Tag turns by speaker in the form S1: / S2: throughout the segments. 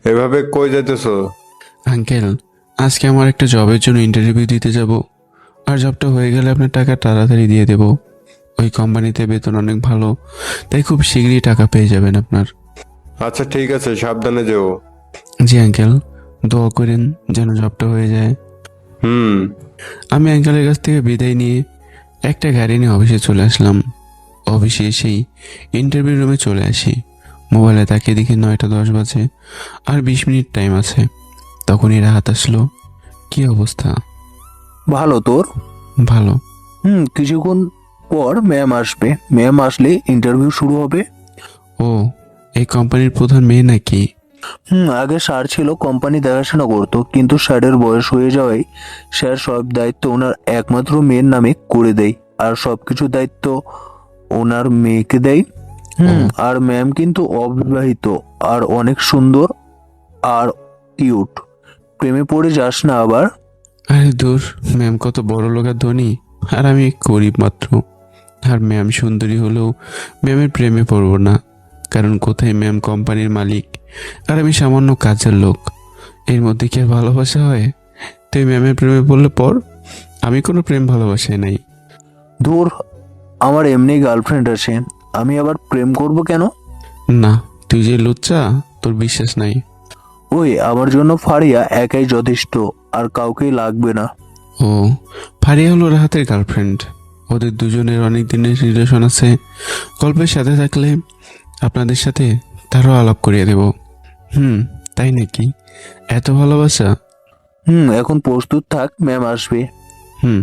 S1: এভাবে কই যাইতেছো?
S2: আঙ্কেল, আজকে আমার একটা জবের জন্য ইন্টারভিউ দিতে যাব। আর জবটা হয়ে গেলে আপনার টাকা তাড়াতাড়ি দিয়ে দেব। ওই কোম্পানিতে বেতন অনেক ভালো, তাই খুব শীঘ্রই টাকা পেয়ে যাবেন আপনার।
S1: আচ্ছা ঠিক আছে, সাবধানে যেও।
S2: জি আঙ্কেল, দোয়া করেন যেন জবটা হয়ে যায়।
S1: হুম।
S2: আমি আঙ্কেলের কাছ থেকে বিদায় নিয়ে একটা গাড়ি নিয়ে অফিসে চলে আসলাম। অফিসে এসেই ইন্টারভিউ রুমে চলে আসি। মোবাইলে তাকিয়ে দেখি 9টা 10 বাজে, আর 20 মিনিট টাইম আছে। তখনই রাহাত আসলো। কি অবস্থা?
S3: ভালো তোর।
S2: ভালো।
S3: কিছুক্ষণ পর ম্যাম আসবে, ম্যাম আসলে ইন্টারভিউ শুরু হবে।
S2: ও, এই কোম্পানির প্রধান মেয়ে নাকি?
S3: আগে স্যার ছিল, কোম্পানি দেখাশোনা করতো, কিন্তু স্যারের বয়স হয়ে যাওয়ায় স্যার সব দায়িত্ব ওনার একমাত্র মেয়ের নামে করে দেয়, আর সবকিছু দায়িত্ব ওনার মেয়েকে দেয়। আর ম্যাম কিন্তু অবিবাহিত, আর অনেক সুন্দর আর কিউট। প্রেমে পড়ে যাস না আবার।
S2: আরে দূর, ম্যাম কত বড় লোক আর ধনী, আর আমি গরিব মাত্র। আর ম্যাম সুন্দরী হলেও ম্যামের প্রেমে পড়ব না, কারণ কোথায় ম্যাম কোম্পানির মালিক, আর আমি সামান্য কাজের লোক। এর মধ্যে কি আর ভালোবাসা হয়? তুই ম্যামের প্রেমে পড়লে পর, আমি কোনো প্রেম ভালোবাসায় নাই।
S3: ধুর, আমার এমনি গার্লফ্রেন্ড আছে, আমি আবার প্রেম করব কেন?
S2: না, তুই যে লুচ্চা, তোর বিশ্বাস নাই।
S3: ওই আমার জন্য ফারিয়া একাই যথেষ্ট, আর কাউকেই লাগবে না।
S2: ও, ফারিয়া হলো রাহাতের গার্লফ্রেন্ড। ওদের দুজনের অনেক দিনের রিলেশন আছে। গল্পের সাথে থাকলে আপনাদের সাথে তারও আলাপ করিয়ে দেব। তাই নাকি? এত ভালোবাসা?
S3: এখন প্রস্তুত থাক, ম্যাম আসবে।
S2: হুম।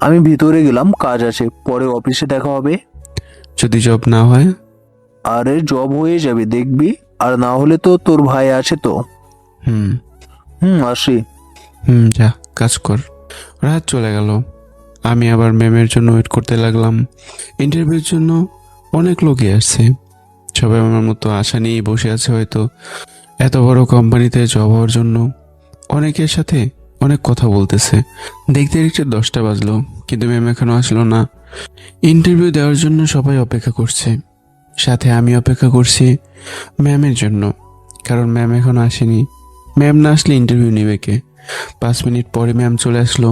S3: আমি ভিতরে গেলাম, কাজ আছে, পরে অফিসে দেখা হবে।
S2: যদি জব না হয়?
S3: আরে জব হয়ে যাবে দেখবি, আর না হলে তো তোর ভাই আছে তো।
S2: হুম।
S3: আসি।
S2: যা, কাজ কর। রাত চলে গেল। আমি আবার ম্যামের জন্য ওয়েট করতে লাগলাম। ইন্টারভিউর জন্য অনেক লোকই আসছে। সবাই আমার মতো আশা নিয়েই বসে আছে হয়তো। এত বড় কোম্পানিতে জব হওয়ার জন্য অনেকের সাথে অনেক কথা বলতেছে। দেখতে দেখতে 10টা বাজলো, কিন্তু ম্যাম এখনো আসলো না। ইন্টারভিউ দেওয়ার জন্য সবাই অপেক্ষা করছে, সাথে আমি অপেক্ষা করছি ম্যামের জন্য, কারণ ম্যাম এখনো আসেনি। ম্যাম না আসলে ইন্টারভিউ নেবে কে? 5 মিনিট পরে ম্যাম চলে আসলো।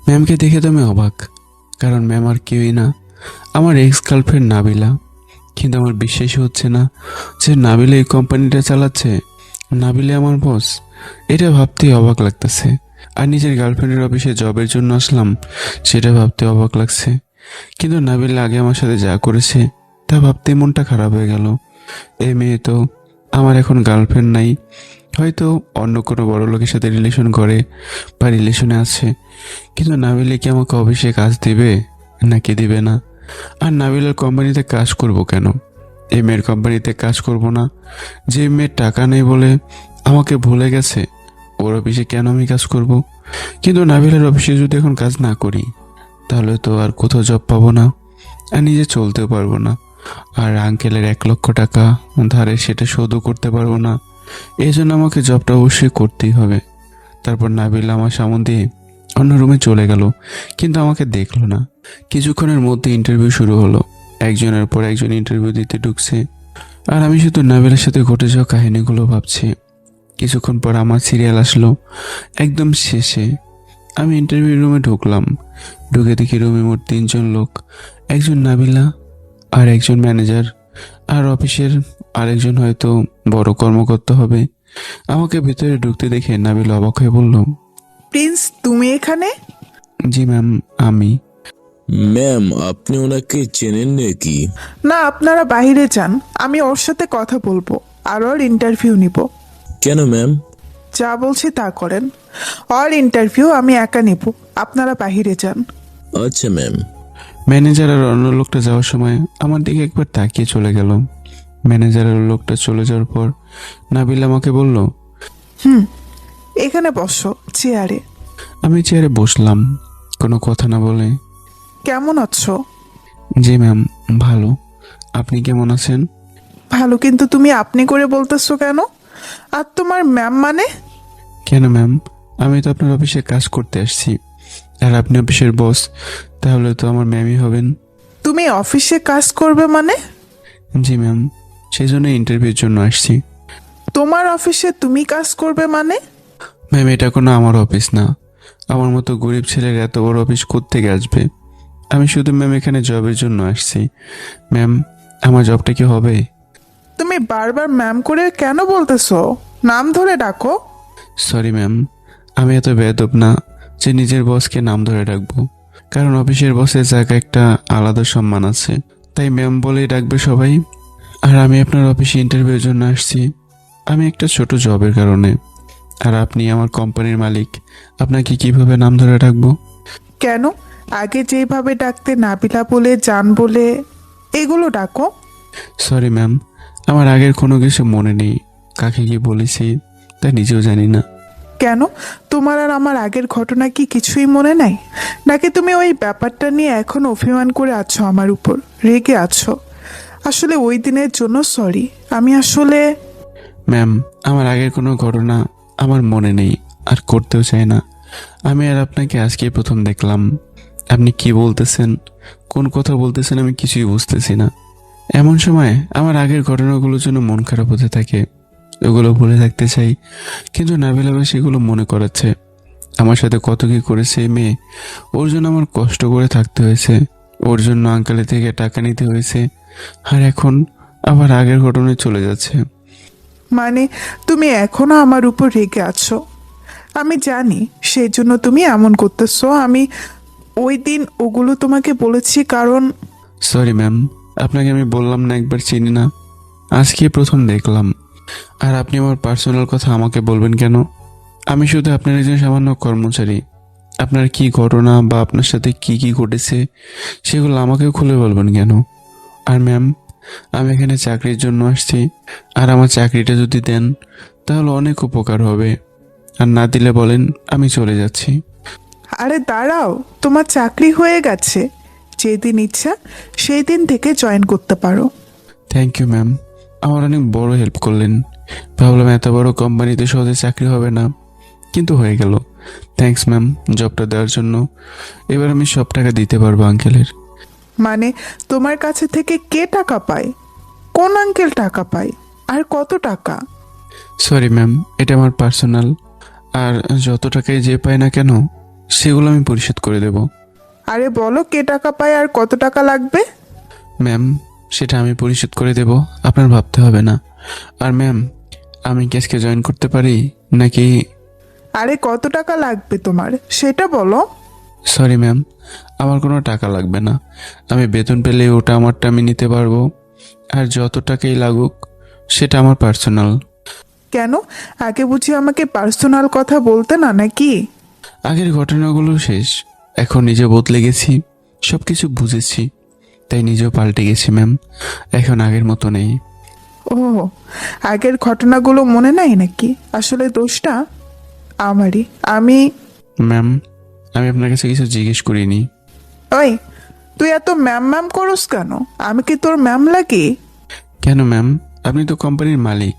S2: ম্যামকে দেখে তো আমি অবাক, কারণ ম্যাম আর কেউই না, আমার এক্স গার্লফ্রেন্ড নাবিলা। কিন্তু আমার বিশ্বাসই হচ্ছে না যে নাবিলা এই কোম্পানিটা চালাচ্ছে, নাবিলা আমার বস। এটা ভাবতেই অবাক লাগতেছে। আর নিজের গার্লফ্রেন্ডের অফিসে জবের জন্য আসলাম, সেটা ভাবতে অবাক লাগছে। কিন্তু নাবিলা আগে আমার সাথে যা করেছে তা ভাবতেই মনটা খারাপ হয়ে গেল। এই মেয়ে তো আমার এখন গার্লফ্রেন্ড নাই, হয়তো অন্য কোনো বড় লোকের সাথে রিলেশন করে বা রিলেশনে আছে। কিন্তু নাবিলা কি আমাকে অফিসে কাজ দিবে নাকি দিবে না? আর নাবিলার কোম্পানিতে কাজ করব কেন? এই মেয়ের কোম্পানিতে কাজ করব না। যে মেয়ের টাকা নেই বলে আমাকে ভুলে গেছে, ওর অফিসে কেন আমি কাজ করব? কিন্তু নাবিলার অফিসে যদি এখন কাজ না করি, তাহলে তো আর কোথাও জব পাবো না, আর নিজে চলতেও পারবো না। আর আঙ্কেলের 1 লক্ষ টাকা ধারে, সেটা শোধও করতে পারবো না। এই জন্য আমাকে জবটা অবশ্যই করতেই হবে। তারপর নাবিলা আমার সামন দিয়ে অন্য রুমে চলে গেল, কিন্তু আমাকে দেখলো না। কিছুক্ষণের মধ্যে ইন্টারভিউ শুরু হলো। একজনের পর একজন ইন্টারভিউ দিতে ঢুকছে, আর আমি শুধু নাবিলার সাথে ঘটে যাওয়া কাহিনীগুলো ভাবছি। কিছুক্ষণ পর আমার সিরিয়াল আসলো। একদম শেষে আমি ইন্টারভিউ রুমে ঢুকলাম। ঢুকে দেখি রুমে মোট 3জন লোক। একজন নাবিলা, আর একজন ম্যানেজার, আর অফিসের আরেকজন হয়তো বড় কর্মকর্তা হবে। আমাকে ভিতরে ঢুকতে দেখে নাবিলা অবাক হয়ে বলল,
S4: প্রিন্স, তুমি এখানে?
S2: জি ম্যাম, আমি।
S5: ম্যাম, আপনি ওনাকে চেনেন নাকি?
S4: না, আপনারা বাইরে যান, আমি ওর সাথে কথা বলবো আর ওর ইন্টারভিউ নিব।
S5: কেন ম্যাম?
S4: যা বলছি তা করেন। ওর ইন্টারভিউ আমি একা নিব, আপনারা বাইরে যান।
S5: আচ্ছা ম্যাম।
S2: ম্যানেজার আর অন্য লোকটা যাওয়ার সময় আমার দিকে একবার তাকিয়ে চলে গেল। ম্যানেজার আর লোকটা চলে যাওয়ার পর নাবিল আমাকে বলল,
S4: এখানে বসো চেয়ারে।
S2: আমি চেয়ারে বসলাম, কোনো কথা না বলে।
S4: কেমন আছো?
S2: জি ম্যাম, ভালো। আপনি কেমন আছেন?
S4: ভালো, কিন্তু তুমি আপনি করে বলতেছো কেন? আর তোমার ম্যাম মানে?
S2: কেন ম্যাম, আমি তো আপনার অফিসে কাজ করতে আসছি, আর আপনি অফিসের বস, তাহলে তো আমার ম্যামই হবেন।
S4: তুমি অফিসে কাজ করবে মানে?
S2: জি ম্যাম, সেই জন্য ইন্টারভিউর জন্য আসছি।
S4: তোমার অফিসে তুমি কাজ করবে মানে?
S2: ম্যাম, এটা কোনো আমার অফিস না। আমার মতো গরিব ছেলের এত বড় অফিস কোত্থেকে আসবে? আমি শুধু ম্যাম এখানে জবের জন্য আসছি। ম্যাম, আমার জবটা কি হবে?
S4: তুমি বারবার ম্যাম করে কেন বলতেছো? নাম ধরে ডাকো।
S2: সরি ম্যাম, আমি এত বেয়াদব না যে নিজের বসকে নাম ধরে ডাকবো। কারণ অফিসের বসের জায়গায় একটা আলাদা সম্মান আছে, তাই ম্যাম বলেই ডাকবে সবাই। আর আমি আপনার অফিসে ইন্টারভিউর জন্য আসছি। আমি একটা ছোট জবের কারণে। আর আপনি আমার কোম্পানির মালিক, আপনাকে কিভাবে নাম ধরে ডাকবো?
S4: কেন? আগে যেভাবে ডাকতে নাবিলা বলে, জান বলে, এগুলো ডাকো।
S2: সরি ম্যাম, আমার আগের কোনো কিছু মনে নেই। কাকে কি বলেছি তা নিজেও জানি না।
S4: কেন? তোমার আর আমার আগের ঘটনা কি কিছুই মনে নাই? নাকি তুমি ওই ব্যাপারটা নিয়ে এখন অভিমান করে আছো আমার উপর, রেগে আছো? আসলে ওই দিনের জন্য সরি। আমি আসলে
S2: ম্যাম, আমার আগের কোনো ঘটনা আমার মনে নেই আর করতেও চাই না। আমি আর আপনাকে আজকেই প্রথম দেখলাম। আপনি কি বলতেছেন, কোন কথা বলতেছেন, আমি কিছুই বুঝতেছি না। এমন সময় আমার আগের ঘটনাগুলোর জন্য মন খারাপ হতে থাকে। ওগুলো ভুলে থাকতে চাই, কিন্তু নাবিলা ভাই সেগুলো মনে করাচ্ছে। আমার সাথে কত কি করেছে এই মেয়ে, ওর জন্য আমার কষ্ট করে থাকতে হয়েছে। ওর জন্য আঙ্কেলের থেকে টাকা নিতে হয়েছে। আর এখন আবার আগের ঘটনায় চলে যাচ্ছে।
S4: মানে তুমি এখনো আমার উপর রেগে আছো? আমি জানি সেই জন্য তুমি এমন করতেছো। আমি ওই দিন ওগুলো তোমাকে বলেছি কারণ
S2: সরি ম্যাম, আপনাকে আমি বললাম না একবার চিনি না? আজকে প্রথম দেখলাম। আর আপনি আমার পার্সোনাল কথা আমাকে বলবেন কেন? আমি শুধু আপনার একজন সামান্য কর্মচারী। আপনার কি ঘটনা বা আপনার সাথে কি কি ঘটেছে সেগুলো আমাকেও খুলে বলবেন কেন? আর ম্যাম, আমি এখানে চাকরির জন্য আসছি। আর আমার চাকরিটা যদি দেন তাহলে অনেক উপকার হবে। আর না দিলে বলেন, আমি চলে যাচ্ছি।
S4: আরে দাঁড়াও, তোমার চাকরি হয়ে গেছে। যেদিন ইচ্ছা সেই দিন থেকে জয়েন করতে পারো।
S2: থ্যাংক ইউ ম্যাম, আমার অনেক বড় হেল্প করলেন। ভাবলাম এত বড় কোম্পানিতে সহজে চাকরি হবে না, কিন্তু হয়ে গেল। থ্যাঙ্কস ম্যাম জবটা দেওয়ার জন্য। এবার আমি সব টাকা দিতে পারবো আঙ্কেলের।
S4: মানে তোমার কাছে থেকে কে টাকা পায়? কোন আঙ্কেল টাকা পায়? আর কত টাকা?
S2: সরি ম্যাম, এটা আমার পার্সোনাল। আর যত টাকাই যে পায় না কেন সেগুলো আমি পরিশোধ করে দেব।
S4: আরে বলো কে টাকা পায় আর কত টাকা লাগবে?
S2: ম্যাম, সেটা আমি পরিশোধ করে দেব, আপনার ভাবতে হবে না। আর ম্যাম, আমি কি আজকে জয়েন করতে পারি নাকি?
S4: আরে কত টাকা লাগবে তোমার সেটা বলো।
S2: সরি ম্যাম, আমার কোনো টাকা লাগবে না। আমি বেতন পেলে ওটা আমারটা আমি নিতে পারবো। আর যত টাকাই লাগুক সেটা আমার পার্সোনাল।
S4: কেন? আগে বুঝি আমাকে পার্সোনাল কথা বলতে না নাকি?
S2: আগের ঘটনাগুলো শেষ, এখন নিজে বদলে গেছি, সব কিছু বুঝেছি, তাই নিজেও পাল্টে গেছি ম্যাম। এখন আগের মতো নেই।
S4: ও, আগের ঘটনাগুলো মনে নাই নাকি? আসলে দোষটা আমারই।
S2: ম্যাম, আমি আপনার কাছে কিছু জিজ্ঞেস করিনি।
S4: ওই, তুই এত ম্যাম ম্যাম করস কেন? আমি কি তোর ম্যাম লাগি?
S2: কেন ম্যাম, আপনি তো কোম্পানির মালিক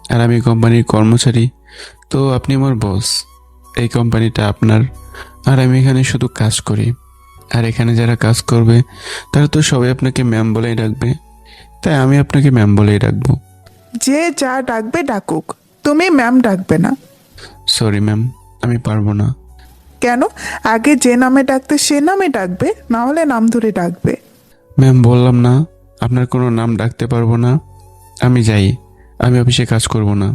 S2: আর আমি কোম্পানির কর্মচারী, তো আপনি আমার বস। এই কোম্পানিটা আপনার, আর আমি এখানে শুধু কাজ করি। আর এখানে যারা কাজ করবে তারা তো সবাই আপনাকে ম্যাম বলেই ডাকবে, তাই আমি আপনাকে ম্যাম বলেই ডাকবো।
S4: যে যা ডাকবে ডাকুক, তুমি ম্যাম ডাকবে না।
S2: সরি ম্যাম, আমি পারবো না।
S4: কেন? আগে যে নামে ডাকতে সে নামে ডাকবে, না হলে নাম ধরে ডাকবে।
S2: ম্যাম, বললাম না আপনার কোনো নাম ডাকতে পারবো না। আমি যাই, আমি অফিসে কাজ করব না।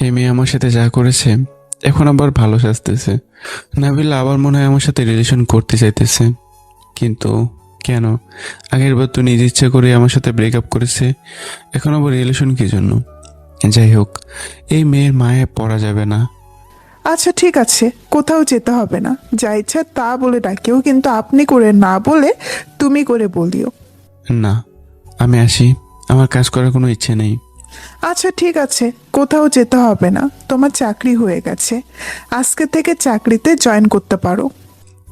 S2: এই মেয়ে আমার সাথে যা করেছে এখন আবার ভালো সাজতেছে। নাবিলা আবার মনে হয় আমার সাথে রিলেশন করতে চাইতেছে, কিন্তু কেন? আগের বার তো নিজ ইচ্ছা করে আমার সাথে ব্রেকআপ করেছে, এখন আবার রিলেশন কি জন্য? যাই হোক, এই মেয়ের মায়ে পড়া যাবে না।
S4: আচ্ছা ঠিক আছে, কোথাও যেতে হবে না। যা ইচ্ছা তা বলে ডাকেও, কিন্তু আপনি করে না বলে তুমি করে বলিও।
S2: না, আমি আসি, আমার কাজ করার কোনো ইচ্ছে নেই।
S4: আচ্ছা ঠিক আছে, কোথাও যেতে হবে না। তোমার চাকরি হয়ে গেছে, আজকে থেকে চাকরিতে জয়েন করতে পারো।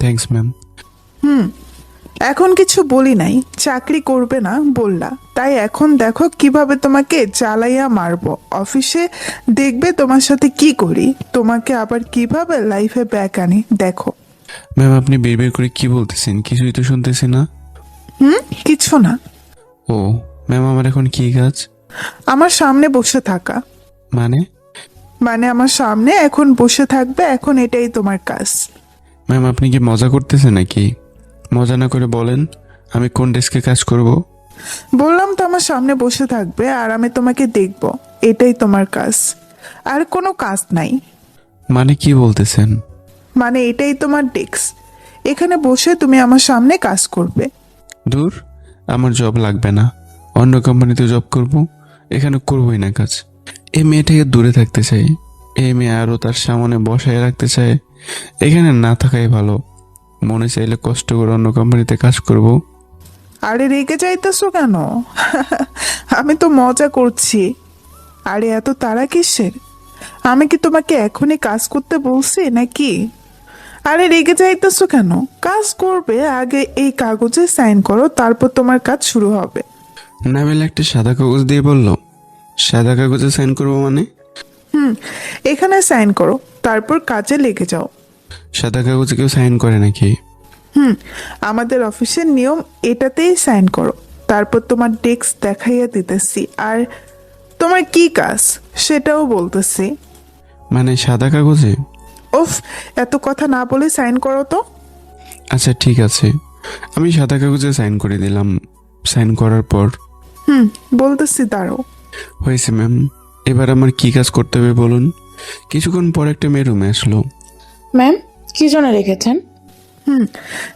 S2: Thanks ma'am.
S4: এখন কিছু বলি নাই, চাকরি করবে না বললা, তাই এখন দেখো কিভাবে তোমাকে জ্বালাইয়া মারবো। অফিসে দেখবে তোমার সাথে কি করি, তোমাকে আবার কিভাবে লাইফে ব্যাক আনি দেখো।
S2: ম্যাম, আপনি বিড়বিড় করে কি বলতেছেন? কিছুই তো শুনতেছি না।
S4: কিছু না।
S2: ও ম্যাম, আমার এখন কি কাজ?
S4: আমার সামনে বসে থাকা।
S2: মানে?
S4: মানে আমার সামনে এখন বসে থাকবে, এখন এটাই তোমার কাজ।
S2: ম্যাম, আপনি কি মজা করতেছেন নাকি? মজা না করে বলেন আমি কোন ডেস্কে কাজ করব।
S4: বললাম তো আমার সামনে বসে থাকবে আর আমি তোমাকে দেখব, এটাই তোমার কাজ, আর কোনো কাজ নাই।
S2: মানে কি বলতেছেন?
S4: মানে এটাই তোমার ডেস্ক, এখানে বসে তুমি আমার সামনে কাজ করবে।
S2: দূর, আমার জব লাগবে না, অন্য কোম্পানিতে জব করব, এখানে করবই না কাজ। এই মেয়েটাকে দূরে থাকতে চাই, এই মেয়ে আরও তার সামনে বসায় রাখতে চায়, এখানে না থাকাই ভালো। মনে চাইলে কষ্ট করে অন্য কোম্পানিতে কাজ করব।
S4: আরে রেগে যাইতেছো কেন? আমি তো মজা করছি। আরে এত তাড়া কিসের? আমি কি তোমাকে এখনই কাজ করতে বলছি নাকি? আরে রেগে যাইতেছো কেন? কাজ করবে, আগে এই কাগজে সাইন করো, তারপর তোমার কাজ শুরু হবে।
S2: নাবিল একটা সাদা কাগজ দিয়ে বলল, সাদা কাগজে সাইন করবো মানে?
S4: এখানে সাইন করো, তারপর কাজে লেগে যাও।
S2: সাদা কাগজে কেউ সাইন করে নাকি?
S4: আমাদের অফিসের নিয়ম, এটাতেই সাইন করো, তারপর তোমার ডেস্ক দেখাইয়া দিতেছি, আর তোমার কি কাজ সেটাও বলতেছি।
S2: মানে সাদা কাগজে?
S4: উফ, এত কথা না বলে সাইন করো তো।
S2: আচ্ছা ঠিক আছে, আমি সাদা কাগজে সাইন করে দিলাম। সাইন করার পর?
S4: বলতেছি, দাঁড়াও।
S2: হয়েছে ম্যাম, এবার আমার কি কাজ করতে হবে বলুন। কিছুক্ষণ পর একটা মেয়ে রুমে আসলো।
S6: ম্যাম, কি জন্য রেখেছেন?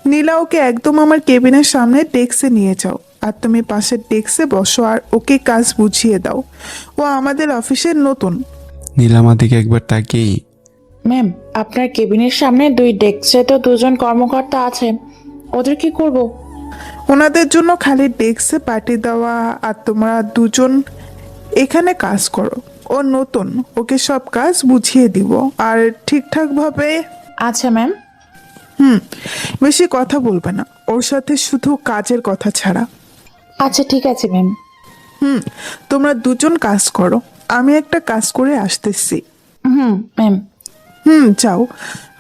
S4: নীলা, ওকে একদম আমার কেবিনের সামনে ডেস্কে নিয়ে যাও, আর তুমি পাশের ডেস্কে বসো আর ওকে কাজ বুঝিয়ে দাও। ও আমাদের অফিসের নতুন।
S2: নীলামা দিকে একবার তাকিয়েই,
S6: ম্যাম, আপনার কেবিনের সামনে 2 ডেস্কে তো 2 জন কর্মকর্তা আছে, ওদের কি করব?
S4: ওনাদের জন্য খালি ডেস্কে পাঠিয়ে দেওয়া, আর তোমরা দুজন এখানে কাজ করো। ও নতুন, ওকে সব কাজ বুঝিয়ে দিব, আর ঠিকঠাকভাবে।
S6: আচ্ছা ম্যাম।
S4: বেশি কথা বলবে না, ওর সাথে শুধু কাজের কথা ছাড়া।
S6: আচ্ছা ঠিক আছে ম্যাম।
S4: তোমরা দুজন কাজ করো, আমি একটা কাজ করে আসতেছি।
S6: ম্যাম।
S4: যাও,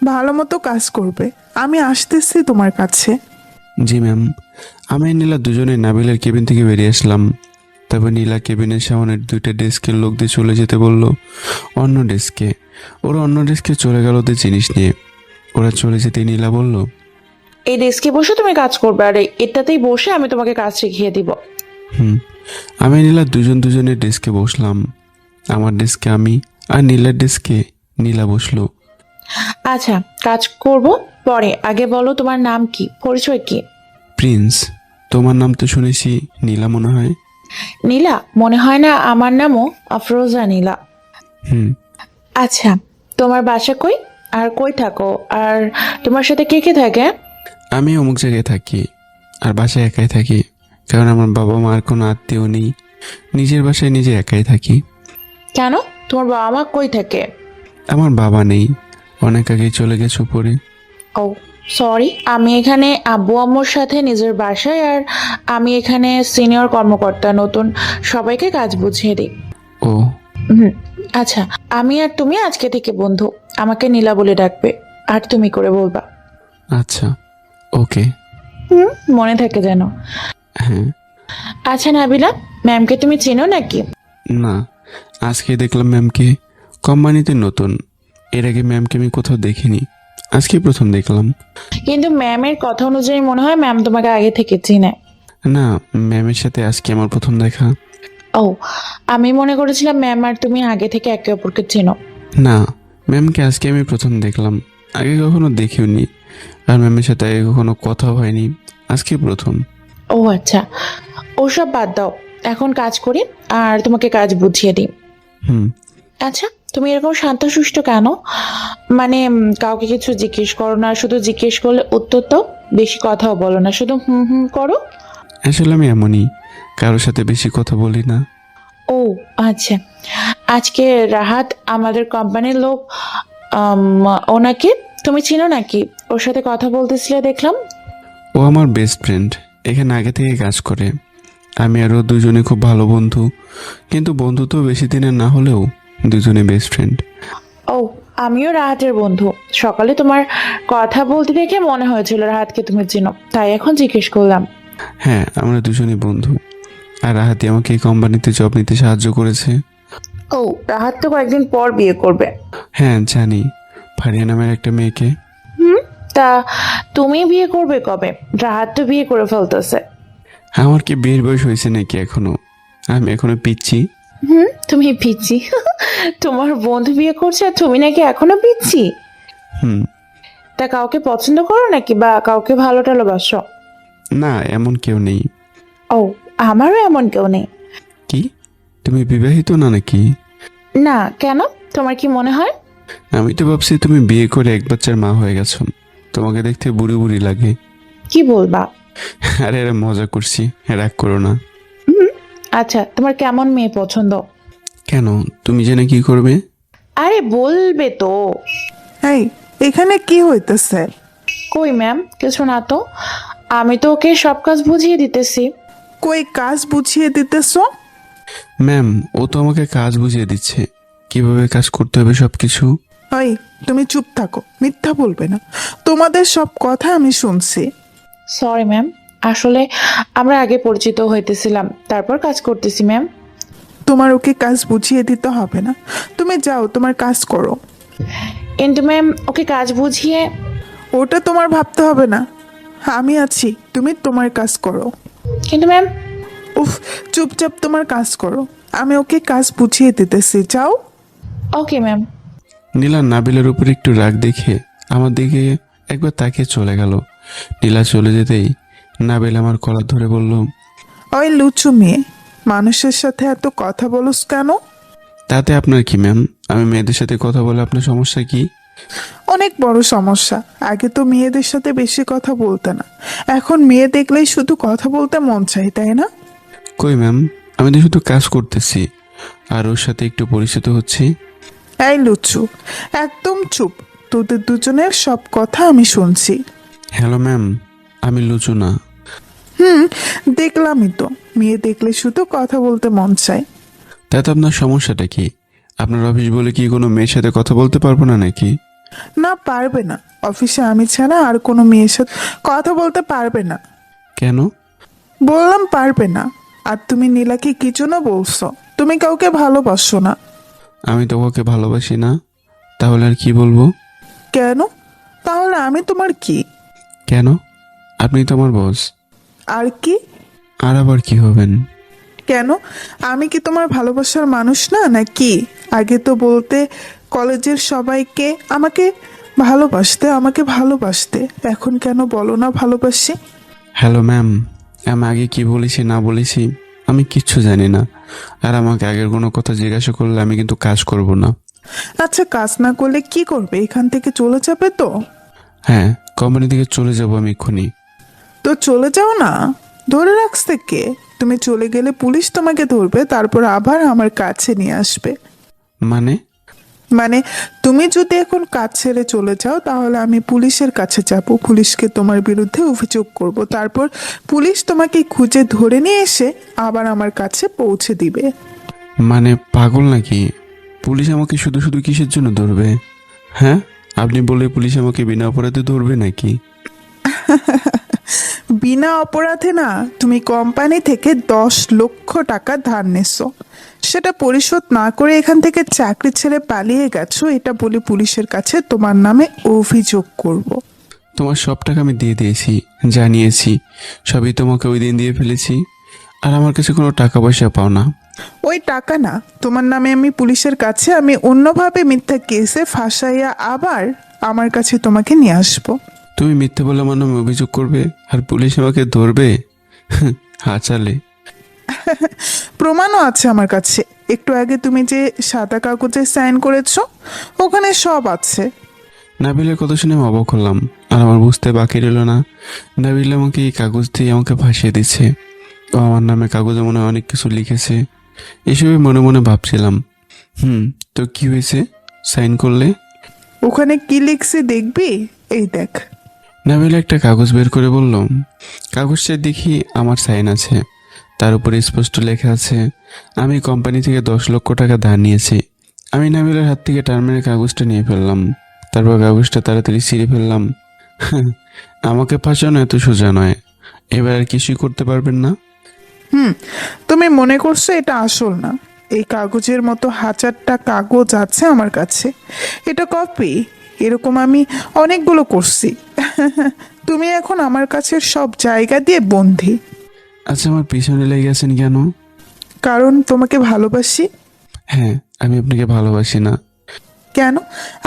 S4: ভালো মতো কাজ করবে, আমি আসতেছি তোমার কাছে।
S2: জি ম্যাম। আমি আর নীলা দুজনে নাবিলের কেবিন থেকে বেরিয়ে আসলাম। তারপর নীলা কেবিনের সামনের 2টা ডেস্কের লোক দিয়ে চলে যেতে বলল অন্য ডেস্কে। ওরা অন্য ডেস্কে চলে গেল ওদের জিনিস নিয়ে। ওরা চলে যেতে নীলা বলল,
S6: এই ডেস্কে বসে তুমি কাজ করবে, আর এটাতেই বসে আমি তোমাকে কাজ শিখিয়ে দিব।
S2: আমি আর নীলা দুজনের ডেস্কে বসলাম। আমার ডেস্কে আমি, আর নীলার ডেস্কে নীলা বসলো।
S6: আচ্ছা, কাজ করব পরে, আগে বলো তোমার নাম কি, পরিচয় কি?
S2: প্রিন্স। তোমার নাম তো শুনেছি নীলা মনে হয়।
S6: নীলা? মনে হয় না, আমার নামও আফরোজা নীলা। আচ্ছা, তোমার বাসা কই, আর কই থাকো, আর তোমার সাথে কে কে থাকে?
S2: আমি অমুক জায়গায় থাকি, আর বাসায় একাই থাকি, কারণ আমার বাবা মার কোনো আত্মীয় নেই। নিজের বাসায় নিজে একাই থাকি।
S6: কেন, তোমার বাবা মা কই থাকে?
S2: আমার বাবা নেই, অনেক আগেই চলে গেছে উপরে।
S6: ও সরি, আমি এখানে আব্বু আম্মুর সাথে নিজের বাসায়, আর আমি এখানে সিনিয়র কর্মকর্তা, নতুন সবাইকে কাজ বুঝিয়ে দিই।
S2: ও
S6: আচ্ছা, আমি আর তুমি আজকে থেকে বন্ধু, আমাকে নীলা বলে ডাকবে, আর তুমি করে বলবা।
S2: আচ্ছা, ওকে।
S6: মনে থাকে যেন।
S2: হ্যাঁ।
S6: আচ্ছা নাবিলা, ম্যামকে তুমি চেনো নাকি?
S2: না, আজকে দেখলাম ম্যামকে। কোম্পানিতে নতুন, এর আগে ম্যামকে আমি কোথাও দেখিনি, আজকে প্রথম দেখলাম।
S6: কিন্তু ম্যামের কথা অনুযায়ী মনে হয় ম্যাম তোমাকে আগে থেকে চিনে।
S2: না, ম্যামের সাথে আজকে আমার প্রথম দেখা।
S6: ও, আমি মনে করেছিলাম ম্যাম আর তুমি আগে থেকে একে অপরকে চেনো।
S2: না, ম্যামকে আজকে আমি প্রথম দেখলাম, আগে কখনো দেখিওনি, আর ম্যামের সাথে আগে কখনো কথাও হয়নি, আজকে প্রথম।
S6: ও আচ্ছা, ওসব বাদ দাও, এখন কাজ করি আর তোমাকে কাজ বুঝিয়ে দিই। আচ্ছা, তুমি এরকম শান্তশিষ্ট কেন? মানে কাউকে কিছু জিজ্ঞেস করো না, শুধু জিজ্ঞেস করলে উত্তর দাও, বেশি কথাও বলো না, শুধু করো।
S2: আসলে আমি এমনই, কারোর সাথে বেশি কথা বলি না।
S6: ও আচ্ছা, আজকে রাহাত আমাদের কোম্পানির লোক, ওনাকে তুমি চিনো নাকি? ওর সাথে কথা বলতেছিলে দেখলাম।
S2: ও আমার বেস্ট ফ্রেন্ড, এখানে আগে থেকে কাজ করে। আমি আরও দুজনে খুব ভালো বন্ধু, কিন্তু বন্ধু তো বেশি দিনের না হলেও দুজনে বেস্ট ফ্রেন্ড।
S6: ও, আমিও রাহাতের বন্ধু, সকালে তোমার কথা বলতে দেখে মনে হয়েছিল রাহাতকে তুমি চিনো, তাই এখন জিজ্ঞেস করলাম।
S2: হ্যাঁ, আমরা দুজনে বন্ধু, আর রাহাতি আমাকে এই কোম্পানিতে জব নিতে সাহায্য করেছে।
S6: ও, রাহাত তো কয়েকদিন পর বিয়ে করবে।
S2: হ্যাঁ জানি, ফারিয়া নামের একটা মেয়েকে।
S6: তা তুমি বিয়ে করবে কবে? রাহাত তো বিয়ে করে ফেলতেছে।
S2: আমার কি বিয়ের বয়স হয়েছে নাকি এখনো? আমি এখনো পিচ্ছি।
S6: তুমি পিচ্ছি? তোমার বন্ধু বিয়ে করছে আর তুমি নাকি এখনো পিচ্ছি?
S2: হুম।
S6: তা কাউকে পছন্দ করো নাকি, বা কাউকে ভালো টালোবাসো?
S2: না, এমন কেউ নেই।
S6: ও, আমারও এমন কেউ নেই।
S2: কি, তুমি বিবাহিত না নাকি?
S6: না, কেন? তোমার কি মনে হয়?
S2: আমি তো ভাবছি তুমি বিয়ে করে এক বাচ্চার মা হয়ে গেছো। তোমাকে দেখতে বুড়ি বুড়ি লাগে।
S6: কি বলবা?
S2: আরে আরে, মজা করছি, রাগ করো না।
S6: আচ্ছা, তোমার কেমন মেয়ে পছন্দ?
S2: কেন, তুমি জেনে কি করবে?
S6: আরে বলবে তো।
S4: এই, এখানে কি হইতেছে?
S6: কই ম্যাম, কিছু না তো। আমি তো ওকে সব কাজ বুঝিয়ে দিতেছি।
S4: কই কাজ বুঝিয়ে দিতেছ?
S2: ম্যাম, ও তো আমাকে কাজ বুঝিয়ে দিচ্ছে, কিভাবে কাজ করতে হবে সবকিছু।
S4: ওই, তুমি চুপ থাকো, মিথ্যা বলবে না। তোমাদের সব কথা আমি শুনছি।
S6: সরি ম্যাম, আসলে আমরা আগে পরিচিত হইতেছিলাম, তারপর কাজ করতেছি ম্যাম।
S4: তোমার ওকে কাজ বুঝিয়ে দিতে হবে না, তুমি যাও তোমার কাজ করো।
S6: কিন্তু ম্যাম, ওকে কাজ বুঝিয়ে।
S4: ওটা তোমার ভাবতে হবে না, আমি আছি, তুমি তোমার কাজ করো।
S6: কিন্তু ম্যাম।
S4: উফ, চুপচাপ তোমার কাজ করো, আমি ওকে কাজ বুঝিয়ে দিতেছি, যাও।
S6: Okay ma'am.
S2: নীলা নাবিলের উপর একটু রাগ দেখে আমার দিকে একবার তাকিয়ে চলে গেল। নীলা চলে যেতেই নাবিল আমার কলার ধরে বলল,
S4: ওই লুচু মেয়ে, মানুষের সাথে এত কথা বলস কেন?
S2: তাতে আপনার কি ম্যাম? আমি মেয়েদের সাথে কথা বলে আপনার সমস্যা কি?
S4: অনেক বড় সমস্যা। আগে তো মেয়েদের সাথে বেশি কথা বলতে না, এখন মেয়ে দেখলেই শুধু কথা বলতে মন চাই, তাই না?
S2: কই ম্যাম, আমি তো শুধু কাজ করতেছি আর ওর সাথে একটু পরিচিত হচ্ছি।
S4: এই লুচু, একদম চুপ, তোদের দুজনের সব কথা আমি শুনছি।
S2: হ্যালো ম্যাম, আমি লুচু না।
S4: দেখলামই তো, মেয়ে দেখলে শুধু কথা বলতে মন চায়।
S2: তাতে আপনার সমস্যাটা কি? আপনার অফিস বলে কি কোনো মেয়ের সাথে কথা বলতে পারবো না নাকি?
S4: না, পারবে না। অফিসে আমি ছাড়া আর কোনো মেয়ের সাথে কথা বলতে পারবে না।
S2: কেন?
S4: বললাম পারবে না। আর তুমি নীলাকে কি জন্য বলছো? তুমি কাউকে ভালোবাসো না।
S2: আমি তো ওকে ভালোবাসি না, তাহলে আর কি বলবো?
S4: কেন? তাহলে আমি তোমার কি?
S2: কেন? আপনি তো আমার বস।
S4: আর কি?
S2: আর আবার কি হবেন?
S4: কেন? আমি কি তোমার ভালোবাসার মানুষ না নাকি? আগে তো বলতে কলেজের সবাইকে আমাকে ভালোবাসতে। এখন কেন বলো না ভালোবাসি?
S2: হ্যালো ম্যাম, আমি আগে কি বলেছি না বলেছি আমি কিচ্ছু জানি না। আর আমাকে আগের কোনো কথা জিজ্ঞাসা করলে আমি কিন্তু কাজ করব না।
S4: আচ্ছা, কাজ না করলে কি করবে? এখান থেকে চলে যাবে তো?
S2: হ্যাঁ, কোম্পানি থেকে চলে যাব আমি এক্ষুনি।
S4: তো চলে যাও না, ধরে রাখছে কে? তুমি চলে গেলে পুলিশ তোমাকে ধরবে, তারপর আবার আমার কাছে নিয়ে আসবে।
S2: মানে?
S4: মানে, তুমি যদি এখন কাজ ছেড়ে চলে যাও তাহলে আমি পুলিশের কাছে যাব, পুলিশকে তোমার বিরুদ্ধে অভিযোগ করব, তারপর পুলিশ তোমাকে খুঁজে ধরে নিয়ে এসে আবার আমার কাছে পৌঁছে দিবে।
S2: মানে পাগল নাকি? পুলিশ আমাকে শুধু শুধু কিসের জন্য ধরবে? হ্যাঁ, আপনি বলে পুলিশ আমাকে বিনা অপরাধে ধরবে নাকি?
S4: বিনা অপরাধে না, তুমি কোম্পানি থেকে 10 লক্ষ টাকা ধার নিছো, সেটা পরিশোধ না করে এখান থেকে চাকরি ছেড়ে পালিয়ে গেছো, এটা বলে পুলিশের কাছে তোমার নামে অভিযোগ করব।
S2: তোমার সব টাকা আমি দিয়ে দিয়েছি, জানিয়েছি, সবই তোমাকে ওই দিন দিয়ে ফেলেছি। আর আমার কাছে কোনো টাকা পয়সা পাও না।
S4: ওই টাকা না, তোমার নামে আমি পুলিশের কাছে আমি অন্যভাবে মিথ্যা কেসে ফাঁসাইয়া আবার আমার কাছে তোমাকে নিয়ে আসবো।
S2: তুমি মিথ্যে বলে আমার নামে অভিযোগ করবে আর পুলিশ আমাকে ধরবে? হাঁচালে।
S4: প্রমাণও আছে আমার কাছে। একটু আগে তুমি যে সাদা কাগজে সাইন করেছো, ওখানে সব আছে।
S2: নাবিলের কথা শুনে আমি অবাক হলাম, আর আমার বুঝতে বাকি রইল না নাবিল আমাকে এই কাগজ দিয়ে আমাকে ফাঁসিয়ে দিচ্ছে। ও আমার নামে কাগজে মনে হয় অনেক কিছু লিখেছে। এসবই মনে মনে ভাবছিলাম। তো কি হয়েছে সাইন করলে?
S4: ওখানে কি লিখছে দেখবি? এই দেখ।
S2: নাবিল একটা কাগজ বের করে বলল। কাগজটা দেখি আমার সাইন আছে, তার উপরে স্পষ্ট লেখা আছে আমি কোম্পানি থেকে 10 লক্ষ টাকা ধার নিয়েছি। আমি নাবিলের হাত থেকে টার্মিনের কাগজটা নিয়ে ফেললাম, তারপর কাগজটা তাড়াতাড়ি ছিঁড়ে ফেললাম। আমাকে ফাঁসানো এত সোজা নয়, এবার আর কিছুই করতে পারবেন না।
S4: তুমি মনে করছো এটা আসল না, এই কাগজের মতো হাজারটা কাগজ আছে আমার কাছে। এটা কপি, এরকম আমি অনেকগুলো করছি। তুমি এখন আমার কাছে সব জায়গা দিয়ে বন্দি।
S2: আচ্ছা, আমার পিছনে লেগে গেছেন কেন?
S4: কারণ তোমাকে ভালোবাসি।
S2: হ্যাঁ, আমি আপনাকে ভালোবাসি না।
S4: কেন?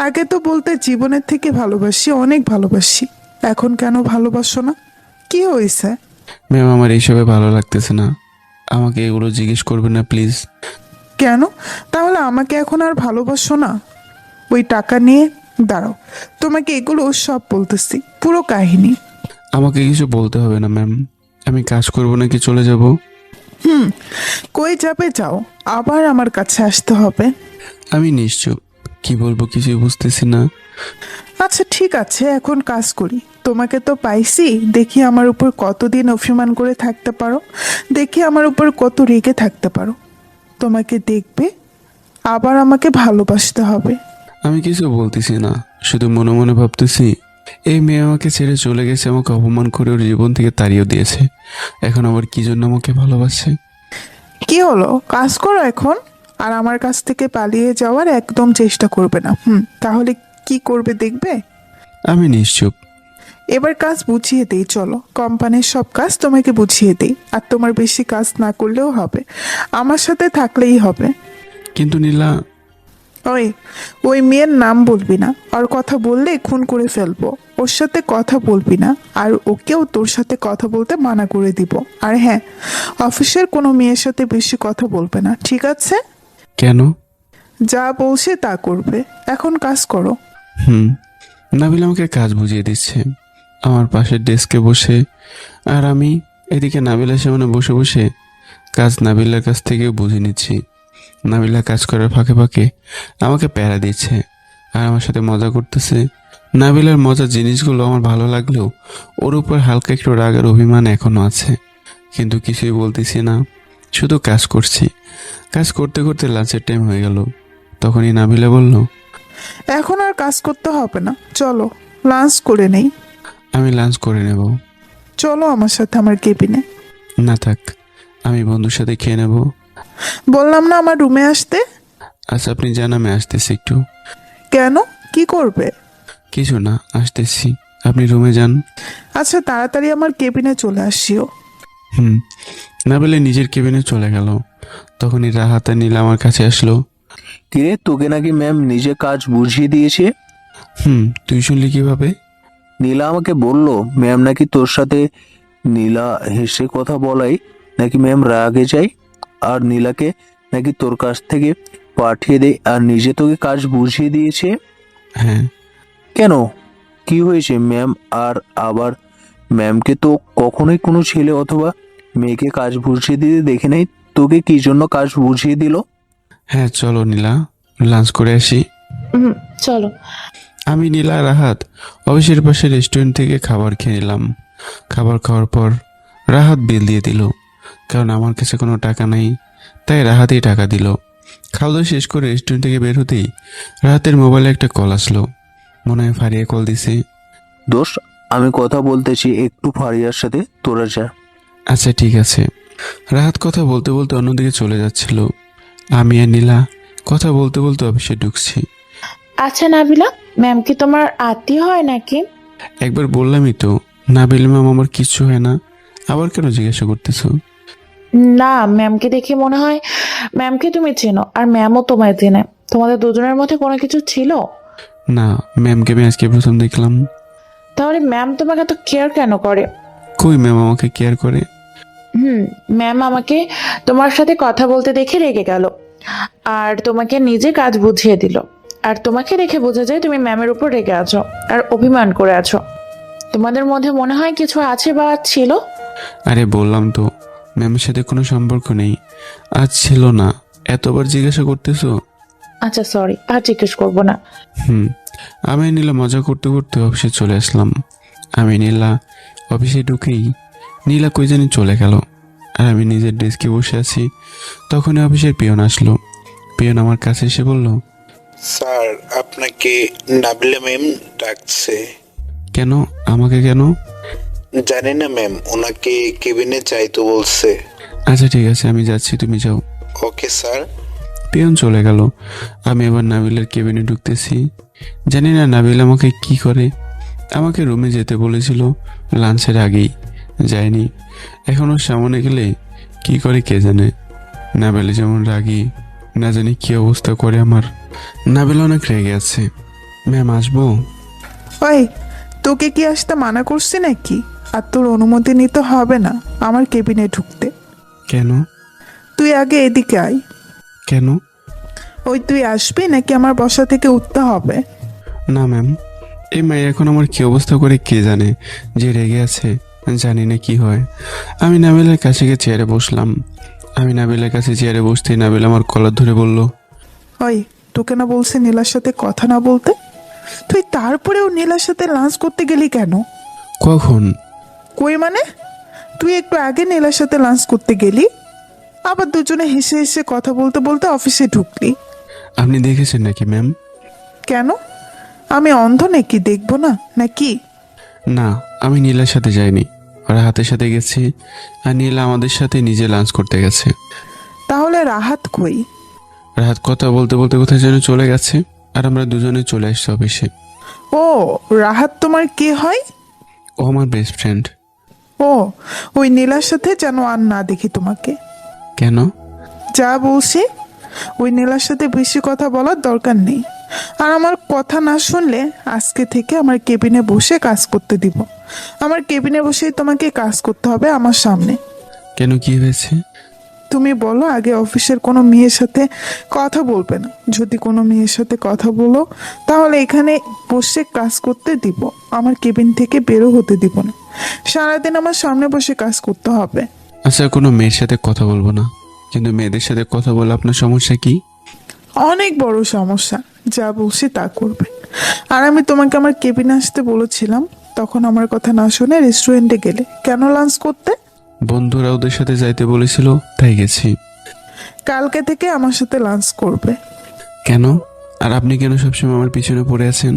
S4: আগে তো বলতে জীবনের থেকে ভালোবাসি, অনেক ভালোবাসি। এখন কেন ভালোবাসো না? কি হয়েছে?
S2: ম্যাম, আমার এইসবে ভালো লাগতেছে না। আমাকে এগুলো জিজ্ঞেস করবেন না প্লিজ।
S4: কেন? তাহলে আমাকে এখন আর ভালোবাসো না? ওই টাকা নিয়ে দাঁড়াও, তোমাকে এগুলো সব বলতেছি, পুরো কাহিনী।
S2: আমাকে কিছু বলতে হবে না ম্যাম। আমি কাজ করব নাকি চলে যাব?
S4: কই যাবে যাও, আবার আমার কাছে আসতে হবে।
S2: আমি নিশ্চুপ, কি বলবো কিছুই বুঝতেছি না।
S4: আচ্ছা ঠিক আছে, এখন কাজ করি। তোমাকে তো পাইছি, দেখি আমার উপর কতদিন অভিমান করে থাকতে পারো, দেখি আমার উপর কত রেগে থাকতে পারো। তোমাকে দেখবে, আবার আমাকে ভালোবাসতে হবে।
S2: আমি কিছু বলতেছি না, শুধু মনে মনে ভাবতেছি এই মেয়ে আমাকে ছেড়ে চলে গেছে, আমাকে অপমান করে ওর জীবন থেকে তাড়িয়ে দিয়েছে। এখন আবার কি জন্য আমাকে ভালোবাসে?
S4: কি হলো, কাজ করো এখন। আর আমার কাছ থেকে পালিয়ে যাওয়ার একদম চেষ্টা করবে না। তাহলে কি করবে দেখবে।
S2: আমি নিশ্চুপ।
S4: এবার কাজ বুঝিয়ে দিই, চলো। কোম্পানির সব কাজ তোমাকে বুঝিয়ে দিই, আর তোমার বেশি কাজ না করলেও হবে, আমার সাথে থাকলেই হবে।
S2: কিন্তু নীলা,
S4: ওই ওই মেয়ের নাম বলবি না, আর কথা বললে খুন করে ফেলবো। ওর সাথে কথা বলবি না, আর ওকেও তোর সাথে কথা বলতে মানা করে দিব। আর হ্যাঁ, অফিসের কোনো মেয়ের সাথে বেশি কথা বলবে না, ঠিক আছে?
S2: কেন?
S4: যা বলছে তা করবে। এখন কাজ করো।
S2: নাবিল আমাকে কাজ বুঝিয়ে দিচ্ছে আমার পাশের ডেস্কে বসে, আর আমি এদিকে নাবিলার সামনে বসে বসে কাজ নাবিলার কাছ থেকেও বুঝে নিচ্ছি। নাবিলা কাজ করার ফাঁকে ফাঁকে আমাকে প্যারা দিচ্ছে আর আমার সাথে মজা করতেছে। নাবিলার মজার জিনিসগুলো আমার ভালো লাগলেও ওর উপর হালকা একটু রাগ আর অভিমান এখনো আছে, কিন্তু কিছুই বলতেছি না, শুধু কাজ করছি। কাজ করতে করতে লাঞ্চের টাইম হয়ে গেল। তখনই নাবিলা বলল,
S4: এখন আর কাজ করতে হবে না, চলো লাঞ্চ করে নেই।
S2: আমি লাঞ্চ করে নেব।
S4: চলো আমার সাথে আমার কেবিনে।
S2: না থাক, আমি বন্ধুর সাথে খেয়ে নেব।
S4: বললাম না আমার রুমে আসতে।
S2: আচ্ছা, আপনি যান, আমি আসতেছি একটু।
S4: কেন, কি করবে?
S2: কিছু না, আসতেছি, আপনি রুমে যান।
S4: আচ্ছা তাড়াতাড়ি আমার কেবিনে চলে আসিও।
S2: না বলে নিজের কেবিনে চলে গেল। তখনই রাহাত আর নীলা আমার কাছে আসলো।
S3: কিরে, তোকে নাকি ম্যাম নিজে কাজ বুঝিয়ে দিয়েছে?
S2: তুই শুনলি কিভাবে?
S3: নীলা আমাকে বলল ম্যাম নাকি তোর সাথে নীলা হেসে কথা বলাই নাকি ম্যাম রাগে যায়, আর নীলাকে নাকি তোর কাছ থেকে পাঠিয়ে দেয়, আর নিজে তোকে কাজ বুঝিয়ে দিয়েছে।
S2: হ্যাঁ।
S3: কেন, কি হয়েছে ম্যাম? আর আবার ম্যামকে তো কখনোই কোনো ছেলে অথবা মেয়েকে কাজ বুঝিয়ে দিতে দেখে নাই, তোকে কি জন্য কাজ বুঝিয়ে দিল?
S2: হ্যাঁ, চলো নীলা, লাঞ্চ করে আসি।
S6: চলো।
S2: আমি, নীলা, রাহাত অফিসের পাশে রেস্টুরেন্ট থেকে খাবার খেয়ে নিলাম। খাবার খাওয়ার পর রাহাত বিল দিয়ে দিল, কারণ আমার কাছে কোনো টাকা নেই, তাই রাহাতই টাকা দিল। খাওয়া দাওয়া শেষ করে রেস্টুরেন্ট থেকে বের হতেই রাহাতের মোবাইলে একটা কল আসলো। মনে হয় ফারিয়া কল দিছে।
S3: দোষ, আমি কথা বলতেছি একটু ফারিয়ার সাথে, তোরা যা।
S2: আচ্ছা ঠিক আছে। রাহাত কথা বলতে বলতে অন্যদিকে চলে যাচ্ছিল। আমি আর নীলা কথা বলতে বলতে অফিসে ঢুকছি।
S6: আচ্ছা নাবিলা, ম্যাম কি তোমার আত্মীয় হয় নাকি?
S2: একবার বললামই তো, নাবিল ম্যাম আমার কিচ্ছু হয় না, আবার কেন জিজ্ঞাসা করতেছো?
S6: না, ম্যামকে দেখে মনে হয় ম্যামকে তুমি চেনো, আর ম্যামও তোমায় চেনে। তোমাদের দুজনের মধ্যে কোনো কিছু ছিল?
S2: না, ম্যামকে আমি আজকে প্রথম দেখলাম।
S6: তাহলে ম্যাম তোমাকে এত কেয়ার কেন করে?
S2: কই ম্যাম আমাকে কেয়ার করে?
S6: ম্যাম আমাকে তোমার সাথে কথা বলতে দেখে রেগে গেল, আর তোমাকে নিজে কাজ বুঝিয়ে দিল। আর তোমাকে দেখে বোঝা যায় তুমি ম্যামের উপর রেগে আছো আর অভিমান করে আছো। তোমাদের মধ্যে মনে হয় কিছু আছে বা ছিল।
S2: আরে বললাম তো, ম্যামের সাথে কোনো সম্পর্ক নেই, আজ ছিল না, এতবার জিজ্ঞাসা করতেছো।
S6: আচ্ছা সরি, আর জিজ্ঞেস করবো না।
S2: আমি নীলা মজা করতে করতে অফিসে চলে আসলাম। আমি নীলা অফিসে ঢুকেই নীলা কই জানি চলে গেল, আর আমি নিজের ডেস্কে বসে আছি। তখনই অফিসের পিয়ন আসলো। পিয়ন আমার কাছে এসে বলল,
S7: স্যার, আপনাকে নাবিলা ম্যাম ডাকছে।
S2: কেন? আমাকে কেন?
S7: জানি না ম্যাম, ওনাকে কেবিনে চাইতে বলছে।
S2: আচ্ছা ঠিক আছে, আমি যাচ্ছি, তুমি যাও।
S7: Okay sir.
S2: পিয়ন চলে গেল। আমি আবার নাবিলের কেবিনে ঢুকতেছি। জানি না নাবিল আমাকে কি করে। আমাকে রুমে যেতে বলেছিল লাঞ্চের আগেই, যায়নি। এখনও সামনে গেলে কি করে কে জানে। নাবিল যেমন রাগী, না জানি কি অবস্থা করে আমার। নাবিল অনেক রেগে আছে। ম্যাম আসবো?
S4: ওই, তোকে কি আসতে মানা করছি নাকি? আর তোর অনুমতি নিতে হবে না আমার কেবিনে ঢুকতে।
S2: কেন?
S4: তুই আগে এদিকে আয়।
S2: কেন?
S4: ওই, তুই আসবি নাকি আমার বসা থেকে উঠতে হবে?
S2: না ম্যাম, এই মেয়ে এখন আমার কি অবস্থা করে কে জানে। যে রেগে আছে, জানি না কি হয়। আমি নাবিলের কাছে গিয়ে চেয়ারে বসলাম। আমি নাবিলের কাছে চেয়ারে বসতেই নাবিল আমার কলার ধরে বলল,
S4: ওই, তোকে না বলছে নীলার সাথে কথা না বলতে? তুই তারপরেও নীলার সাথে লাঞ্চ করতে গেলি কেন?
S2: কখন?
S4: কই মানে? তুই একটু আগে নীলার সাথে লাঞ্চ করতে গেলি, আবার দুজনে হেসে হেসে কথা বলতে বলতে অফিসে ঢুকলি।
S2: আপনি দেখেছেন নাকি ম্যাম?
S4: কেন? আমি অন্ধ নাকি, দেখবো না নাকি?
S2: না, আমি নীলার সাথে যাইনি। ওরা হাতের সাথে গেছি, আর নীলা আমাদের সাথে নিজে লাঞ্চ করতে গেছে।
S4: তাহলে রাহাত কই?
S2: রাত কথা বলতে বলতে কোথায় যেন চলে গেছে, আর আমরা দুজনে চলে আসছি অফিসে।
S4: ও, রাহাত তোমার কে হয়?
S2: ও আমার বেস্ট ফ্রেন্ড।
S4: ও, ওই নীলার সাথে যেন আর না দেখি তোমাকে।
S2: কেন?
S4: যা বলছি, ওই নীলার সাথে বেশি কথা বলার দরকার নেই। আর আমার কথা না শুনলে আজকে থেকে আমার কেবিনে বসে কাজ করতে দিব। আমার কেবিনে বসেই তোমাকে কাজ করতে হবে আমার সামনে।
S2: কেন, কি হয়েছে?
S4: তুমি বলো আগে, অফিসের কোনো মেয়ের সাথে কথা বলবে না। যদি কোনো মেয়ের সাথে কথা বলো তাহলে এখানে বসে কাজ করতে দিব, আমার কেবিন থেকে বেরো হতে দিব না। সারাদিন আমার সামনে বসে কাজ করতে হবে।
S2: আচ্ছা, কোনো মেয়ের সাথে কথা বলবো না, কিন্তু মেয়েদের সাথে কথা বলে আপনার সমস্যা কি?
S4: অনেক বড় সমস্যা। যা বলছি তা করবে। আর আমি তোমাকে আমার কেবিনে আসতে বলেছিলাম, তখন আমার কথা না শুনে রেস্টুরেন্টে গেলে কেন? লাঞ্চ করতে।
S2: বন্ধুরা ওদের সাথে যাইতে বলেছিল, তাই গেছি।
S4: কালকে থেকে আমার সাথে লাঞ্চ করবে।
S2: কেন? আর আপনি কেন সবসময় আমার পিছনে পড়ে আছেন?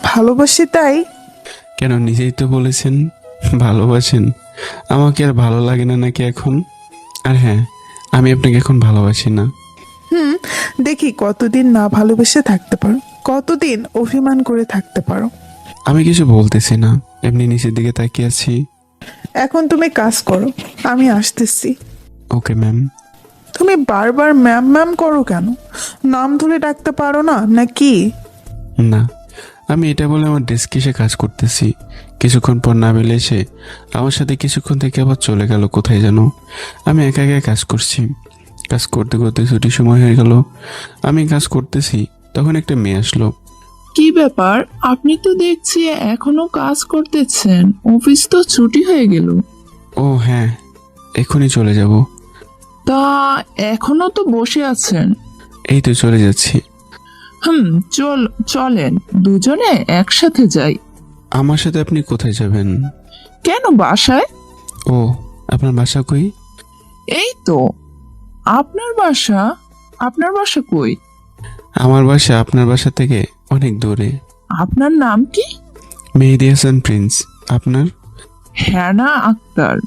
S4: ভালোবাসি তাই।
S2: কেন, নিজেই তো বলেছেন ভালোবাসেন। আমাকে আর ভালো লাগে না নাকি এখন? আর হ্যাঁ, আমি আপনাকে এখন ভালোবাসি না।
S4: দেখি কতদিন না ভালোবেসে থাকতে পারো, কতদিন অভিমান করে থাকতে পারো।
S2: আমি কিছু বলতেছি না, এমনি নিচের দিকে তাকিয়ে আছি।
S4: এখন তুমি কাজ করো, আমি আসতেছি।
S2: Okay ma'am.
S4: তুমি বারবার ম্যাম ম্যাম করো কেন? নাম ধরে ডাকতে পারো না নাকি?
S2: না, আমি এটা বলে আমার ডেস্কে এসে কাজ করতেছি। কিছুক্ষণ পর নাবিল এসে আমার সাথে কিছুক্ষণ থেকে আবার চলে গেল কোথায় যেন। আমি একা একা কাজ করছি। কাজ করতে করতে ছুটির সময় হয়ে গেল। আমি কাজ করতেছি, তখন একটা মেয়ে আসলো।
S8: কি ব্যাপার, আপনি তো দেখছি এখনো কাজ করতেছেন, অফিস তো ছুটি হয়ে গেল।
S2: ও হ্যাঁ, এখনই চলে যাব।
S8: তা এখনো তো বসে আছেন?
S2: এই তো চলে যাচ্ছি।
S8: চলেন দুজনে একসাথে যাই।
S2: আমার সাথে আপনি কোথায় যাবেন?
S8: কেন, বাসায়?
S2: ও, আপনার বাসা কই?
S8: এই তো। আপনার বাসা? আপনার বাসা কই?
S2: আমার বাসা আপনার বাসা থেকে অনেক দূরে।
S8: আপনার নাম কি?
S2: মেহেদি হাসান প্রিন্স। আপনার?
S8: হ্যানা আক্তার।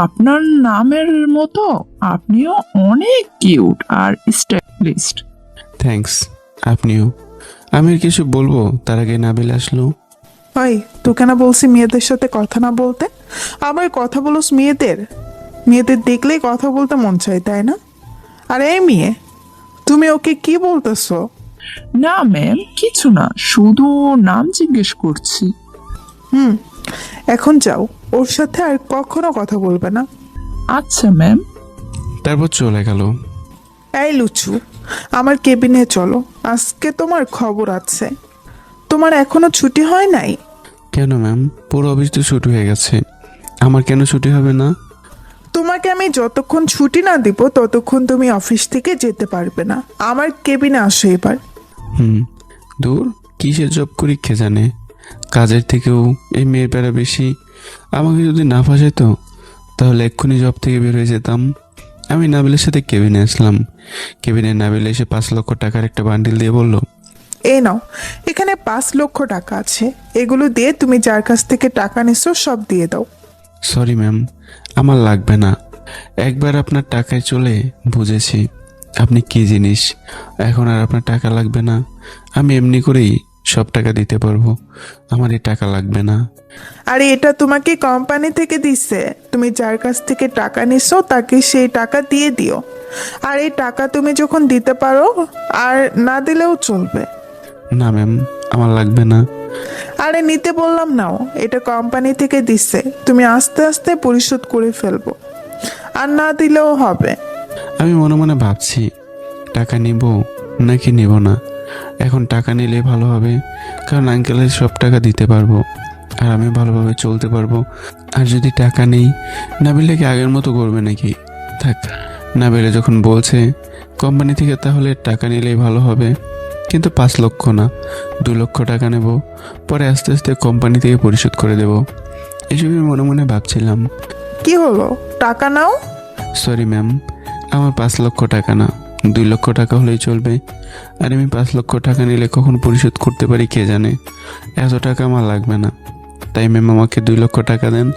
S8: আপনার নামের মতো আপনিও অনেক কিউট আর স্টাইলিস্ট।
S2: থ্যাঙ্কস, আপনিও। আমি আর কিছু বলবো তার আগে নাবিল আসলো।
S4: ওই, তোকে না বলছি মেয়েদের সাথে কথা না বলতে? আবার কথা বলোস মেয়েদের। মেয়েদের দেখলেই কথা বলতে মন চায়, তাই না? আর এই মেয়ে, তুমি ওকে কি বলতেছো?
S8: না ম্যাম, কিছু না, শুধু নাম জিজ্ঞেস করছি।
S4: এখন যাও, ওর সাথে আর কখনো কথা বলবে না।
S8: আচ্ছা ম্যাম।
S2: তারপর চলে গেল।
S4: এই লুচু, আমার কেবিনে চলো, আজকে তোমার খবর আছে। তোমার এখনো ছুটি হয় নাই?
S2: কেন ম্যাম, পুরো অফিস তো ছুটি হয়ে গেছে, আমার কেন ছুটি হবে না?
S4: তোমাকে আমি যতক্ষণ ছুটি না দিব ততক্ষণ তুমি অফিস থেকে যেতে পারবে না। আমার কেবিনে আসো এবার।
S2: দূর, কিসের জব করি কে জানে। কাজের থেকেও এই মেয়ের প্যারা বেশি। আমাকে যদি না ফাঁসাইতো তাহলে এক্ষুনি জব থেকে বের হয়ে যেতাম। আমি নাবিলের সাথে কেবিনে আসলাম। কেবিনে নাবিল এসে 5 লক্ষ টাকার একটা বান্ডিল দিয়ে বলল,
S4: এই নাও, এখানে 5 লক্ষ টাকা আছে, এগুলো দিয়ে তুমি যার কাছ থেকে টাকা নিছো সব দিয়ে দাও।
S2: সরি ম্যাম, আমার লাগবে না। একবার আপনার টাকায় চলে বুঝেছি, আপনি কি জিনিস, এখন আর আপনার টাকা লাগবে না। আমি এমনি করেই সব টাকা দিতে পারবো, আমার এই টাকা লাগবে না।
S4: আর এটা তোমাকে কোম্পানি থেকে দিচ্ছে, তুমি যার কাছ থেকে টাকা নিছো তাকে সেই টাকা দিয়ে দিও। আর এই টাকা তুমি যখন দিতে পারো, আর না দিলেও চলবে।
S2: না ম্যাম, আমার লাগবে না।
S4: আরে নিতে বললাম নাও, এটা কোম্পানি থেকে দিচ্ছে, তুমি আস্তে আস্তে পরিশোধ করে ফেলবো, আর না দিলেও হবে।
S2: আমি মনে মনে ভাবছি টাকা নিব নাকি নিব না। এখন টাকা নিলে ভালো হবে, কারণ আঙ্কেলের সব টাকা দিতে পারবো আর আমি ভালোভাবে চলতে পারবো। আর যদি টাকা নেই, নাবিলে কি আগের মতো করবে নাকি? থাক, নাবিলে যখন বলছে কোম্পানি থেকে, তাহলে টাকা নিলেই ভালো হবে। কিন্তু 5 লক্ষ না, 2 লক্ষ টাকা নেব, পরে আস্তে আস্তে কোম্পানি থেকে পরিশোধ করে দেব। এসবই মনে মনে ভাবছিলাম।
S4: কি হলো, টাকা নাও।
S2: সরি ম্যাম, আমার 5 লক্ষ টাকা না, 2 লক্ষ টাকা হলেই চলবে। আর আমি 5 লক্ষ টাকা নিলে কখন পরিশোধ করতে পারি কে জানে। এত টাকা আমার লাগবে না। তাই ম্যাম আমাকে 2 লক্ষ টাকা দেন,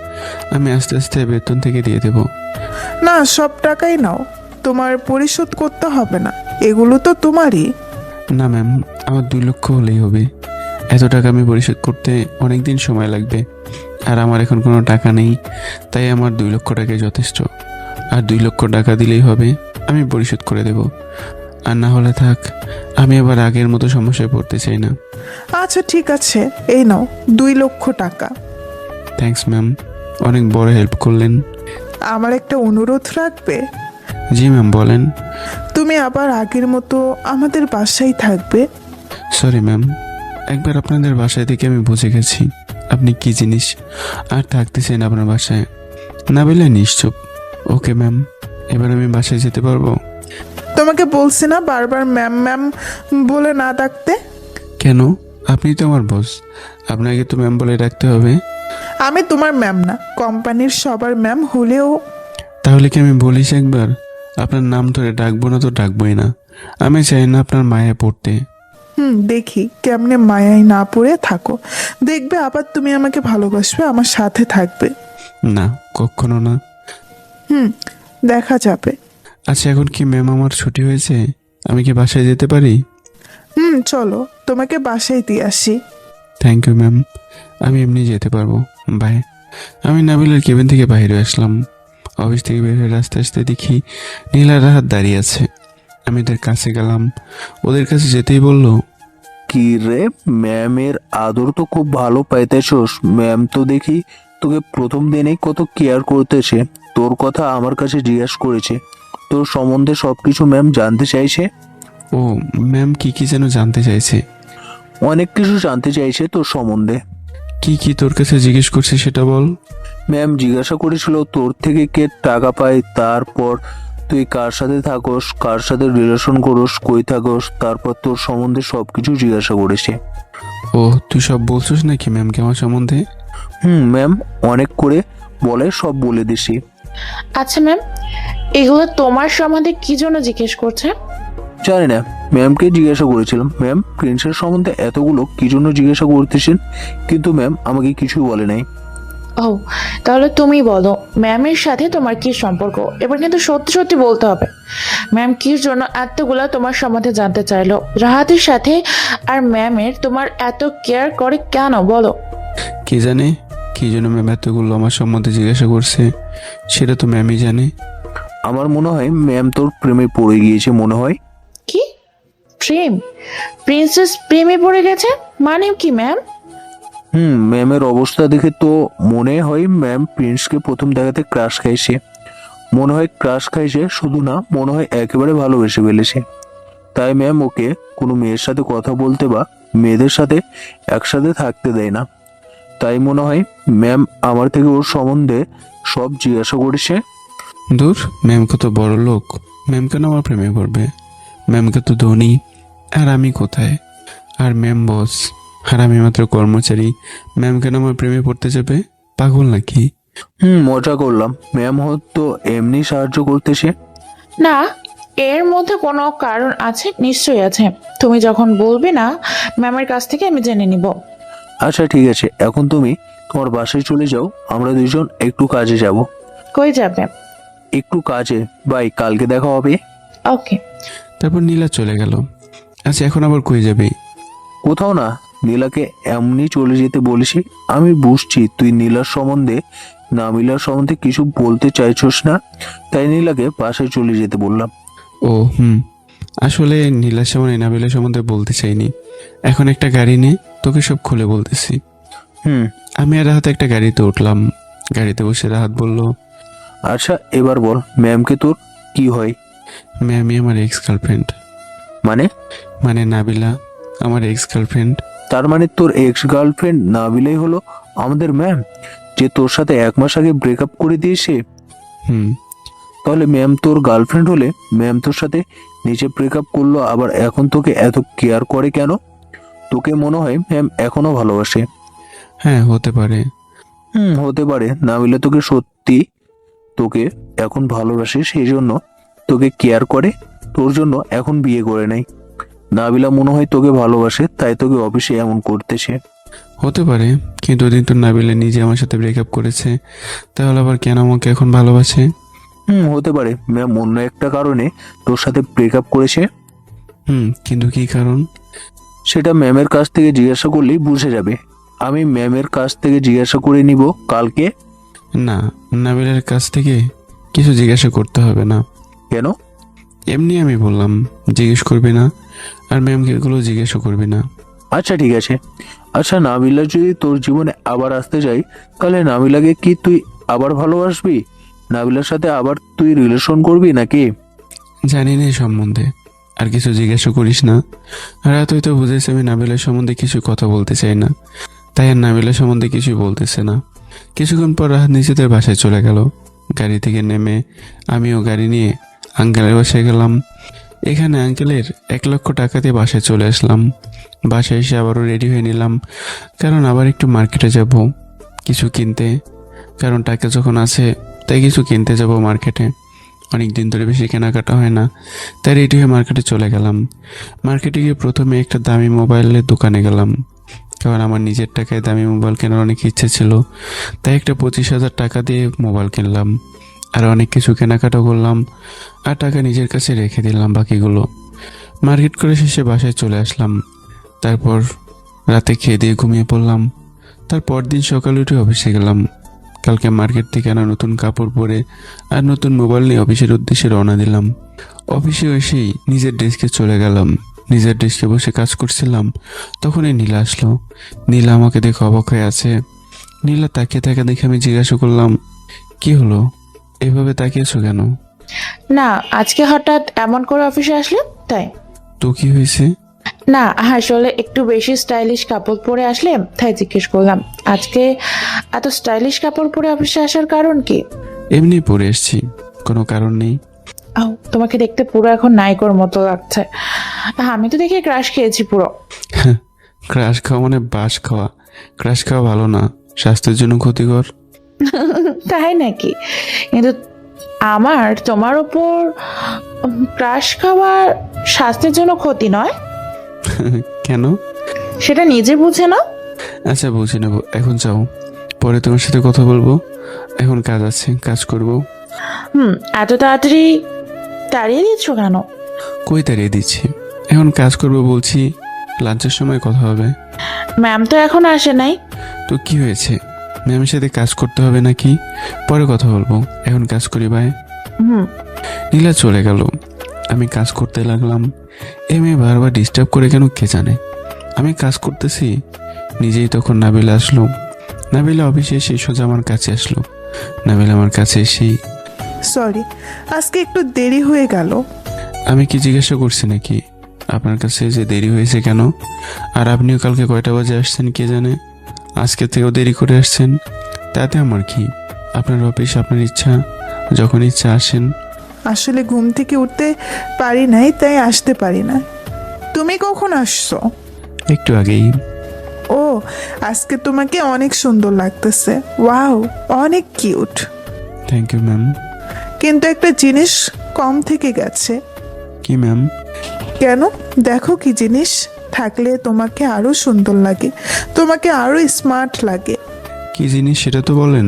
S2: আমি আস্তে আস্তে বেতন থেকে দিয়ে দেব।
S4: না, সব টাকাই নাও, তোমার পরিশোধ করতে হবে না, এগুলো তো তোমারই।
S2: না ম্যাম, আমার 2 লক্ষ হলেই হবে। এত টাকা আমি পরিশোধ করতে অনেক দিন সময় লাগবে, আর আমার এখন কোনো টাকা নেই। তাই আমার 2 লক্ষ টাকাই যথেষ্ট। আর 2 লক্ষ টাকা দিলেই হবে, আমি পরিশোধ করে দেব। আর না হলে থাক, আমি আবার আগের মতো সমস্যায় পড়তে চাই না।
S4: আচ্ছা ঠিক আছে, এই নাও 2 লক্ষ টাকা।
S2: থ্যাঙ্কস ম্যাম, অনেক বড় হেল্প করলেন।
S4: আমার একটা অনুরোধ রাখবে?
S2: জি ম্যাম, বলেন।
S4: তুমি আবার আগের মতো আমাদের বাসায় থাকবে।
S2: সরি ম্যাম, একবার আপনাদের বাসায় থেকে আমি বুঝে গেছি আপনি কি জিনিস, আর থাকতে চাই না আপনার বাসায়। না বললে নিশ্চুপ। ওকে ম্যাম, এবার আমি বাসায় যেতে পারবো?
S4: তোমাকে বলছি না বারবার ম্যাম ম্যাম বলে না ডাকতে।
S2: কেন? আপনি তো আমার বস, আপনাকে তো ম্যাম বলে ডাকতে হবে।
S4: আমি তোমার ম্যাম না, কোম্পানির সবার ম্যাম হলেও।
S2: তাহলে কি আমি বলিস একবার, আপনার নাম ধরে ডাকবো না তো ডাকবোই না। আমি চাই না আপনার মায়া পড়তে।
S4: দেখি কেমনে মায়ায় না পড়ে থাকো, দেখবে আবার তুমি আমাকে ভালোবাসবে, আমার সাথে থাকবে।
S2: না, কখনো না।
S4: দেখা যাবে।
S2: আচ্ছা, এখন কি ম্যাম আমার ছুটি হয়েছে, আমি কি বাসায় যেতে পারি?
S4: চলো তোমাকে বাসায় দিয়ে আসি।
S2: থ্যাংক ইউ ম্যাম, আমি এমনি যেতে পারবো। বাই। আমি নাবিলের কেবিন থেকে বাইরে আসলাম। অফিস থেকে বের হয়ে রাস্তায় আসতে দেখি নীলা আর রাহাত দাঁড়িয়ে আছে। আমি ওদের কাছে গেলাম, ওদের কাছে যেতেই বললো,
S3: কি রে, ম্যামের আদর তো খুব ভালো পাইতেছস। ম্যাম তো দেখি তোকে প্রথম দিনেই কত কেয়ার করতেছে, তোর কথা আমার কাছে জিজ্ঞেস করেছে, তোর সম্বন্ধে সবকিছু ম্যাম জানতে চাইছে।
S2: ও ম্যাম, কি কি যেন জানতে চাইছে?
S3: অনেক কিছু জানতে চাইছে তোর সম্বন্ধে।
S2: কি কি তোর কাছে জিজ্ঞেস করছে সেটা বল।
S3: ম্যাম জিজ্ঞাসা করেছিল তোর থেকে কে টাকা পায়, তারপর তুই কার সাথে থাকস, কার সাথে রিলেশন করস, কই থাকস, তারপর তোর সম্বন্ধে সবকিছু জিজ্ঞাসা করেছে।
S2: ও, তুই সব বলছিস নাকি ম্যামকে আমার সম্বন্ধে?
S3: ম্যাম অনেক করে বলে, সব বলে দিছি।
S6: আচ্ছা ম্যাম, এগুলো তোমার সম্বন্ধে কি জন্য জিজ্ঞেস করছে?
S3: জানি না, ম্যামকে জিজ্ঞাসা করেছিলাম ম্যাম প্রিন্সের সম্বন্ধে এতগুলো কি জন্য জিজ্ঞাসা করতেছেন, কিন্তু ম্যাম আমাকে কিছুই বলে নাই।
S6: ও, তাহলে তুমি বলো ম্যামের সাথে তোমার কি সম্পর্ক? এবার কিন্তু সত্যি সত্যি বলতে হবে। ম্যাম কি জন্য এতগুলা তোমার সম্বন্ধে জানতে চাইলো? রাহাতের সাথে আর ম্যামের তোমার এত কেয়ার করে কেন, বলো।
S2: কে জানে কি জন্য ম্যাম এতগুলো আমার সম্বন্ধে জিজ্ঞাসা করছে, সেটা তো ম্যামই জানে।
S3: আমার মনে হয় ম্যাম তোর প্রেমে পড়ে গিয়েছে মনে হয়।
S6: কি প্রেম? প্রিন্সেস প্রেমে পড়ে গেছে মানে কি ম্যাম?
S3: ম্যামের অবস্থা দেখে তো মনে হয় ম্যাম প্রিন্সকে প্রথম দেখাতে ক্রাশ খাইছে। মনে হয় ক্রাশ খাইছে, শুধু না মনে হয় একেবারে ভালোবেসে ফেলেছে। তাই ম্যাম ওকে কোনো মেয়ের সাথে কথা বলতে বা মেয়েদের সাথে একসাথে থাকতে দেয় না। তাই মনে হয় ম্যাম আমার থেকে ওর সম্বন্ধে সব জিজ্ঞাসা করেছে।
S2: দূর, ম্যাম কত বড় লোক, ম্যাম কেন আমার প্রেমে পড়বে? ম্যাম কত ধনী, আর আমি কোথায়? আর ম্যাম বস, আর আমি মাত্র কর্মচারী। ম্যাম কেন আমার প্রেমে পড়তে যাবে? পাগল নাকি?
S3: মজা করলাম, ম্যাম হয়তো এমনি সাহায্য করতেছে।
S6: না, এর মধ্যে কোনো কারণ আছে, নিশ্চয়ই আছে। তুমি যখন বলবে না ম্যামের কাছ থেকে আমি জেনে নিব।
S3: আচ্ছা ঠিক আছে, এখন তুমি তোমার বাসায় চলে যাও, আমরা দুইজন একটু কাজে যাব।
S6: কই যাবে?
S3: একটু কাজে, বাই, কালকে দেখা হবে।
S6: ওকে।
S2: তারপর নীলা চলে গেল। আচ্ছা এখন আবার কই যাবি?
S3: কোথাও না, নীলাকে এমনি চলে যেতে বলেছি। আমি বুঝছি তুই নীলার সম্বন্ধে নাবিলার সম্বন্ধে কিছু বলতে চাইছস না, তাই নীলাকে বাসায় চলে যেতে বললাম।
S2: ও আসলে নীলার সামনে নাবিলার সম্বন্ধে বলতে চাইনি। এখন একটা গাড়ি নে, তোকে সব খুলে বলতেছি।
S3: হুম,
S2: আমি আর রাহাত একটা গাড়িতে উঠলাম। গাড়িতে বসে রাহাত বলল,
S3: আচ্ছা এবার বল ম্যামকে তোর কি হয়?
S2: ম্যামি আমার এক্স গার্লফ্রেন্ড।
S3: মানে?
S2: মানে নাবিলা আমার এক্স গার্লফ্রেন্ড।
S3: তার মানে তোর এক্স গার্লফ্রেন্ড নাবিলাই হলো আমাদের ম্যাম, যে তোর সাথে 1 মাস আগে ব্রেকআপ করে দিয়েছে?
S2: হুম
S3: তাহলে ম্যাম তোর গার্লফ্রেন্ড হলে ম্যাম তোর সাথে নিজে ব্রেকআপ করলো, আবার এখন তোকে এত কেয়ার করে কেন? তোকে মনে হয় ম্যাম এখনো ভালোবাসে?
S2: হ্যাঁ হতে পারে।
S3: হতে পারে। নাবিলা তোকে এখন ভালোবাসে, সেই জন্য তোকে কেয়ার করে, তোর জন্য এখন বিয়ে করে নেয়। নাবিলা মনে হয় তোকে ভালোবাসে, তাই তোকে অফিসে এমন করতেছে।
S2: হতে পারে, কিন্তু ওদিন তো নাবিলা নিজে আমার সাথে ব্রেকআপ করেছে, তাহলে আবার কেন আমাকে এখন ভালোবাসে?
S3: হতে পারে ম্যাম অন্য একটা কারণে তোর সাথে ব্রেকআপ করেছে।
S2: কিন্তু কি কারণ?
S3: সেটা ম্যামের কাছ থেকে জিজ্ঞাসা করলেই বুঝে যাবে। আমি ম্যামের কাছ থেকে জিজ্ঞাসা করে নিব কালকে।
S2: না, নাবিলার কাছ থেকে কিছু জিজ্ঞাসা করতে হবে না।
S3: কেন?
S2: এমনি আমি বললাম, জিজ্ঞেস করবি না, আর ম্যামকে এগুলো জিজ্ঞাসা করবি না।
S3: আচ্ছা ঠিক আছে। আচ্ছা নাবিলা যদি তোর জীবনে আবার আসতে চাই, তাহলে নাবিলাকে কি তুই আবার ভালোবাসবি? নাবিলার সাথে আবার তুই রিলেশন করবি নাকি?
S2: জানি না এই সম্বন্ধে, আর কিছু জিজ্ঞাসা করিস না। আর তুই তো বুঝেছি আমি নাবিলার সম্বন্ধে কিছু কথা বলতে চাই না, তাই আর নাবিলার সম্বন্ধে কিছুই বলতেছে না। কিছুক্ষণ পর রাহাত নিজেদের বাসায় চলে গেল। গাড়ি থেকে নেমে আমিও গাড়ি নিয়ে আঙ্কেলের বাসায় গেলাম। এখানে আঙ্কেলের 1 লক্ষ টাকা দিয়ে বাসায় চলে আসলাম। বাসায় এসে আবারও রেডি হয়ে নিলাম, কারণ আবার একটু মার্কেটে যাব কিছু কিনতে। কারণ টাকা যখন আছে তাই কিছু কিনতে যাব মার্কেটে। অনেক দিন ধরে বেশি কেনাকাটা হয় না, তাই রেডি হয়ে মার্কেটে চলে গেলাম। মার্কেটে গিয়ে প্রথমে একটা দামি মোবাইলের দোকানে গেলাম, কারণ আমার নিজের টাকায় দামি মোবাইল কেনার অনেক ইচ্ছে ছিল। তাই একটা 25,000 টাকা দিয়ে মোবাইল কিনলাম, আর অনেক কিছু কেনাকাটা করলাম, আর টাকা নিজের কাছে রেখে দিলাম বাকিগুলো। মার্কেট করে শেষে বাসায় চলে আসলাম। তারপর রাতে খেয়ে দিয়ে ঘুমিয়ে পড়লাম। তারপর দিন সকালে উঠে অফিসে গেলাম। কালকে মার্কেট থেকে আনা নতুন কাপড় পরে আর নতুন মোবাইল নিয়ে অফিসের উদ্দেশ্যে রওনা দিলাম। অফিসে এসেই নিজের ডেস্কে চলে গেলাম। নিজের ডেস্কে বসে কাজ করছিলাম, তখনই নীলা আসলো। নীলা আমাকে দেখে অবাক হয়ে আছে। নীলা তাকিয়ে থাকা দেখে আমি জিজ্ঞাসা করলাম, কি হলো, এভাবে তাকিয়েছো কেন?
S6: না, আজকে হঠাৎ এমন করে অফিসে আসলে তাই।
S2: তো কি হয়েছে?
S6: না, আসলে একটু বেশি স্টাইলিশ কাপড় পরে আসলে তাই জিজ্ঞেস করলাম। আজকে এত স্টাইলিশ কাপড় পরে অফিসে আসার কারণ কি?
S2: এমনি পরে এসছি, কোনো কারণ নেই।
S6: তোমাকে দেখতে পুরো এখন নায়িকার মতো লাগছে। আমি তো দেখে ক্রাশ খেয়েছি পুরো।
S2: ক্রাশ খাওয়া মানে বাস খাওয়া। ক্রাশ খাওয়া ভালো না, স্বাস্থ্যের জন্য ক্ষতিকর।
S6: তাই নাকি? কিন্তু আমার তোমার ওপর ক্রাশ খাওয়ার স্বাস্থ্যের জন্য ক্ষতি নয়।
S2: কেন?
S6: সেটা নিজে বুঝে না।
S2: আচ্ছা বুঝে নেবো, এখন যাও, পরে তোমার সাথে কথা বলবো। এখন কাজ আছে, কাজ করব।
S6: এত তাড়াতাড়ি তাড়িয়ে দিচ্ছ কেন?
S2: কই তাড়িয়ে দিচ্ছি, এখন কাজ করব বলছি। লাঞ্চের সময় কথা হবে।
S6: ম্যাম তো এখন আসে নাই।
S2: তো কি হয়েছে, ম্যামের সাথে কাজ করতে হবে নাকি? পরে কথা বলবো, এখন কাজ করি, বাই। নীলা চলে গেল। আমি কাজ করতে লাগলাম। এ মেয়ে বারবার ডিস্টার্ব করে কেন কে জানে। আমি কাজ করতেছি, নিজেই তখন নাবিলা আসলো। নাবিলা অফিসে এসে সোজা আমার কাছে আসলো। নাবিলা আমার কাছে এসেই,
S4: সরি, আজকে একটু দেরি হয়ে গেল।
S2: আমি কি জিজ্ঞাসা করছি নাকি আপনার কাছে যে দেরি হয়েছে কেন? আর আপনিও কালকে কয়টা বাজে আসছেন কে জানে, আজকে থেকেও দেরি করে আসছেন। তাতে আমার কি? আপনার অফিস, আপনার ইচ্ছা, যখন ইচ্ছা আসেন।
S4: আসলে ঘুম থেকে উঠতে পারি নাই, তাই আসতে পারি না। তুমি কখন আসছো?
S2: একটু আগেই।
S4: ও, আজকে তোমাকে অনেক সুন্দর লাগতেছে। ওয়াও, অনেক কিউট।
S2: Thank you ma'am.
S4: কিন্তু একটা জিনিস কম থেকে গেছে।
S2: কি ম্যাম?
S4: কেন? দেখো কি জিনিস থাকলে তোমাকে আরো সুন্দর লাগে, তোমাকে আরো স্মার্ট লাগে।
S2: কি জিনিস সেটা তো বলেন।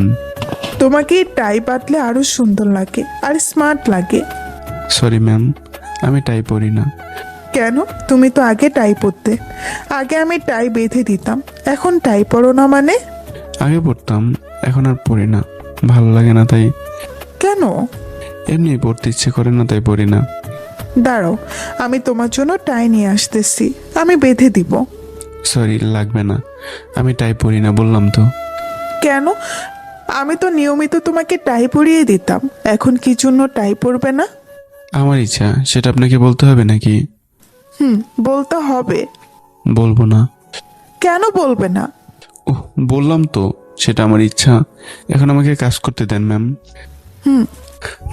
S4: তোমাকে টাই বাঁধলে আরো সুন্দর লাগে আর স্মার্ট লাগে।
S2: সরি ম্যাম, আমি টাই পরি না।
S4: কেন? তুমি তো আগে টাই পরতে। আগে আমি টাই বেঁধে দিতাম, এখন টাই পরো না মানে?
S2: আগে পড়তাম, এখন আর পড়ি না, ভালো লাগে না তাই।
S4: কেন?
S2: এমনি পড়তে ইচ্ছে করে না তাই পড়ি না।
S4: দাঁড়াও, আমি তোমার জন্য টাই নিয়ে আসতেছি, আমি বেঁধে দিব।
S2: সরি, লাগবে না, আমি টাই পরি না বললাম তো।
S4: কেন? আমি তো নিয়মিত তোমাকে টাই পরিয়ে দিতাম, এখন কি জন্য টাই পরবে না?
S2: আমার ইচ্ছা, সেটা আপনাকে বলতে হবে নাকি?
S4: বলতে হবে।
S2: বলবো না।
S4: কেন বলবে না?
S2: ওহ, বললাম তো সেটা আমার ইচ্ছা। এখন আমাকে কাজ করতে দেন ম্যাম।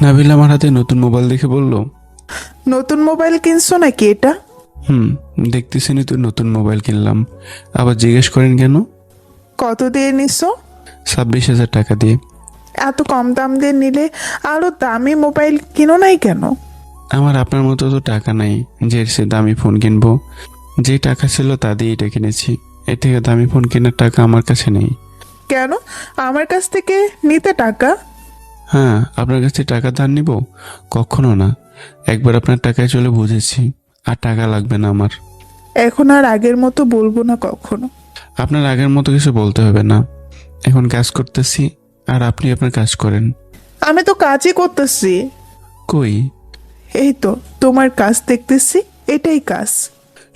S2: নাবিল আমার হাতে নতুন মোবাইল দেখে বলল,
S4: নতুন মোবাইল কিনছো নাকি এটা?
S2: দেখতেছেনই তো নতুন মোবাইল কিনলাম। আবার জিজ্ঞেস করেন কেন?
S4: কত দিয়ে নিছো?
S2: 26,000 টাকা দিয়ে।
S4: এত কম দাম দিয়ে নিলে আরো দামি মোবাইল কিনো নাই কেন?
S2: আমার আপনার মতো তো টাকা নাই যে এর চেয়ে দামি ফোন কিনবো। যে টাকা ছিল তা দিয়ে এটা কিনেছি, এর থেকে দামি ফোন কেনার টাকা আমার কাছে নেই।
S4: কেন? আমার কাছ থেকে নিতে টাকা?
S2: হ্যাঁ, আপনার কাছে টাকা ধার নিব? কখনো না। একবার আপনার টাকায় চলে বুঝেছি, আর টাকা লাগবে না আমার।
S4: এখন আর আগের মতো বলবো না কখনো।
S2: আপনার আগের মতো কিছু বলতে হবে না। এখন কাজ করতেছি, আর আপনি আপনার কাজ করেন।
S4: আমি তো কাজই করতেছি।
S2: কই?
S4: এই তো তোমার কাজ দেখতেছি, এটাই কাজ।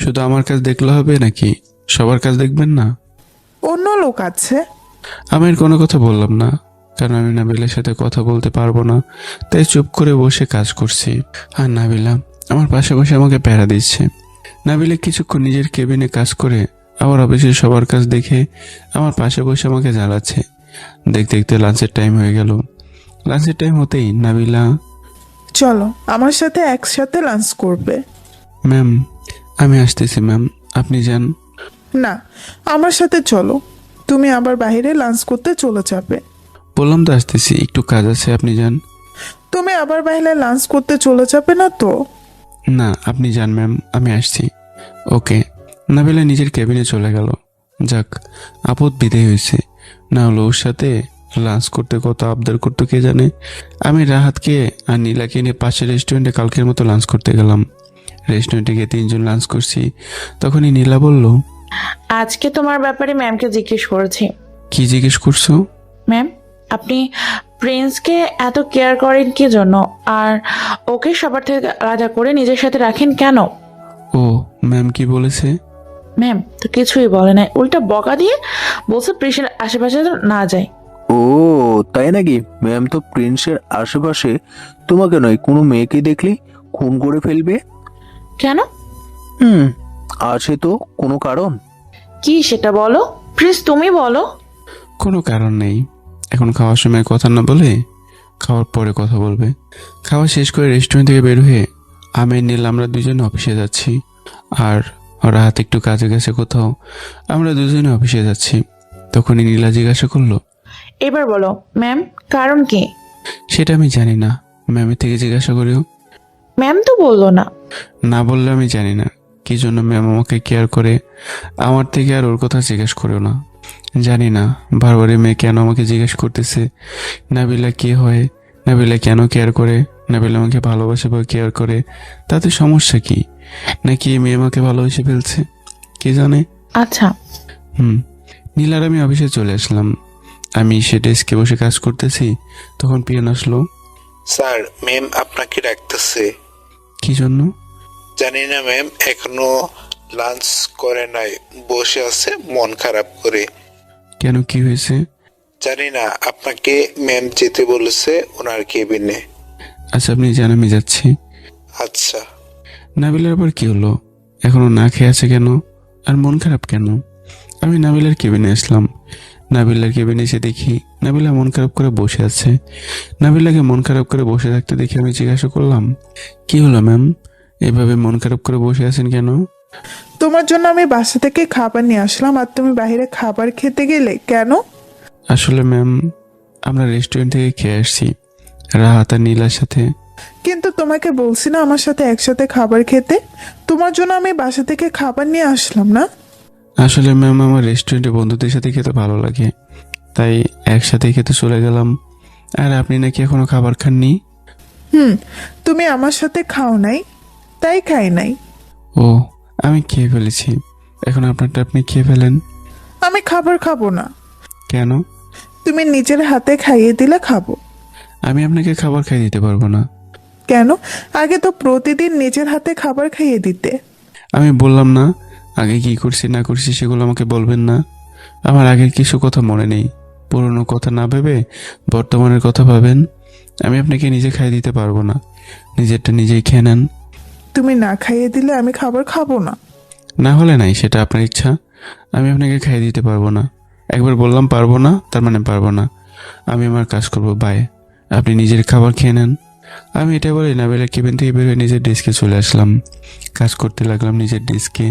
S2: শুধু আমার কাজ দেখলে হবে নাকি? সবার কাজ দেখবেন না?
S4: অন্য লোক আছে।
S2: আমি আর কোনো কথা বললাম না, কারণ আমি নাবিলের সাথে কথা বলতে পারবো না, তাই চুপ করে বসে কাজ করছি। আর নাবিলা আমার পাশে বসে আমাকে প্যারা দিচ্ছে। নাবিলা কিছুক্ষণ নিজের কেবিনে কাজ করে আবার অফিসে সবার কাজ দেখে আমার পাশে বসে আমাকে জ্বালাচ্ছে। দেখতে দেখতে লাঞ্চের টাইম হয়ে গেল। লাঞ্চের টাইম হতেই নাবিলা,
S4: চলো আমার সাথে একসাথে লাঞ্চ করবে।
S2: ম্যাম আমি আসতেছি ম্যাম, আপনি যান।
S4: না, আমার সাথে চলো, তুমি আবার বাইরে লাঞ্চ করতে চলে যাবে।
S2: বললাম তো আসতেছি, একটু কাজ আছে, আপনি যান।
S4: তুমি আবার বাইরে লাঞ্চ করতে চলে যাবে না তো?
S2: না আপনি যান ম্যাম, আমি আসছি। ওকে। নাবিলা নিজের কেবিনে চলে গেল। যাক, আপদ বিদায় হয়েছে। না হলো ওর সাথে লাঞ্চ করতে কত আবদার করতো কে জানে। আমি রাহাতকে আর নীলাকে নিয়ে পাশের রেস্টুরেন্টে কালকের মতো লাঞ্চ করতে গেলাম। রেস্টুরেন্টে গিয়ে 3 জন লাঞ্চ করছি। তখনই নীলা বলল,
S6: আজকে তোমার ব্যাপারে ম্যামকে জিজ্ঞেস করেছি।
S2: কি জিজ্ঞেস করছো?
S6: ম্যাম, আপনি প্রিন্সকে এত কেয়ার করেন কি জন্য, আর ওকে সবার থেকে আলাদা করে নিজের সাথে রাখেন কেন?
S2: ও ম্যাম কি বলেছে?
S6: ম্যাম তো কিছুই বলে নাই, উল্টা বকা দিয়ে বলছে প্রিন্সের আশেপাশে যেন না যায়।
S3: ও তাই নাকি? ম্যাম তো প্রিন্সের আশেপাশে তোমাকে নয়, কোনো মেয়েকে দেখলে খুন করে ফেলবে।
S6: কেন?
S3: আছে তো কোনো কারণ।
S6: কি সেটা বলো প্লিজ, তুমি বলো।
S2: কোনো কারণ নেই। এখন খাওয়ার সময় কথা না বলে খাওয়ার পরে কথা বলবে। খাওয়া শেষ করে রেস্টুরেন্ট থেকে বের হয়ে আমি আর নীল আমরা দুজনে অফিসে যাচ্ছি। আর রাত একটু কাজে গেছে কোথাও, আমরা দুজনে অফিসে যাচ্ছি। তখনই নীলা জিজ্ঞাসা করলো,
S6: এবার বলো ম্যাম, কারণ কি?
S2: সেটা আমি জানি না, ম্যামের থেকে জিজ্ঞাসা করিও।
S6: ম্যাম তো বললো না।
S2: না বললে আমি জানি না কি জন্য ম্যাম আমাকে কেয়ার করে। আমার থেকে আর ওর কথা জিজ্ঞেস করেও না। জানি না বারবারই মেয়ে কেন আমাকে জিজ্ঞেস করতেছে নাবিলা কে হয়, নাবিলা কেন কেয়ার করে, নাবিলা আমাকে ভালোবাসে বা কেয়ার করে, তাতে সমস্যা কি? নাকি এই মেয়ে আমাকে ভালোবেসে ফেলছে, কে জানে।
S6: আচ্ছা।
S2: নীলার আমি অফিসে চলে আসলাম। আমি সে ডেস্কে বসে কাজ করতেছি, তখন পিয়ন আসলো।
S7: স্যার, ম্যাম আপনাকে ডাকতেছে।
S2: কি জন্য?
S7: জানি না ম্যাম, এখনো লাঞ্চ করে নাই, বসে আছে মন খারাপ করে।
S2: কেন, কি হয়েছে?
S7: জানি না, আপনাকে ম্যাম যেতে বলেছে ওনার কেবিনে।
S2: আচ্ছা আপনি জান, আমি যাচ্ছি।
S7: আচ্ছা।
S2: নাবিলার আবার কি হলো? এখনো না খেয়ে আছে কেন, আর মন খারাপ কেন? আমি নাবিলার কেবিনে আসলাম। নাবিলার কেবিনে এসে দেখি নাবিলা মন খারাপ করে বসে আছে। নাবিলাকে মন খারাপ করে বসে থাকতে দেখে আমি জিজ্ঞাসা করলাম, কি হলো ম্যাম, এভাবে মন খারাপ করে বসে আছেন কেন?
S4: তোমার জন্য আমি বাসা থেকে খাবার নিয়ে আসলাম, আর তুমি বাইরে খাবার খেতে গেলে কেন?
S2: আসলে ম্যাম, আমরা রেস্টুরেন্ট থেকে খেয়ে আসছি রাহাত আর নীলার সাথে।
S4: কিন্তু তোমাকে বলছি না আমার সাথে একসাথে খাবার খেতে? তোমার জন্য আমি বাসা থেকে খাবার নিয়ে আসলাম না?
S2: আসলে ম্যাম, আমার রেস্টুরেন্টে বন্ধুদের সাথে খেতে ভালো লাগে, তাই একসাথে খেতে চলে গেলাম। আর আপনি নাকি এখনো খাবার খাননি?
S4: তুমি আমার সাথে খাও নাই, তাই খাই নাই।
S2: ও, আমি খেয়ে ফেলেছি। এখন আপনারটা আপনি খেয়ে ফেলেন।
S4: আমি খাবার খাবো না।
S2: কেন?
S4: তুমি নিজের হাতে খাইয়ে দিলে খাবো।
S2: আমি আপনাকে খাবার খাইয়ে দিতে পারবো না।
S4: কেন? আগে তো প্রতিদিন নিজের হাতে খাবার খাইয়ে দিতে।
S2: আমি বললাম না, আগে কি করছি না করছি সেগুলো আমাকে বলবেন না। আমার আগের কিছু কথা মনে নেই। পুরনো কথা না ভেবে বর্তমানের কথা ভাবেন। আমি আপনাকে নিজে খাইয়ে দিতে পারবো না। নিজেরটা নিজেই খেয়ে নেন।
S4: তুমি না খাইয়ে দিলে আমি খাবার খাবো না।
S2: না হলে নাই, সেটা আপনার ইচ্ছা। আমি আপনাকে খাইয়ে দিতে পারবো না। একবার বললাম পারবো না, তার মানে পারবো না। আমি আমার কাজ করবো, বাই। আপনি নিজের খাবার খেয়ে নেন। আমি এটা বলে নাবিলের কেবিন থেকে বের হয়ে নিজের ডেস্কে চলে আসলাম। কাজ করতে লাগলাম নিজের ডেস্কে।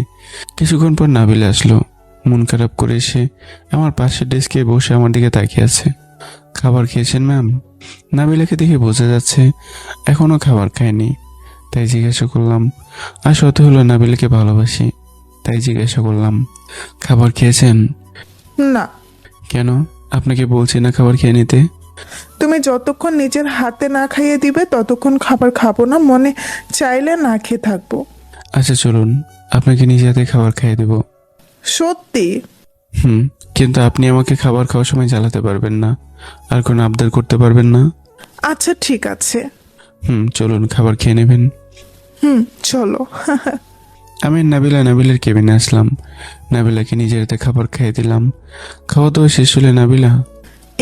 S2: কিছুক্ষণ পর নাবিলে আসলো। মন খারাপ করে এসে আমার পাশের ডেস্কে বসে আমার দিকে তাকিয়ে আছে। খাবার খেয়েছেন ম্যাম? নাবিলাকে দেখে বোঝা যাচ্ছে এখনও খাবার খায়নি। তাই জিজ্ঞাসা করলাম। আর সত হলো নাবিলাকে ভালোবাসি, তাই জিজ্ঞাসা করলাম, খাবার খেয়েছেন?
S4: না।
S2: কেন? আপনাকে বলছি না খাবার খেয়ে নিতে।
S4: তুমি যতক্ষণ নিজের হাতে না খাইয়ে দিবে ততক্ষণ খাবার খাবো না। মনে চাইলে না খেয়ে থাকবো।
S2: আচ্ছা চলুন, আপনাকে নিজে হাতে খাবার খাইয়ে দেবো।
S4: সত্যি?
S2: কিন্তু আপনি আমাকে খাবার খাওয়ার সময় জ্বালাতে পারবেন না, আর কোনো আবদার করতে পারবেন না।
S4: আচ্ছা ঠিক আছে।
S2: চলুন, খাবার খেয়ে নেবেন।
S4: চলো।
S2: আমি নাবিলের কেবিনে আসলাম। নাবিলাকে নিজের হাতে খাবার খাইয়ে দিলাম। খাওয়া দাওয়া শেষ হলে নাবিলা,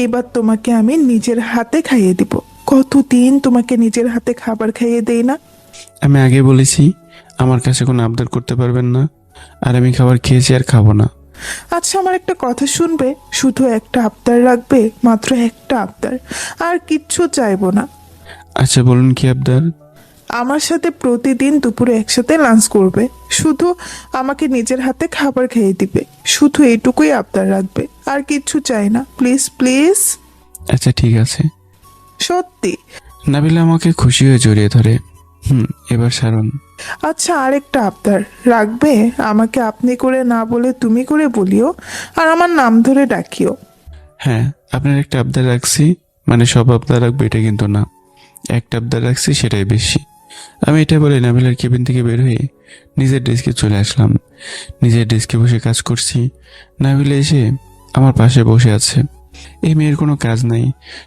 S4: এবার তোমাকে আমি নিজের হাতে খাইয়ে দিব। কতদিন তোমাকে নিজের হাতে খাবার খাইয়ে দেই না।
S2: আমি আগে বলেছি আমার কাছে কোনো আবদার করতে পারবেন না, আর আমি খাবার খেয়েছি আর খাবো না।
S4: আচ্ছা আমার একটা কথা শুনবে? শুধু একটা আবদার রাখবে, মাত্র একটা আবদার, আর কিচ্ছু চাইবো না।
S2: আচ্ছা বলুন, কি আবদার?
S4: আমার সাথে প্রতিদিন দুপুরে একসাথে লাঞ্চ করবে। শুধু আমাকে নিজের হাতে খাবার খেয়ে দিবে। শুধু এইটুকুই আবদার রাখবে, আর কিচ্ছু চাই না। Please please.
S2: আচ্ছা ঠিক আছে।
S4: সত্যি?
S2: নাবিলা আমাকে খুশি হয়ে জড়িয়ে ধরে। এবার সারুন।
S4: আচ্ছা আরেকটা আবদার রাখবে? আমাকে আপনি করে না বলে তুমি করে বলিও, আর আমার নাম ধরে ডাকিও।
S2: হ্যাঁ, আপনার একটা আবদার রাখছি, মানে সব আবদার রাখবো এটা কিন্তু না। একটা আবদার রাখছি, সেটাই বেশি। আমি এটা বলে নাবিলার কেবিন থেকে বের হয়ে নিজের ডেস্কে চলে আসলাম। নিজের ডেস্কে বসে কাজ করছি। নাবিলা এসে আমার পাশে বসে আছে। এই মেয়ের কোনো কাজ নাই,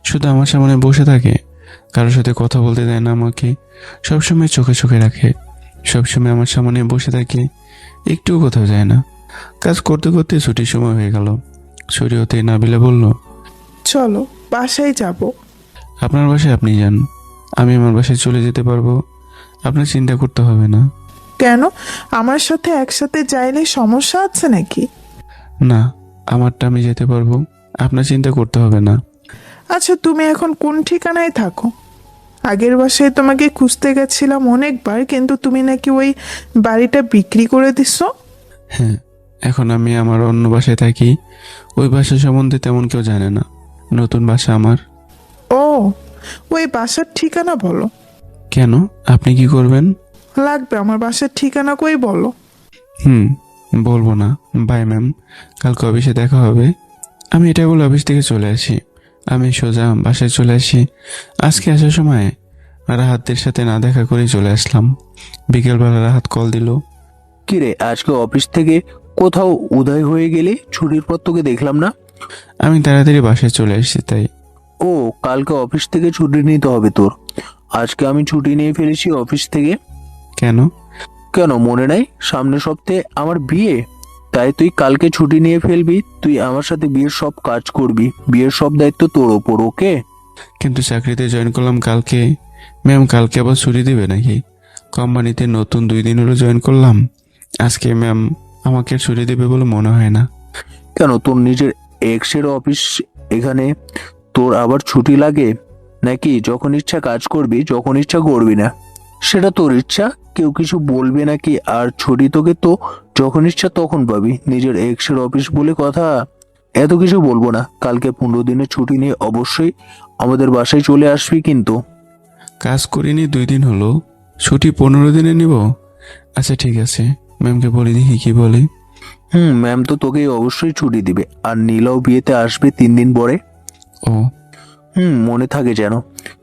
S2: শুধু আমার সামনে বসে থাকে। কারোর সাথে কথা বলতে দেয় না আমাকে। সবসময় চোখে চোখে রাখে। সবসময় আমার সামনে বসে থাকে, একটুও কোথাও যায় না। কাজ করতে করতে ছুটির সময় হয়ে গেল। ছুটি হতে নাবিলা বলল,
S4: চলো বাসায় যাব।
S2: আপনার বাসায় আপনি যান, আমি আমার বাসায় চলে যেতে পারবো। আপনার চিন্তা করতে হবে না।
S4: কেন? আমার সাথে একসাথে যাইলে সমস্যা আছে নাকি?
S2: না, আমারটা আমি যেতে পারবো, আপনার চিন্তা করতে হবে না।
S4: আচ্ছা তুমি এখন কোন ঠিকানায় থাকো? আগের বাসায় তোমাকে খুঁজতে গেছিলাম অনেকবার, কিন্তু তুমি নাকি ওই বাড়িটা বিক্রি করে দিছো।
S2: হ্যাঁ, এখন আমি আমার অন্য বাসায় থাকি। ওই বাসা সম্বন্ধে তেমন কেউ জানে না। নতুন বাসা আমার।
S4: ও, ওই বাসার ঠিকানা বলো।
S2: কেন, আপনি কি করবেন?
S4: লাগবে, আমার বাসার ঠিকানা কই বলো।
S2: বলবো না। বাই ম্যাম, কালকে অফিসে দেখা হবে। আমি এটা বলে অফিস থেকে চলে আসি। আমি সোজা বাসায় চলে আসি। আজকে আসার সময় রাহাতের সাথে না দেখা করেই চলে আসলাম। বিকেলবেলা রাহাত কল দিল।
S3: কিরে, আজকে অফিস থেকে কোথাও উদয় হয়ে গেলি? ছুটির পর তোকে দেখলাম না।
S2: আমি তাড়াতাড়ি বাসায় চলে এসেছি তাই।
S3: ও, কালকে অফিস থেকে ছুটি নিতে হবে তোর। আজকে আমি ছুটি নিয়ে ফেলেছি অফিস থেকে।
S2: কেন?
S3: কেন মনে নাই? সামনের সপ্তাহে আমার বিয়ে, তাই তুই কালকে ছুটি নিয়ে ফেলবি। তুই আমার সাথে বিয়ের সব কাজ করবি, বিয়ের সব দায়িত্ব তোর ওপর, ওকে?
S2: কিন্তু চাকরিতে জয়েন করলাম কালকে। ম্যাম কালকে আবার ছুটি দেবে নাকি? কোম্পানিতে নতুন 2 দিন হলো জয়েন করলাম। আজকে ম্যাম আমাকে ছুটি দেবে বলে মনে হয় না।
S3: কেন, তোর নিজের এক্সের অফিস, এখানে তোর আবার ছুটি লাগে নাকি? যখন ইচ্ছা কাজ করবি, যখন ইচ্ছা করবি না, সেটা তোর ইচ্ছা। কেউ কিছু বলবে নাকি? আর ছুটি তোকে তো যখন ইচ্ছা তখন পাবি। নিজের এক্সের অফিস বলে কথা। এত কিছু বলবো না। কালকে 15 দিনের ছুটি নিয়ে অবশ্যই আমাদের বাসায় চলে আসবি কিন্তু।
S2: কাজ করিনি 2 দিন হলো, ছুটি 15 দিনে নিব? আচ্ছা ঠিক আছে, ম্যামকে বলে দেখি কি বলে।
S3: ম্যাম তো তোকে অবশ্যই ছুটি দিবে। আর নীলাও বিয়েতে আসবে 3 দিন পরে।
S2: ও,
S3: মনে থাকে যেন।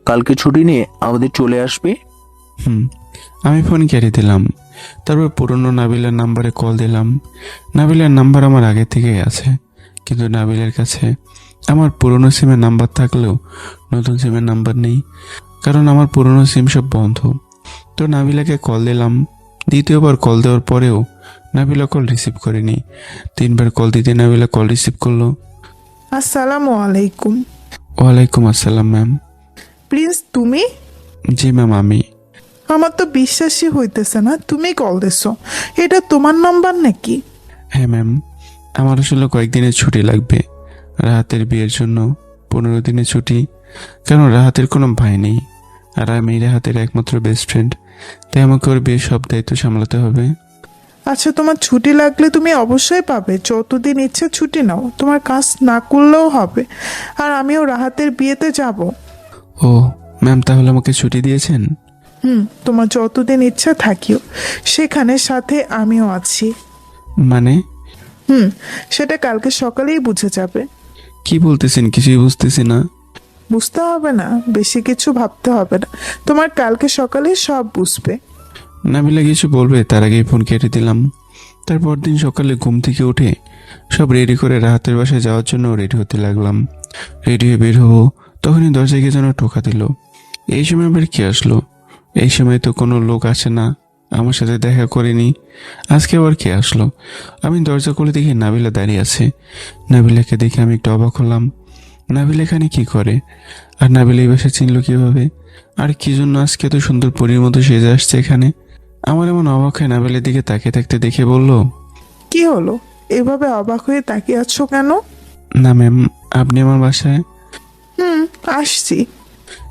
S3: কালকে ছুটি নিয়ে আমাদের চলে আসবে।
S2: আমি ফোন কেটে দিলাম। তারপর পুরনো নাবিলার নাম্বারে কল দিলাম। নাবিলার নাম্বার আমার আগে থেকেই আছে, কিন্তু নাবিলার কাছে আমার পুরনো সিমের নাম্বার থাকলেও নতুন সিমের নাম্বার নেই, কারণ আমার পুরনো সিম সব বন্ধ। তো নাবিলাকে কল দিলাম। দ্বিতীয়বার কল দেওয়ার পরেও নাবিলা কল রিসিভ করেনি। 3বার কল দিতে নাবিলা কল রিসিভ করলো।
S4: আসসালামু আলাইকুম।
S2: ওয়ালাইকুম আসসালাম ম্যাম।
S4: প্রিন্স, তুমি?
S2: জি ম্যাম, আমি।
S4: আমার তো বিশ্বাসই হইতেছে না তুমি কল দিছো। এটা তোমার নাম্বার নাকি?
S2: হ্যাঁ ম্যাম, আমার আসলে কয়েকদিনের ছুটি লাগবে রাহাতের বিয়ের জন্য। 15 দিনের ছুটি, কারণ রাহাতের কোনো ভাই নেই আর আমি রাহাতের একমাত্র বেস্ট ফ্রেন্ড, তাই আমাকে ওর বিয়ের সব দায়িত্ব সামলাতে হবে।
S4: আচ্ছা, তোমার ছুটি লাগলে তুমি অবশ্যই পাবে, যতদিন ইচ্ছে ছুটি নাও, তোমার কাজ না করলেও হবে। আর আমিও রাহাতের বিয়েতে যাব।
S2: ও ম্যাম, তাহলে আমাকে ছুটি দিয়েছেন?
S4: তোমার যতদিন ইচ্ছা থাকিও, সেখানে সাথে আমিও আছি।
S2: মানে?
S4: সেটা কালকে সকালেই বুঝে যাবে।
S2: কি বলতেছেন? কিছুই বুঝতেছি না।
S4: বুঝতে হবে না, বেশি কিছু ভাবতে হবে না, তোমার কালকে সকালে সব বুঝবে।
S2: নাবিলা কিছু বলবে তার আগেই ফোন কেটে দিলাম। তারপর দিন সকালে ঘুম থেকে উঠে সব রেডি করে রাহাতের বাসায় যাওয়ার জন্য রেডি হতে লাগলাম। রেডি হয়ে বের হবো, তখনই দরজায় গিয়ে যেন টোকা দিল। এই সময় আবার কি আসলো? এই সময় তো কোনো লোক আসে না, আমার সাথে দেখা করেনি, আজকে আবার কে আসলো? আমি দরজা খুলে দেখি নাবিলা দাঁড়িয়ে আছে। নাবিলাকে দেখে আমি একটু অবাক হলাম। নাবিলা এখানে কি করে? আর নাবিলা এই বাসায় চিনল কিভাবে? আর কি জন্য আজকে এত সুন্দর পরীর মতো সেজে আসছে এখানে? আমার এমন অবাক হয়ে নাবিলের দিকে তাকিয়ে থাকতে দেখে বলল,
S4: কি হলো, এভাবে অবাক হয়ে তাকিয়ে আছো কেন?
S2: না ম্যাম, আপনি আমার বাসায়?
S4: আসছি।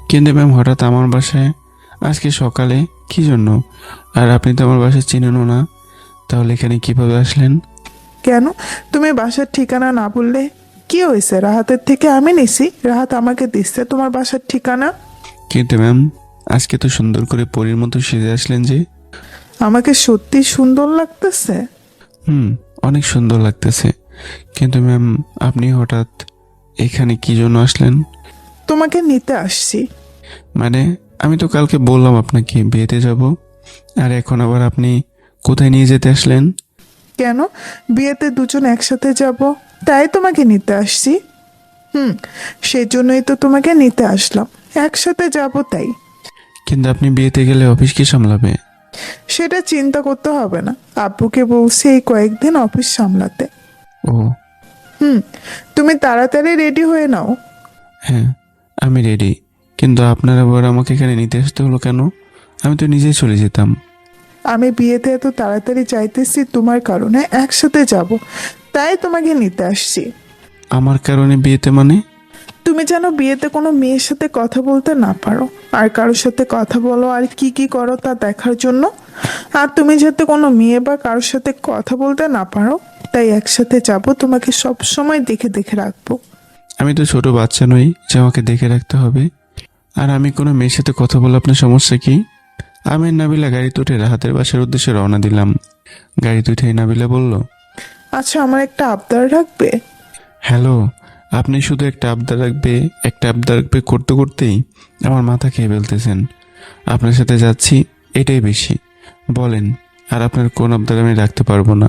S2: কিন্তু ম্যাম, হঠাৎ আমার বাসায় আজকে সকালে কি জন্য? আর আপনি তো আমার বাসায় চিনেনও না, তাহলে এখানে কিভাবে আসলেন?
S4: কেন, তুমি বাসার ঠিকানা না বললে? কি হয়েছে, রাহাতের থেকে আমি নিছি, রাহাত আমাকে দিচ্ছে তোমার বাসার ঠিকানা।
S2: কিন্তু ম্যাম, আজকে তো সুন্দর করে পরীর মতো সেজে আসলেন যে।
S4: আমাকে সত্যি সুন্দর লাগতেছে।
S2: অনেক সুন্দর লাগতেছে, কিন্তু ম্যাম আপনি হঠাৎ এখানে কি জন্য আসলেন?
S4: তোমাকে নিতে আসছি।
S2: মানে আমি তো কালকে বললাম আপনাকে বিয়েতে যাব, আর এখন আবার আপনি কোথায় নিয়ে যেতে আসলেন?
S4: কেন, বিয়েতে দুজন একসাথে যাব, তাই তোমাকে নিতে আসছি। সেই জন্যই তো তোমাকে নিতে আসলাম, একসাথে যাব তাই।
S2: কিন্তু আপনি বিয়েতে গেলে অফিস কি সামলাবে?
S4: সেটা চিন্তা করতে হবে না, আব্বুকে বলছি এই কয়েকদিন অফিস সামলাতে।
S2: ও
S4: তুমি তাড়াতাড়ি রেডি হয়ে নাও।
S2: হ্যাঁ, আমি রেডি, কিন্তু আপনার আবার আমাকে এখানে নিতে আসতে হলো কেন? আমি তো নিজেই চলে যেতাম।
S4: আমি বিয়েতে এত তাড়াতাড়ি চাইতেছি তোমার কারণে, একসাথে যাব, তাই তোমাকে নিতে আসছি।
S2: আমার কারণে বিয়েতে মানে?
S4: তুমি যেন বিয়েতে কোনো মেয়ের সাথে কথা বলতে না পারো, আর কারোর সাথে কথা বলো আর কি কি করো তা দেখার জন্য। আর তুমি যাতে কোনো মেয়ে বা কারোর সাথে কথা বলতে না পারো, তাই একসাথে যাব, তোমাকে সব সময় দেখে দেখে রাখবো।
S2: আমি তো ছোট বাচ্চা নই যে আমাকে দেখে রাখতে হবে। আর আমি কোনো মেয়ের সাথে কথা বলে আপনার সমস্যা কি? আমি আর নাবিলা গাড়িতে উঠে রাহাতের বাসার উদ্দেশ্যে রওনা দিলাম। গাড়িতে উঠে নাবিলা বলল,
S4: আচ্ছা, আমার একটা আবদার রাখবে?
S2: হ্যালো, আপনি শুধু একটা আবদার রাখবে একটা আবদার রাখবে করতে করতেই আমার মাথা খেয়ে ফেলতেছেন। আপনার সাথে যাচ্ছি এটাই বেশি, বলেন আর আপনার কোন আবদার আমি রাখতে পারবো না?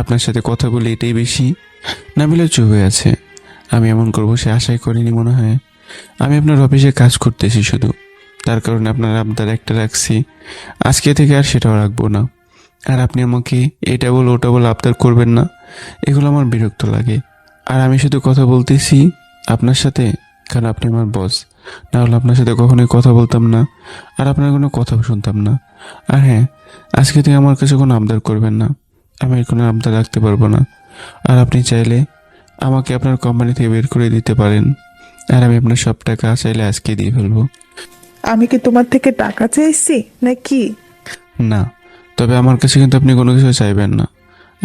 S2: আপনার সাথে কথা বলে এটাই বেশি। নাবিলা চুপ হয়ে আছে। আমি এমন করবো সে আশাই করিনি মনে হয়। আমি আপনার অফিসে কাজ করতেছি শুধু, তার কারণে আপনার আবদার একটা রাখছি, আজকে থেকে আর সেটাও রাখবো না। আর আপনি আমাকে এটা বলো ওটা বলে আবদার করবেন না, এগুলো আমার বিরক্ত লাগে। আর আমি শুধু কথা বলতেছি আপনার সাথে কারণ আপনি আমার বস, না হলে আপনার সাথে কখনোই কথা বলতাম না আর আপনার কোনো কথাও শুনতাম না। আর হ্যাঁ, আজকে থেকে আমার কাছে কোনো আবদার করবেন না, আমি আর কোনো আবদার রাখতে পারবো না। আর আপনি চাইলে আমাকে আপনার কোম্পানি থেকে বের করে দিতে পারেন, আর আমি আপনার সব টাকা চাইলে আজকে দিয়ে ফেলবো।
S4: আমি কি তোমার থেকে টাকা চাইছি নাকি?
S2: না, তবে আমার কাছে কিন্তু আপনি কোনো কিছু চাইবেন না।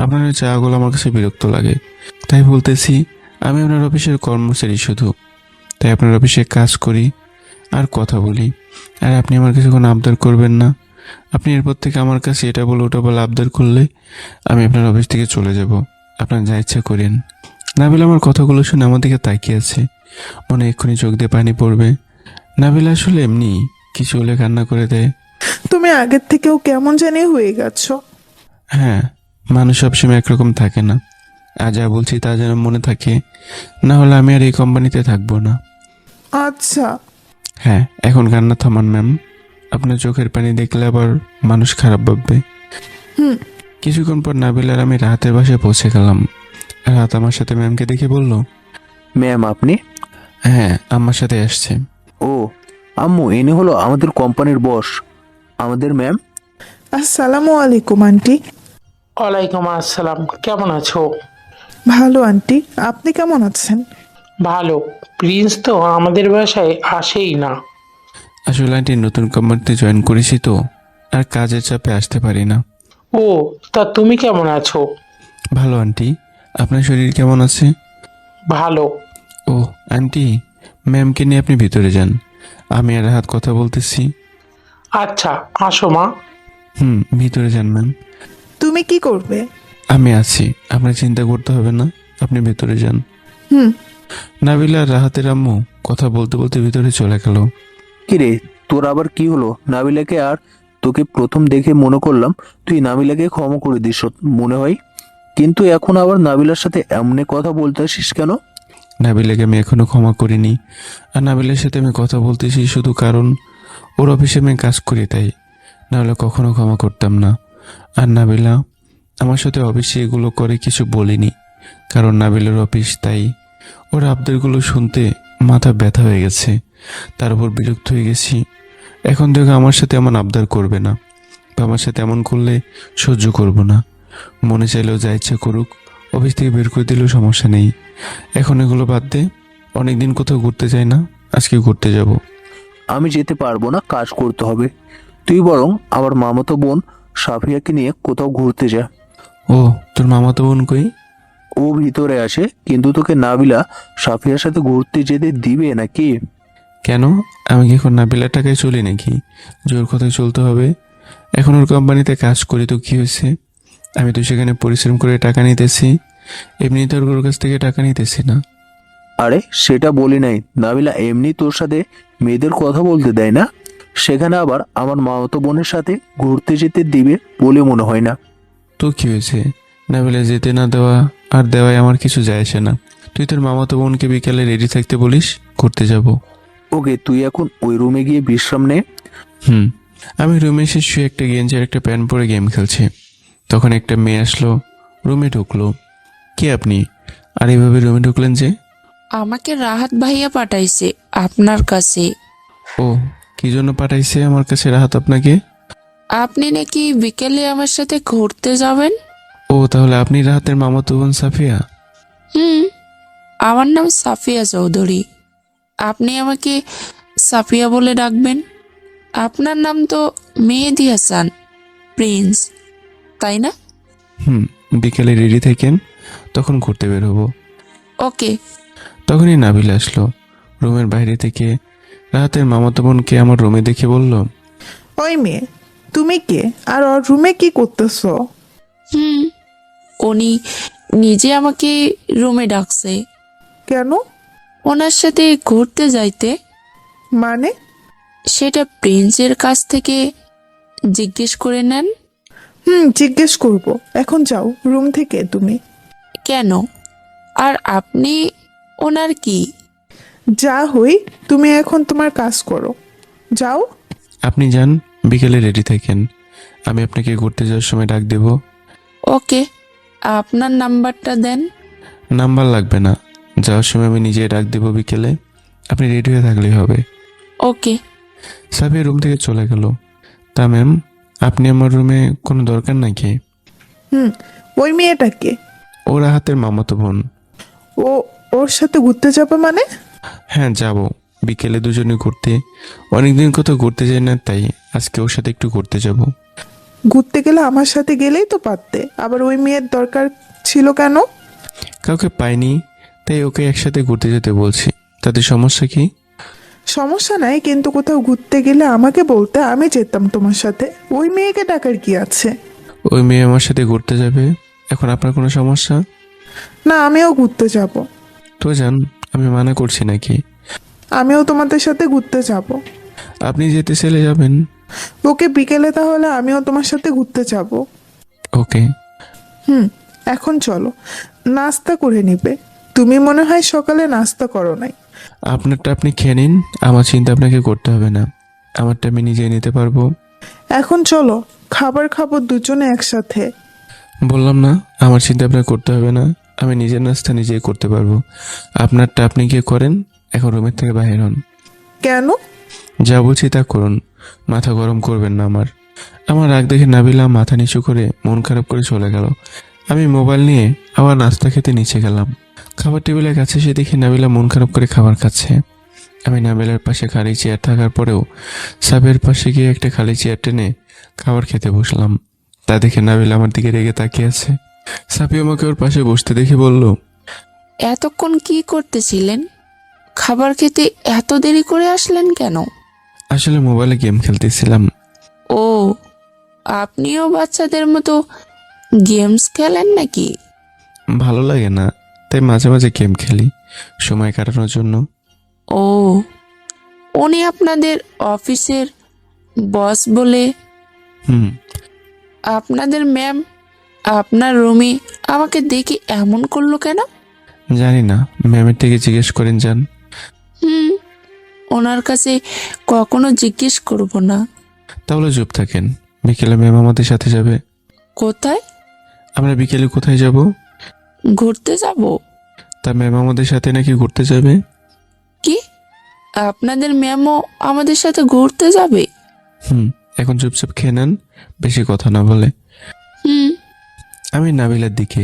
S2: আপনার এই চাওয়াগুলো আমার কাছে বিরক্ত লাগে, তাই বলতেছি আমি আপনার অফিসের কর্মচারী শুধু, তাই আপনার অফিসে কাজ করি আর কথা বলি। আর আপনি আমার কাছে কোনো আবদার করবেন না। আপনি এরপর থেকে আমার কাছে এটা বলে ওটা বলে আবদার করলে আমি আপনার অফিস থেকে চলে যাব, আপনার যা ইচ্ছা করেন। নাবিলা আমার কথাগুলো শুনে আমার দিকে তাকিয়ে আছে, মনে এক্ষুনি চোখ দিয়ে পানি পড়বে। নাবিলা আসলে এমনি কিছু হলে কান্না করে দেয়,
S4: তুমি আগের থেকেও কেমন জানি হয়ে গেছো।
S2: হ্যাঁ, মানুষ সবসময় একরকম থাকে না। আর যা বলছি তা যেন মনে থাকে, না হলে আমি আর এই কোম্পানিতে থাকবো না।
S4: আচ্ছা,
S2: হ্যাঁ, এখন কান্না থামান ম্যাম। আপনার চোখের পানি দেখলে আবার মানুষ খারাপ ভাববে।
S4: হুম।
S2: কিছুক্ষণ পর নাবিল আর আমি রাহাতের বাসায় পৌঁছে গেলাম। রাহাত আমার সাথে ম্যামকে দেখে বলল,
S3: ম্যাম আপনি?
S2: হ্যাঁ, আমার সাথে আসছে।
S3: ও আম্মু, ইনি হলো আমাদের কোম্পানির বস, আমাদের ম্যাম।
S4: আসসালামু আলাইকুম আন্টি।
S9: ওয়ালাইকুম আসসালাম, কেমন আছো?
S4: ভালো আন্টি, আপনি কেমন আছেন?
S9: ভালো। প্রিন্স তো আমাদের বাসায় আসেই না।
S2: আসলে আন্টি নতুন কোম্পানিতে জয়েন করেছি তো, আর কাজের চাপে আসতে পারি না।
S9: ও, তা তুমি কেমন আছো?
S2: ভালো আন্টি, আপনার শরীর কেমন আছে?
S9: ভালো।
S2: ও আন্টি, ম্যামকে নিয়ে আপনি ভিতরে যান, আমি আর রাহাত কথা বলতেছি।
S9: আচ্ছা, আসো মা।
S2: ভিতরে যান ম্যাম।
S4: তুমি কি করবে?
S2: আমি আছি, আপনার চিন্তা করতে হবে না, আপনি ভেতরে যান।
S4: হুম।
S2: নাবিলা আর রাহাতের আম্মু কথা বলতে বলতে ভিতরে চলে গেল।
S3: কিরে, তোর আবার কি হলো? নাবিলাকে আর তোকে প্রথম দেখে মনে করলাম তুই নাবিলাকে ক্ষমা করে দিস মনে হয়, কিন্তু এখন আবার নাবিলার সাথে এমনি কথা বলতে আসিস কেন?
S2: নাবিলাকে আমি এখনো ক্ষমা করিনি, আর নাবিলার সাথে আমি কথা বলতেছি শুধু কারণ ওর অফিসে আমি কাজ করি তাই, নাহলে কখনো ক্ষমা করতাম না। আর নাবিলা আমার সাথে অফিসে এগুলো করে কিছু বলিনি, কারণ নাবিলার অফিস, তাই ওর আবদারগুলো শুনতে মাথা ব্যথা হয়ে গেছে, তার উপর বিরক্ত হয়ে গেছি। এখন দেখো আমার সাথে এমন আবদার করবে না, বা আমার সাথে এমন করলে সহ্য করব না। মনে চাইলেও যা ইচ্ছা করুক, অফিস থেকে বের করে দিলেও সমস্যা নেই। এখন এগুলো বাদ দে, অনেকদিন কোথাও ঘুরতে যাই না, আজকে ঘুরতে যাব।
S3: আমি যেতে পারবো না, কাজ করতে হবে। তুই বরং আমার মামাতো বোন সাফিয়াকে নিয়ে কোথাও ঘুরতে যা।
S2: ও, তোর মামাতো বোন কই?
S3: ও ভিতরে আসে, কিন্তু তোকে নাবিলা সাফিয়ার সাথে ঘুরতে যেতে দিবে নাকি?
S2: কেন, আমি কি এখন নাবিলার টাকায় চলি নাকি? জোর কথায় চলতে হবে? এখন ওর কোম্পানিতে কাজ করি তো কি হয়েছে? আমি তো সেখানে পরিশ্রম করে টাকা নিতেছি, এমনিতে ওর কাছ থেকে টাকা নিতেছি না।
S3: আরে সেটা বলি নাই, নাবিলা এমনি তোর সাথে মেয়েদের কথা বলতে দেয় না, সেখানে আবার আমার মামাতো বোনের সাথে ঘুরতে যেতে দিবে বলে মনে হয় না।
S2: তো কি হয়েছে? নাবিলা যেতে না দেওয়া আর দেওয়ায় আমার কিছু যায় আসে না। তুই তোর মামাতো বোনকে বিকালে রেডি থাকতে বলিস, ঘুরতে যাব।
S3: ওকে, তুই এখন ওই রুমে গিয়ে বিশ্রাম নে।
S2: আমি রুমে এসে শুয়ে একটা গেঞ্জি আর একটা প্যান্ট পরে গেম খেলছি, তখন একটা মেয়ে আসলো, রুমে ঢুকলো। কে আপনি, আর এইভাবে রুমে ঢুকলেন যে?
S10: আমাকে রাহাত ভাইয়া পাঠাইছে আপনার কাছে।
S2: ও, কি জন্য পাঠাইছে আমার কাছে রাহাত আপনাকে?
S10: আপনি নাকি বিকেলে আমার সাথে ঘুরতে যাবেন।
S2: ও, তাহলে আপনি রাহাতের মামাতো বোন সাফিয়া?
S10: আমার নাম সাফিয়া চৌধুরী, আপনি আমাকে সাফিয়া বলে ডাকবেন। আপনার নাম তো মেহেদি হাসান প্রিন্স, তাই না?
S2: বিকেলে রেডি থাকেন, তখন ঘুরতে বের হবো।
S10: ওকে।
S2: তখনই নাবিল আসলো রুমের বাইরে থেকে, রাহাতের মামাতো বোনকে আমার রুমে দেখে বলল,
S4: ওই মেয়ে, তুমি কে আর ওর রুমে কি করতেছো?
S10: উনি নিজে আমাকে রুমে ডাকছে
S4: কেন?
S10: ওনার সাথে ঘুরতে যাইতে।
S4: মানে?
S10: সেটা প্রিন্সের কাছ থেকে জিজ্ঞেস করে নেন।
S4: জিজ্ঞেস করব। এখন যাও রুম থেকে তুমি।
S10: কেন? আর আপনি ওনার কি?
S4: যা হই, তুমি এখন তোমার কাজ করো, যাও।
S2: আপনি যান, বিকেলে রেডি থাকেন, আমি আপনাকে ঘুরতে যাওয়ার সময় ডাক দেব।
S10: ওকে, আপনার নাম্বারটা দেন।
S2: নাম্বার লাগবে না, যাওয়ার সময় আমি নিজে ডাক দেব বিকেলে, আপনি রেডি হয়ে থাকলেই হবে।
S10: ওকে।
S2: সাফিয়া রুম থেকে চলে গেল। তা ম্যাম, আপনি আমার রুমে কোনো দরকার নাকি?
S4: ওই মেয়েটাকে?
S2: ও রাহাতের মামাতো বোন।
S4: ও, ওর সাথে ঘুরতে যাবে মানে?
S2: হ্যাঁ যাব, বিকেলে দুজনে ঘুরতে, অনেকদিন কোথাও ঘুরতে যাই না, তাই আজকে ওর সাথে একটু ঘুরতে যাব।
S4: ঘুরতে গেলে আমার সাথে গেলেই তো পারতে, আবার ওই মেয়ের দরকার ছিল কেন?
S2: কাউকে পাইনি, তাই ওকে একসাথে ঘুরতে যেতে বলছি, তাতে সমস্যা কি?
S4: সমস্যা নাই, কিন্তু কোথাও ঘুরতে গেলে আমাকে বলতে, আমি যেতাম তোমার সাথে। ওই মেয়েকে ডাকার কি আছে?
S2: ওই মেয়ে আমার সাথে ঘুরতে যাবে, এখন আপনার কোনো সমস্যা?
S4: না, আমিও ঘুরতে যাব।
S2: তো যান, আমি মানা করছি নাকি?
S4: আমিও তোমাদের সাথে ঘুরতে যাব।
S2: আপনি যেতে চাইলে যাবেন,
S4: ওকে, বিকেলে তাহলে আমিও তোমার সাথে ঘুরতে যাব।
S2: ওকে।
S4: এখন চলো, নাস্তা করে নিবে। তুমি মনে হয় সকালে নাস্তা করো নাই।
S2: আপনারটা আপনি খেয়ে নিন, আমার চিন্তা আপনাকে করতে হবে না, আমারটা আমি নিজে নিতে পারবো।
S4: এখন চলো, খাবার খাবো দুজনে একসাথে।
S2: বললাম না আমার চিন্তা আপনার করতে হবে না, আমি নিজের নাস্তা নিজেই করতে পারবো। আপনারটা আপনি গিয়ে করেন, এখন রুমের থেকে বাইরে হন।
S4: কেন?
S2: যা বলছি তা করুন, মাথা গরম করবেন না আমার। আমার রাগ দেখে নাবিলা মাথা নিচু করে মন খারাপ করে চলে গেল। আমি মোবাইল নিয়ে আবার নাস্তা খেতে নিচে গেলাম। খাবার টেবিলের কাছে এসে দেখি নাবিলা মন খারাপ করে খাবার খাচ্ছে। আমি নাবিলার পাশে খালি চেয়ার থাকার পরেও সাবের পাশে গিয়ে একটা খালি চেয়ার টেনে খাবার খেতে বসলাম। তা দেখে নাবিলা আমার দিকে রেগে তাকিয়ে আছে। সাবি আমাকে ওর পাশে বসতে দেখে বলল,
S10: এতক্ষণ কি করতেছিলেন? খাবার খেতে এত দেরি করে আসলেন কেন?
S2: আসলে মোবাইলে গেম খেলতেছিলাম।
S10: ও, আপনিও বাচ্চাদের মতো গেমস খেলেন নাকি?
S2: ভালো লাগে না, তাই মাঝে মাঝে গেম খেলি সময় কাটানোর জন্য।
S10: ও, উনি আপনাদের অফিসের বস বলে?
S2: হুম।
S10: আপনাদের ম্যাম আপনার রুমে আমাকে দেখে এমন করলো কেন?
S2: জানি না, ম্যামের থেকে জিজ্ঞেস করেন যান।
S10: ওনার কাছে কখনো জিজ্ঞেস করব না।
S2: তাহলে চুপ থাকেন, বিকেলে ম্যাম আমাদের সাথে যাবে।
S10: কোথায়?
S2: আমরা বিকেলে কোথায় যাব?
S10: ঘুরতে যাব?
S2: তা ম্যাম আমাদের সাথে নাকি ঘুরতে যাবে?
S10: কি, আপনাদের ম্যামও আমাদের সাথে ঘুরতে যাবে?
S2: এখন চুপচাপ খেয়ে নেন, বেশি কথা না বলে। আমি নাবিলার দিকে,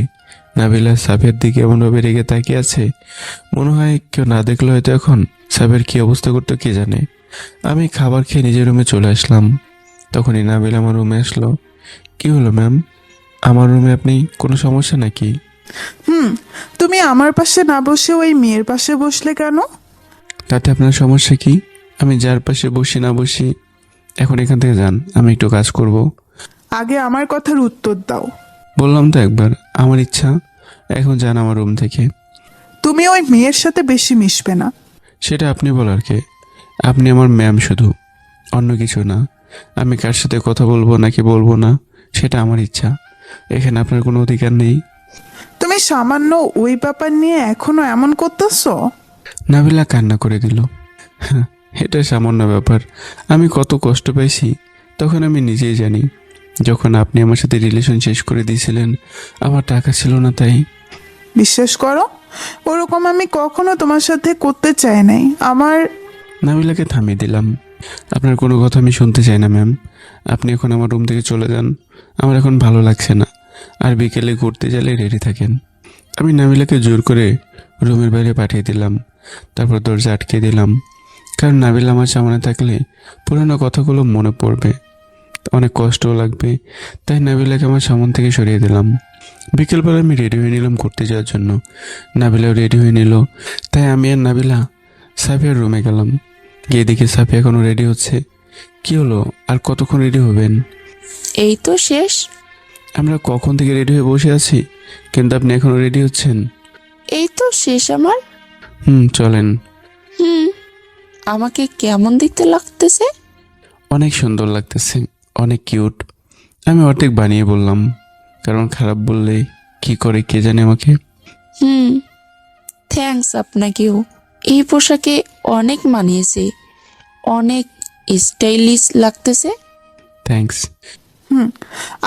S2: নাবিলা সাবের দিকে এমনভাবে রেগে তাকিয়ে আছে, মনে হয় কেউ না দেখলে হয়তো এখন সাবের কি অবস্থা করতো কে জানে। আমি খাবার খেয়ে নিজের রুমে চলে আসলাম। তখনই নাবিলা আমার রুমে আসলো। কি হলো ম্যাম, আমার রুমে আপনি কোনো সমস্যা নাকি?
S4: তুমি আমার পাশে না বসে ওই মেয়ের পাশে বসলে কেন?
S2: তাতে আপনার সমস্যা কি? আমি যার পাশে বসি না বসি, এখন এখান থেকে যান, আমি একটু কাজ করব।
S4: আগে আমার কথার উত্তর দাও।
S2: বললাম তো একবার, আমার ইচ্ছা, এখন যান আমার রুম থেকে।
S4: তুমি ওই মেয়ের সাথে বেশি মিশবে না।
S2: সেটা আপনি বলার কে? আপনি আমার ম্যাম শুধু, অন্য কিছু না। আমি কার সাথে কথা বলবো নাকি বলবো না সেটা আমার ইচ্ছা, এখানে আপনার কোনো অধিকার নেই।
S4: তুমি সামান্য ওই ব্যাপার নিয়ে এখনো এমন করতেছো?
S2: নাবিলা কান্না করে দিল। এটা সামান্য ব্যাপার, আমি কত কষ্ট পাইছি তখন আমি নিজেই জানি। যখন আপনি আমার সাথে রিলেশন শেষ করে দিয়েছিলেন, আমার টাকা ছিল না তাই।
S4: বিশ্বাস করো, ওরকম আমি কখনো তোমার সাথে করতে চাই নাই। আমার
S2: নাবিলাকে থামিয়ে দিলাম। আপনার কোনো কথা আমি শুনতে চাই না ম্যাম, আপনি এখন আমার রুম থেকে চলে যান, আমার এখন ভালো লাগছে না। আর বিকেলে ঘুরতে গেলে রেডি থাকেন। আমি নাবিলাকে জোর করে রুমের বাইরে পাঠিয়ে দিলাম, তারপর দরজা আটকে দিলাম। কারণ নাবিলা আমার সামনে থাকলে পুরানো কথাগুলো মনে পড়বে, অনেক কষ্টও লাগবে, তাই নাবিলাকে আমার সামন থেকে সরিয়ে দিলাম। বিকেলবেলা আমি রেডি হয়ে নিলাম ঘুরতে যাওয়ার জন্য। নাবিলাও রেডি হয়ে নিল, তাই আমি আর নাবিলা সাফিয়ার রুমে গেলাম। গিয়ে দেখি সাফিয়া এখনো রেডি হচ্ছে। কি হলো, আর কতক্ষণ রেডি হবেন?
S10: এই তো শেষ।
S2: আমরা কখন থেকে রেডি হয়ে বসে আছি, কিন্তু আপনি এখনো রেডি হচ্ছেন?
S10: এই তো শেষ আমার।
S2: চলেন।
S10: আমাকে কেমন দেখতে লাগতেছে?
S2: অনেক সুন্দর লাগতেছে, অনেক কিউট। আমি অর্ধেক বানিয়ে বললাম, কারণ খারাপ বললে কি করে কে জানে আমাকে।
S10: থ্যাঙ্কস আপনাকেও, এই পোশাকে অনেক মানিয়েছে, অনেক স্টাইলিশ লাগতেছে।
S2: থ্যাঙ্কস।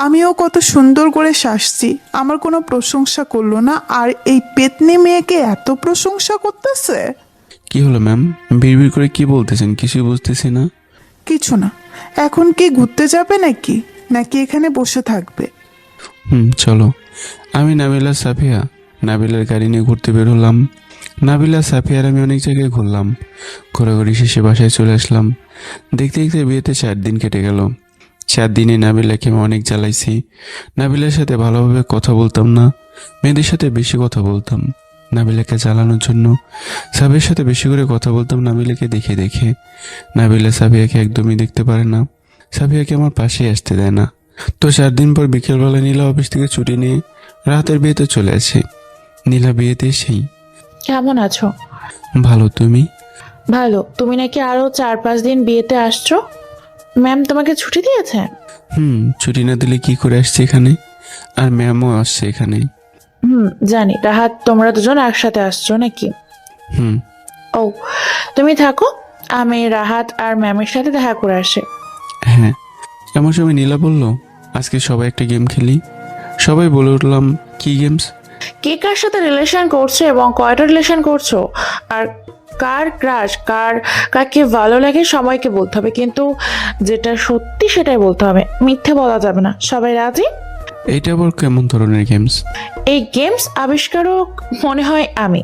S4: আমিও কত সুন্দর করে সাজছি, আমার কোনো প্রশংসা করলো না, আর এই পেতনি মেয়েকে এত প্রশংসা করতেছে।
S2: কি হলো ম্যাম, বিড়বিড় করে কি বলতেছেন? কিছুই বুঝতেছি না।
S4: কিছু না। এখন কি ঘুরতে যাবে নাকি নাকি এখানে বসে থাকবে?
S2: চলো। আমি নাবিলা সাফিয়া নাবিলার গাড়ি নিয়ে ঘুরতে বের হলাম। নাবিলা সাফিয়ার আমি অনেক জায়গায় ঘুরলাম, ঘোরাঘুরি শেষে বাসায় চলে আসলাম। দেখতে দেখতে বিয়েতে 4 দিন কেটে গেল। 4 দিনে নাবিলাকে আমি অনেক জ্বালাইছি। নাবিলার সাথে ভালোভাবে কথা বলতাম না, মেয়েদের সাথে বেশি কথা বলতাম নাবিলাকে জ্বালানোর জন্য। সাবিয়ার সাথে বেশি করে কথা বলতাম নাবিলাকে দেখে দেখে। নাবিলা সাবিয়াকে একদমই দেখতে পারে না, সাবিয়াকে আমার পাশেই আসতে দেয় না। তো 4 দিন পর বিকেলবেলা নীলা অফিস থেকে ছুটি নিয়ে রাতের বিয়েতে চলে আসে। নীলা বিয়েতে এসেই,
S6: কেমন আছো?
S2: ভালো, তুমি?
S6: ভালো। তুমি নাকি আরো 4-5 দিন বিয়েতে আসছো? ম্যাম তোমাকে ছুটি দিয়েছে?
S2: ছুটি না দিলে কি করে আসছে এখানে? আর ম্যামও আসছে এখানে।
S6: জানি। রাহাত, তোমরা দুজন একসাথে আসছো নাকি?
S2: হুম।
S6: ও, তুমি থাকো, আমি রাহাত আর ম্যামের সাথে দেখা করে আসি।
S2: হ্যাঁ। এমন সময় নীলা বলল, আজকে সবাই একটা গেম খেলি। সবাই বলে উঠলাম, কি গেমস?
S6: কে কার সাথে রিলেশন করছো এবং কয়টা রিলেশন করছো, আর কার ক্রাশ, কাকে ভালো লাগে সবাইকে বলতে হবে, কিন্তু যেটা সত্যি সেটাই বলতে হবে, মিথ্যে বলা যাবে না। সবাই রাজি?
S2: এইটা আবার কেমন ধরনের গেমস?
S6: এই গেমস আবিষ্কারক মনে হয় আমি।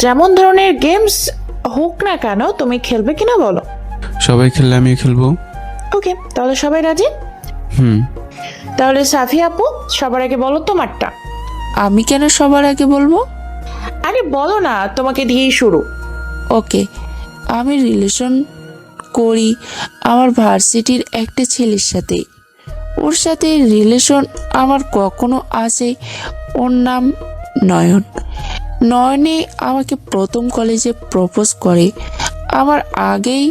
S6: যেমন ধরনের গেমস হোক না কেন, তুমি খেলবে কিনা বলো?
S2: সবাই খেললে আমিও খেলবো।
S6: ওকে, তাহলে সবাই রাজি?
S2: হুম।
S6: তাহলে সাফি আপু, সবার আগে বলো তোমারটা।
S10: আমি কেন সবার আগে বলবো?
S6: আরে বলো না, তোমাকে দিয়েই শুরু।
S10: ওকে, আমি রিলেশন করি আমার ভার্সিটির একটা ছেলের সাথে। ওর সাথে রিলেশন আমার কখনো আছে। ওর নাম নয়ন। নয়নে আমাকে প্রথম কলেজে প্রপোজ করে। আমার আগেই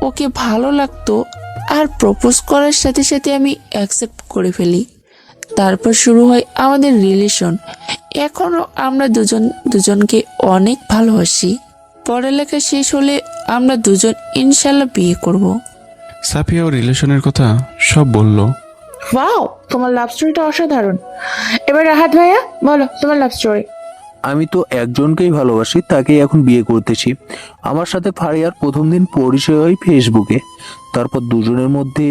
S10: ওকে ভালো লাগতো, আর প্রপোজ করার সাথে সাথে আমি অ্যাকসেপ্ট করে ফেলি। তারপর শুরু হয় আমাদের রিলেশন। এখনও আমরা দুজনকে অনেক ভালোবাসি। পড়ালেখা শেষ হলে আমরা দুজন ইনশাল্লাহ বিয়ে করব।
S2: সাফিয়া ও রিলেশনের কথা সব বলল।
S6: ওয়াও, তোমার লাভ স্টোরিটা অসাধারণ। এবার রাহাত ভাইয়া, বলো তোমার লাভ স্টোরি।
S3: আমি তো একজনকেই ভালোবাসি, তাকেই এখন বিয়ে করতেছি। আমার সাথে ফারিয়ার প্রথম দিন পরিচয় হয় ফেসবুকে। তারপর দুজনের মধ্যে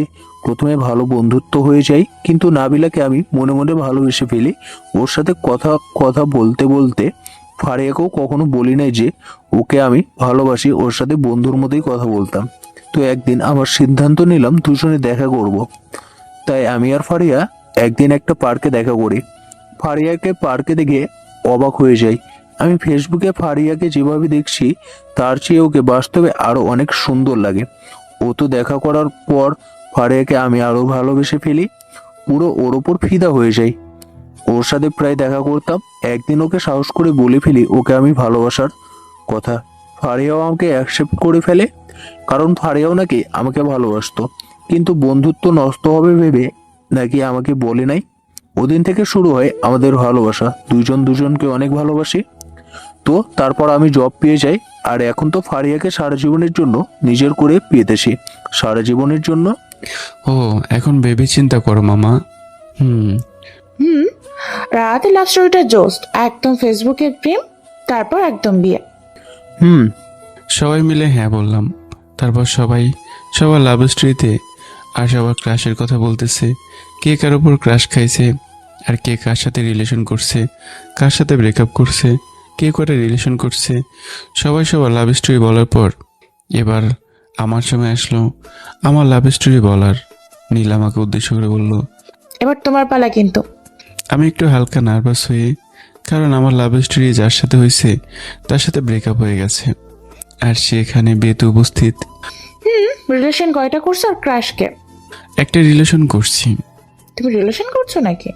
S3: প্রথমে ভালো বন্ধুত্ব হয়ে যায়, কিন্তু নাবিলাকে আমি মনে মনে ভালোবেসে ফেলি। ওর সাথে কথা বলতে বলতে ফারিয়াকেও কখনো বলি নাই যে ওকে আমি ভালোবাসি, ওর সাথে বন্ধুর মতোই কথা বলতাম। তো একদিন আমার সিদ্ধান্ত নিলাম দুজনে দেখা করব। তাই আমি আর ফারিয়া একদিন একটা পার্কে দেখা করি। ফারিয়াকে পার্কে দেখে অবাক হয়ে যাই। আমি ফেসবুকে ফারিয়াকে যেভাবে দেখছি তার চেয়ে ওকে বাস্তবে আরো অনেক সুন্দর লাগে। ও তো দেখা করার পর ফারিয়াকে আমি আরো ভালোবেসে ফেলি, পুরো ওর ওপর ফিদা হয়ে যাই। ওর সাথে প্রায় দেখা করতাম। একদিন ওকে সাহস করে বলে ফেলি ওকে আমি ভালোবাসার কথা। ফারিয়াও আমাকে অ্যাকসেপ্ট করে ফেলে, কারণ ফারিয়াও নাকি আমাকে ভালোবাসতো, কিন্তু বন্ধুত্ব নষ্ট হবে ভেবে নাকি আমাকে বলে নাই। ওদিন থেকে শুরু হয় আমাদের ভালোবাসা। দুজন দুজনকে অনেক ভালোবাসি। তো তারপর আমি জব পেয়ে যাই, আর এখন তো ফারিয়াকে সারা জীবনের জন্য নিজের করে পেতেছি। সারা জীবনের জন্য।
S2: ও, এখন ভেবে চিন্তা করো মামা। হুম।
S6: রাহাতের লাভ স্টোরিটা জোস্ট, একদম ফেসবুকের প্রেম, তারপর একদম বিয়ে।
S2: সবাই মিলে হ্যাঁ বললাম। তারপর সবার লাভ স্টোরিতে আর সবার ক্রাশের কথা বলতেছে। কে কার উপর ক্রাশ খাইছে, আর কে কার সাথে রিলেশন করছে, কার সাথে ব্রেকআপ করছে, কে কটা রিলেশন করছে। সবাই সবার লাভ স্টোরি বলার পর এবার আমার সময় আসলো আমার লাভ স্টোরি বলার। নীল আমাকে উদ্দেশ্য করে বলল,
S6: এবার তোমার পালা কিন্তু।
S2: আমি একটু হালকা নার্ভাস হয়ে, কারণ আমার লাভ স্টোরি যার সাথে হয়েছে তার সাথে ব্রেকআপ হয়ে গেছে, আর সে এখানে বিয়েতে উপস্থিত।
S6: রিলেশন কয়টা করছো আর ক্রাশকে?
S2: একটা রিলেশন করছি।
S6: তুমি রিলেশন করছো নাকি?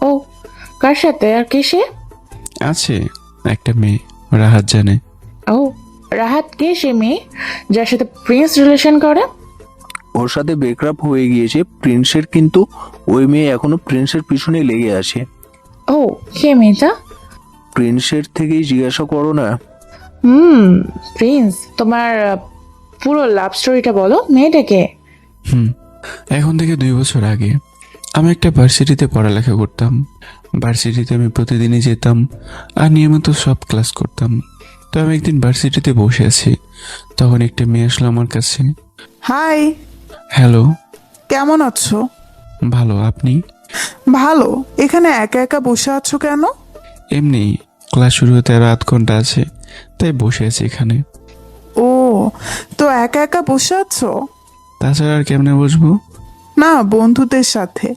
S6: ও, কার সাথে আর কে সে?
S2: আছে একটা মেয়ে, রাহাত জানে।
S6: ও, রাহাত কে সে মেয়ে যার সাথে প্রিন্স রিলেশন করে?
S3: ওর সাথে ব্রেকআপ হয়ে গিয়েছে প্রিন্সের, কিন্তু ওই মেয়ে এখনো প্রিন্সের পিছনে লেগে আছে।
S6: ও, কে মেয়েটা?
S3: প্রিন্সের থেকেই জিজ্ঞাসা করো না।
S6: প্রিন্স। তোমার পুরো লাভ স্টোরিটা বলো, মেয়েটাকে।
S2: এখন থেকে 2 বছর আগে আমি একটা ভার্সিটিতে পড়ালেখা করতাম। ভার্সিটিতে আমি প্রতিদিনই যেতাম আর নিয়মিত সব ক্লাস করতাম। তো আমি একদিন ভার্সিটিতে বসে আছি, তখন একটা মেয়ে আসলো আমার কাছে।
S4: Hi,
S2: hello.
S4: কেমন আছো?
S2: ভালো, আপনি?
S4: ভালো। এখানে একা একা বসে আছো কেন?
S2: এমনি, ক্লাস শুরু হতে আরো 8 ঘন্টা আছে, তাই বসে আছি এখানে।
S4: ও, তো একা একা বসে আছো?
S2: তাছাড়া আর কেমনে বসবো?
S4: না, বন্ধুদের সাথে।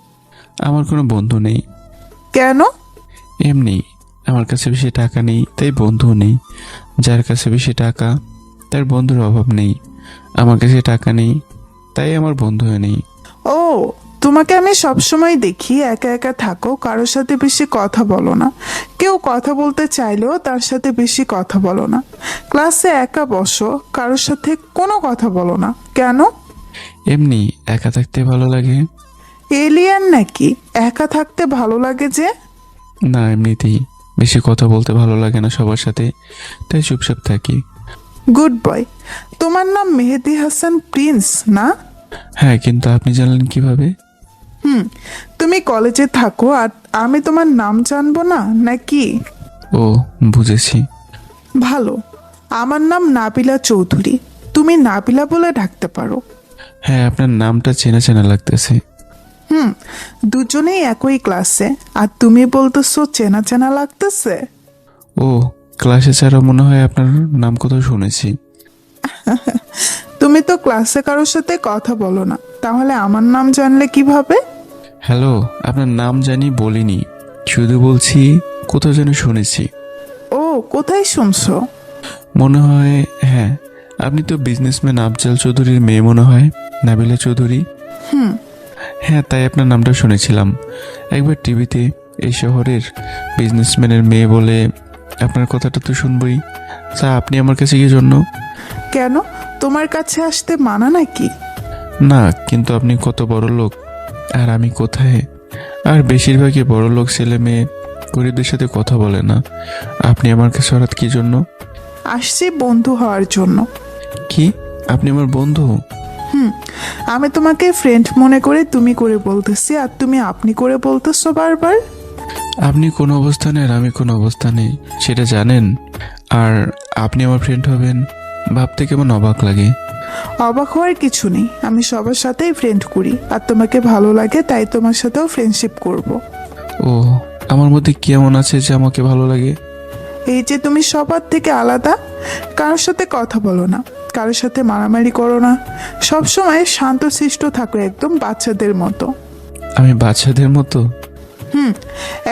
S2: আমার কোনো বন্ধু নেই।
S4: কেন?
S2: এমনি, আমার কাছে বেশি টাকা নেই, তাই বন্ধু নেই। যার কাছে বেশি টাকা তার বন্ধুর অভাব নেই। আমার কাছে টাকা নেই, তাই আমার বন্ধু নেই।
S4: ও, তোমাকে আমি সবসময় দেখি একা একা থাকো, কারোর সাথে বেশি কথা বলো না। কেউ কথা বলতে চাইলেও তার সাথে বেশি কথা বলো না। ক্লাসে একা বসো, কারোর সাথে কোনো কথা বলো না। কেন?
S2: এমনি একা থাকতে ভালো লাগে।
S4: এলিয়ান নাকি একা থাকতে ভালো লাগে যে?
S2: না, এমনিতেই বেশি কথা বলতে ভালো লাগে না সবার সাথে, তাই চুপচাপ থাকি।
S4: Good boy. তোমার নাম মেহেদি হাসান প্রিন্স না?
S2: হ্যাঁ, কিন্তু আপনি জানলেন কিভাবে?
S4: তুমি কলেজে থাকো আর আমি তোমার নাম জানবো না নাকি?
S2: ও, বুঝেছি।
S4: ভালো। আমার নাম নাবিলা চৌধুরী, তুমি নাবিলা বলে ডাকতে পারো।
S2: হ্যাঁ, আপনার নামটা চেনা চেনা লাগতেছে।
S4: দুজনেই একই ক্লাসে আর তুমি বলতেছো চেনা চেনা লাগতেছে।
S2: ও, ক্লাসে ছাড়া মনে হয় আপনার নাম কোথাও শুনেছি।
S4: তুমি তো ক্লাসে কারোর সাথে কথা বলো না, তাহলে আমার নাম জানলে কিভাবে?
S2: হ্যালো, আপনার নাম জানি বলিনি, শুধু বলছি কোথাও যেন শুনেছি।
S4: ও, কোথায় শুনছো?
S2: মনে হয়, হ্যাঁ, আপনি তো বিজনেসম্যান আফজাল চৌধুরীর মেয়ে মনে হয়, নাবিলা চৌধুরী। হ্যাঁ, তাই আপনার নামটা শুনেছিলাম একবার টিভিতে। এই শহরের বিজনেসম্যানের মেয়ে বলে আপনার কথাটা তো শুনবই। তা আপনি আমার কাছে কি জন্য?
S4: কেন, তোমার কাছে আসতে মানা নাকি?
S2: না, কিন্তু আপনি কত বড় লোক আর আমি কোথায়? আর বেশিরভাগই বড় লোক ছেলে মেয়ে গরিবদের সাথে কথা বলে না। আপনি আমার কাছে হঠাৎ কি জন্য?
S4: আসছি বন্ধু হওয়ার জন্য।
S2: কি, আপনি আমার বন্ধু?
S4: আমি তোমাকে ফ্রেন্ড মনে করে তুমি করে বলতেছি আর তুমি আপনি করে বলতেছো বারবার।
S2: আপনি কোন অবস্থানে আর আমি কোন অবস্থানে সেটা জানেন, আর আপনি আমার ফ্রেন্ড হবেন ভাবতে কেমন অবাক লাগে।
S4: অবাক হওয়ার কিছু নেই, আমি সবার সাথেই ফ্রেন্ড করি আর তোমাকে ভালো লাগে তাই তোমার সাথেও ফ্রেন্ডশিপ করব।
S2: ও, আমার মধ্যে কি এমন আছে যে আমাকে ভালো লাগে?
S4: এই যে তুমি সবার থেকে আলাদা, কারোর সাথে কথা বলো না, কারোর সাথে মারামারি করো না, সবসময় শান্তশিষ্ট থাকো, একদম বাচ্চাদের মতো।
S2: আমি বাচ্চাদের মতো?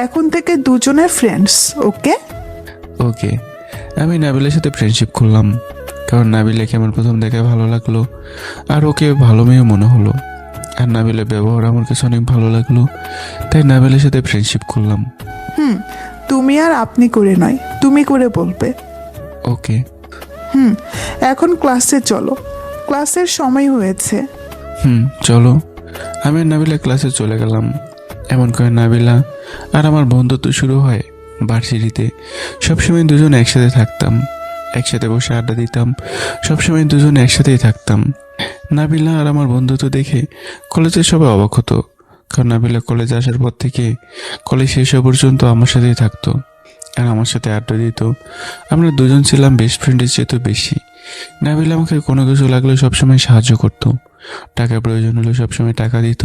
S4: এখন থেকে দুজনের ফ্রেন্ডস, ওকে?
S2: ওকে। আমি নাবিলার সাথে ফ্রেন্ডশিপ করলাম, কারণ নাবিলাকে আমার প্রথম দেখায় ভালো লাগলো আর ওকে ভালো মেয়ে মনে হলো। আর নাবিলার ব্যবহার আমার কাছে অনেক ভালো লাগলো, তাই নাবিলার সাথে ফ্রেন্ডশিপ করলাম।
S4: তুমি আর আপনি করে নয়, তুমি করে বলবে।
S2: ওকে।
S4: এখন ক্লাসে চলো, ক্লাসের সময় হয়েছে।
S2: চলো। আমি আর নাবিলা ক্লাসে চলে গেলাম। এমন করে নাবিলা আর আমার বন্ধুত্ব শুরু হয় ভার্সিটিতে। সবসময় দুজন একসাথে থাকতাম, একসাথে বসে আড্ডা দিতাম, সবসময় দুজনে একসাথেই থাকতাম। নাবিলা আর আমার বন্ধুত্ব দেখে কলেজের সবাই অবাক হতো, কারণ নাবিলা কলেজে আসার পর থেকে কলেজ শেষ হওয়া পর্যন্ত আমার সাথেই থাকতো আর আমার সাথে আড্ডা দিত। আমরা দুজন ছিলাম বেস্ট ফ্রেন্ডের চেয়ে বেশি। নাবিলা আমাকে কোনো কিছু লাগলে সবসময় সাহায্য করতো, টাকা প্রয়োজন হলে সবসময় টাকা দিত,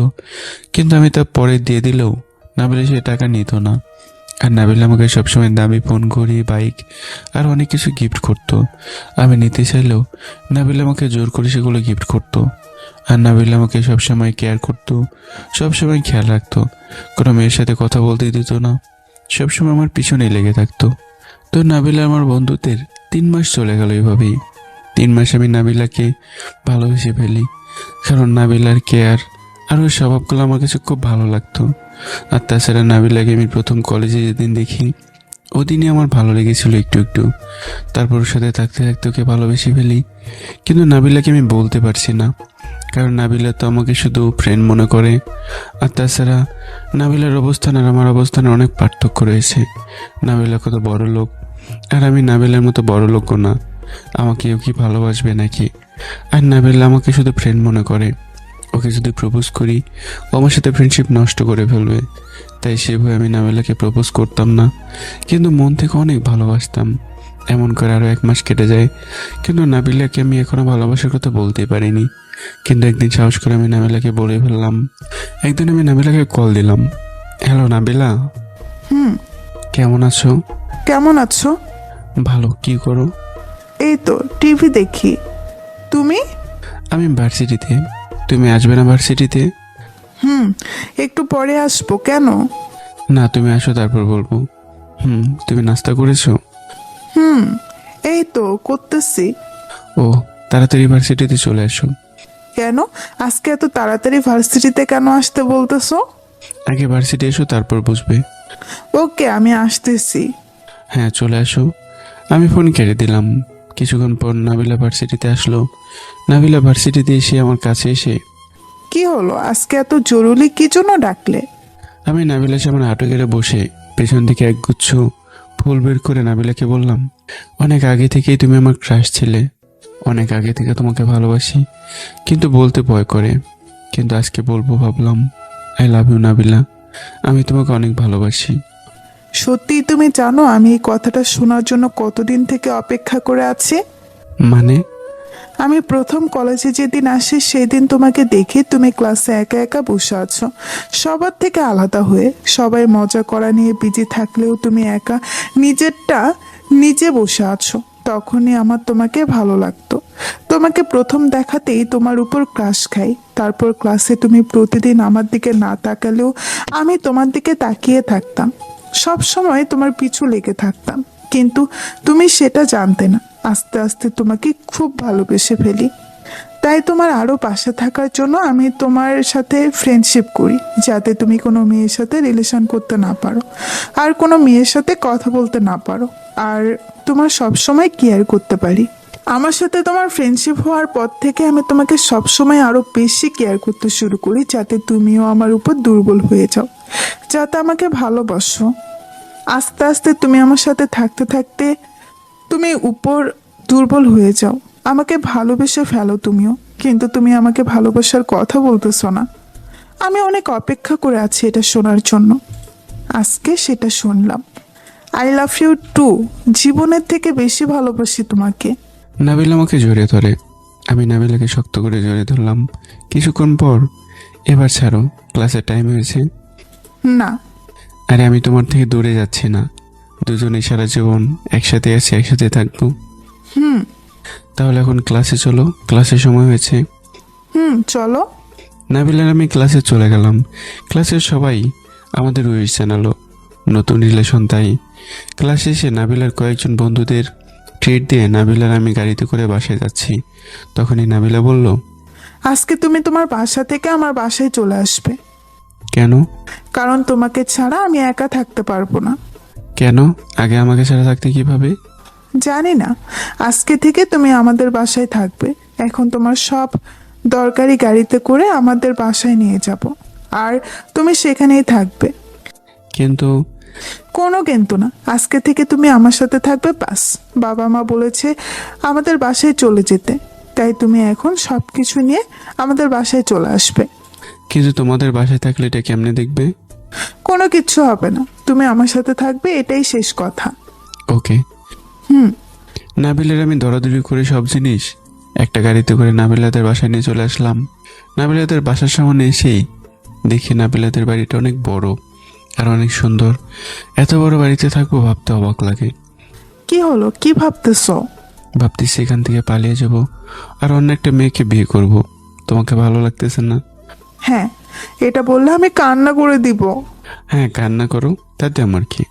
S2: কিন্তু আমি তা পরে দিয়ে দিলেও নাবিলা সে টাকা নিত না। আর নাবিলা আমাকে সবসময় দামি ফোন, ঘড়ি, বাইক আর অনেক কিছু গিফট করতো। আমি নিতে চাইলেও নাবিলা আমাকে জোর করে সেগুলো গিফট করতো। আর নাবিলা আমাকে সবসময় কেয়ার করতো, সবসময় খেয়াল রাখতো, কোনো মেয়ের সাথে কথা বলতে দিত না, সবসময় আমার পিছনেই লেগে থাকতো। তো নাবিলা আমার বন্ধুত্বের 3 মাস চলে গেল এইভাবেই। 3 মাস আমি নাবিলাকে ভালোবেসে ফেলি, কারণ নাবিলার কেয়ার আর ওর স্বভাবগুলো আমার কাছে খুব ভালো লাগতো। আর তাছাড়া নাবিলাকে আমি প্রথম কলেজে যেদিন দেখি ওদিনই আমার ভালো লেগেছিল একটু একটু। তারপর ওর সাথে থাকতে থাকতে ওকে ভালোবেসে ফেলি, কিন্তু নাবিলাকে আমি বলতে পারছি না, কারণ নাবিলা তো আমাকে শুধু ফ্রেন্ড মনে করে। আর তাছাড়া নাবিলার অবস্থান আর আমার অবস্থানে অনেক পার্থক্য রয়েছে। নাবিলা কত বড় লোক আর আমি নাবিলার মতো বড় লোকও না। আমাকে ও কি ভালোবাসবে নাকি? আর নাবিলা আমাকে শুধু ফ্রেন্ড মনে করে। ওকে যদি প্রপোজ করি ও আমার সাথে ফ্রেন্ডশিপ নষ্ট করে ফেলবে, তাই সেভাবে আমি নাবিলাকে প্রপোজ করতাম না, কিন্তু মন থেকে অনেক ভালোবাসতাম। এমন করে আরও 1 মাস কেটে যায়, কিন্তু নাবিলাকে আমি এখনও ভালোবাসার কথা বলতেই পারিনি। কিন্তু একদিন সাহস করে আমি নাবিলাকে বলে ফেললাম। একদিন আমি নাবিলাকে কল দিলাম। হ্যালো নাবিলা, কেমন আছো?
S4: কেমন আছো?
S2: ভালো। কি করো?
S4: এই তো টিভি দেখি। তুমি?
S2: আমি ভার্সিটিতে। তুমি আসবে না ভার্সিটিতে?
S4: একটু পরে আসবো। কেন?
S2: না, তুমি আসো তারপর বলবো। তুমি নাস্তা করেছো?
S4: এই তো করতেছি।
S2: ও, তাড়াতাড়ি ভার্সিটিতে চলে আসো।
S4: কেন আজকে এত তাড়াতাড়ি ভার্সিটিতে কেন আসতে বলতেছো?
S2: আগে ভার্সিটি এসো, তারপর বুঝবে।
S4: ওকে, আমি আসতেছি।
S2: হ্যাঁ, চলে আসো। আমি ফোন কেটে দিলাম, কিছুক্ষণ পর নাবিলা ভার্সিটিতে আসলো। নাবিলা ভার্সিটিতে এসে আমার কাছে এসে,
S4: কি হলো আজকে এত জরুরি কি জন্য ডাকলে?
S2: আমি নাবিলার সামনে হাঁটু গেড়ে বসে পেছন থেকে একগুচ্ছ ফুল বের করে নাবিলাকে বললাম, অনেক আগে থেকেই তুমি আমার ক্রাশ ছিলে, অনেক আগে থেকে তোমাকে ভালোবাসি, কিন্তু বলতে ভয় করে, কিন্তু আজকে বলবো ভাবলাম। আই লাভ ইউ নাবিলা, আমি তোমাকে অনেক ভালোবাসি।
S4: সত্যি তুমি জানো আমি এই কথাটা শোনার জন্য কতদিন থেকে অপেক্ষা করে আছি?
S2: মানে?
S4: আমি প্রথম কলেজে যেদিন আসি সেদিন তোমাকে দেখে তুমি ক্লাসে একা একা বসে আছো, সবার থেকে আলাদা হয়ে। সবাই মজা করা নিয়ে বিজি থাকলেও তুমি একা নিজেরটা নিজে বসে আছো। তখনই আমার তোমাকে ভালো লাগতো। তোমাকে প্রথম দেখাতেই তোমার উপর ক্রাশ খাই। তারপর ক্লাসে তুমি প্রতিদিন আমার দিকে না তাকালেও আমি তোমার দিকে তাকিয়ে থাকতাম, সব সময় তোমার পিছু লেগে থাকতাম, কিন্তু তুমি সেটা জানতে না। আস্তে আস্তে তোমাকে খুব ভালোবেসে ফেলি। তাই তোমার আরও পাশে থাকার জন্য আমি তোমার সাথে ফ্রেন্ডশিপ করি, যাতে তুমি কোনো মেয়ের সাথে রিলেশন করতে না পারো, আর কোনো মেয়ের সাথে কথা বলতে না পারো, আর তোমার সব সময় কেয়ার করতে পারি। আমার সাথে তোমার ফ্রেন্ডশিপ হওয়ার পর থেকে আমি তোমাকে সবসময় আরও বেশি কেয়ার করতে শুরু করি, যাতে তুমিও আমার উপর দুর্বল হয়ে যাও, যাতে আমাকে ভালোবাসো। আস্তে আস্তে তুমি আমার সাথে থাকতে থাকতে তুমি উপর দুর্বল হয়ে যাও, আমাকে ভালোবেসে ফেলো তুমিও, কিন্তু তুমি আমাকে ভালোবাসার কথা বলতেছো না। আমি অনেক অপেক্ষা করে আছি এটা শোনার জন্য, আজকে সেটা শুনলাম। আই লাভ ইউ টু, জীবনের থেকে বেশি ভালোবাসি তোমাকে।
S2: নাবিলা আমাকে জড়িয়ে ধরে, আমি নাবিলাকে শক্ত করে জড়িয়ে ধরলাম। কিছুক্ষণ পর, এবার ছাড়ো, ক্লাসের টাইম হয়েছে।
S4: না,
S2: আরে আমি তোমার থেকে দূরে যাচ্ছি না, দুজনে সারা জীবন একসাথে আছি, একসাথে থাকবো। তাহলে এখন ক্লাসে চলো, ক্লাসের সময় হয়েছে।
S4: চলো।
S2: নাবিলার আমি ক্লাসে চলে গেলাম। ক্লাসের সবাই আমাদের উইশ জানালো, নতুন রিলেশন। তাই ক্লাসে এসে নাবিলার কয়েকজন বন্ধুদের ট্রিট দিয়ে নাবিলার আমি গাড়িতে করে বাসায় যাচ্ছি। তখনই নাবিলা বলল,
S4: আজকে তুমি তোমার বাসা থেকে আমার বাসায় চলে আসবে।
S2: কেন?
S4: কারণ তোমাকে ছাড়া আমি একা থাকতে পারবো না।
S2: কেন? আগে আমাকে ছাড়া থাকতে কিভাবে?
S4: জানি না, আজকে থেকে তুমি আমাদের বাসায় থাকবে। এখন তোমার সব দরকারি গাড়িতে করে আমাদের বাসায় নিয়ে যাব, আর তুমি সেখানেই থাকবে।
S2: কিন্তু
S4: কোনো কিন্তু না, আজকে থেকে তুমি আমার সাথে থাকবে, বাস। বাবা মা বলেছে আমাদের বাসায় চলে যেতে, তাই তুমি এখন সব কিছু নিয়ে আমাদের বাসায় চলে আসবে।
S2: কিন্তু তোমাদের বাসায় থাকলে এটা কেমনে দেখবে?
S4: কোনো কিচ্ছু হবে না, তুমি আমার সাথে থাকবে, এটাই শেষ কথা।
S2: ওকে। নাবিলার আমি দৌড়াদৌড়ি করে সব জিনিস একটা গাড়িতে করে নাবিলাদের বাসায় নিয়ে চলে আসলাম। নাবিলাদের বাসার সামনে এসেই দেখি নাবিলাদের বাড়িটা অনেক বড় আর অনেক সুন্দর। এত বড় বাড়িতে থাকবো ভাবতে অবাক লাগে।
S4: কি হলো, কি ভাবতেছো?
S2: ভাবতেছি এখান থেকে পালিয়ে যাব আর অন্য একটা মেয়েকে বিয়ে করব। তোমাকে ভালো লাগতেছে না?
S4: হ্যাঁ, এটা বললে আমি কান্না করে দিব।
S2: হ্যাঁ, কান্না করো, তাতে আমার কি।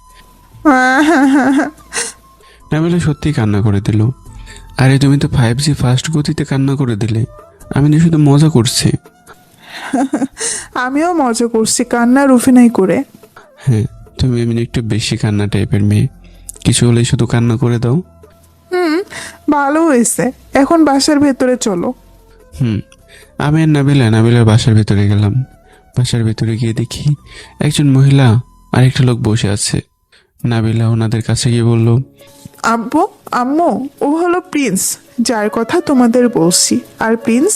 S2: নাবিলা সত্যি কান্না করে দিল। আরে তুমি তো 5G ফাস্ট গতিতে কান্না করে দিলে, আমি তো শুধু মজা করছি।
S4: আমিও মজা করছি কান্নার অভিনয় করে।
S2: হ্যাঁ, তুমি এমনি একটু বেশি কান্না টাইপের মেয়ে, কিছু হলেই শুধু কান্না করে দাও।
S4: ভালো হয়েছে, এখন বাসার ভেতরে চলো।
S2: আমি আর নাবিলার বাসার ভেতরে গেলাম। বাসার ভেতরে গিয়ে দেখি একজন মহিলা আর একটা লোক বসে আছে। নাবিলা ওনাদের কাছে গিয়ে বলল,
S4: আব্বু, আম্মু, ও হলো প্রিন্স, যার কথা তোমাদের বলছি। আর প্রিন্স,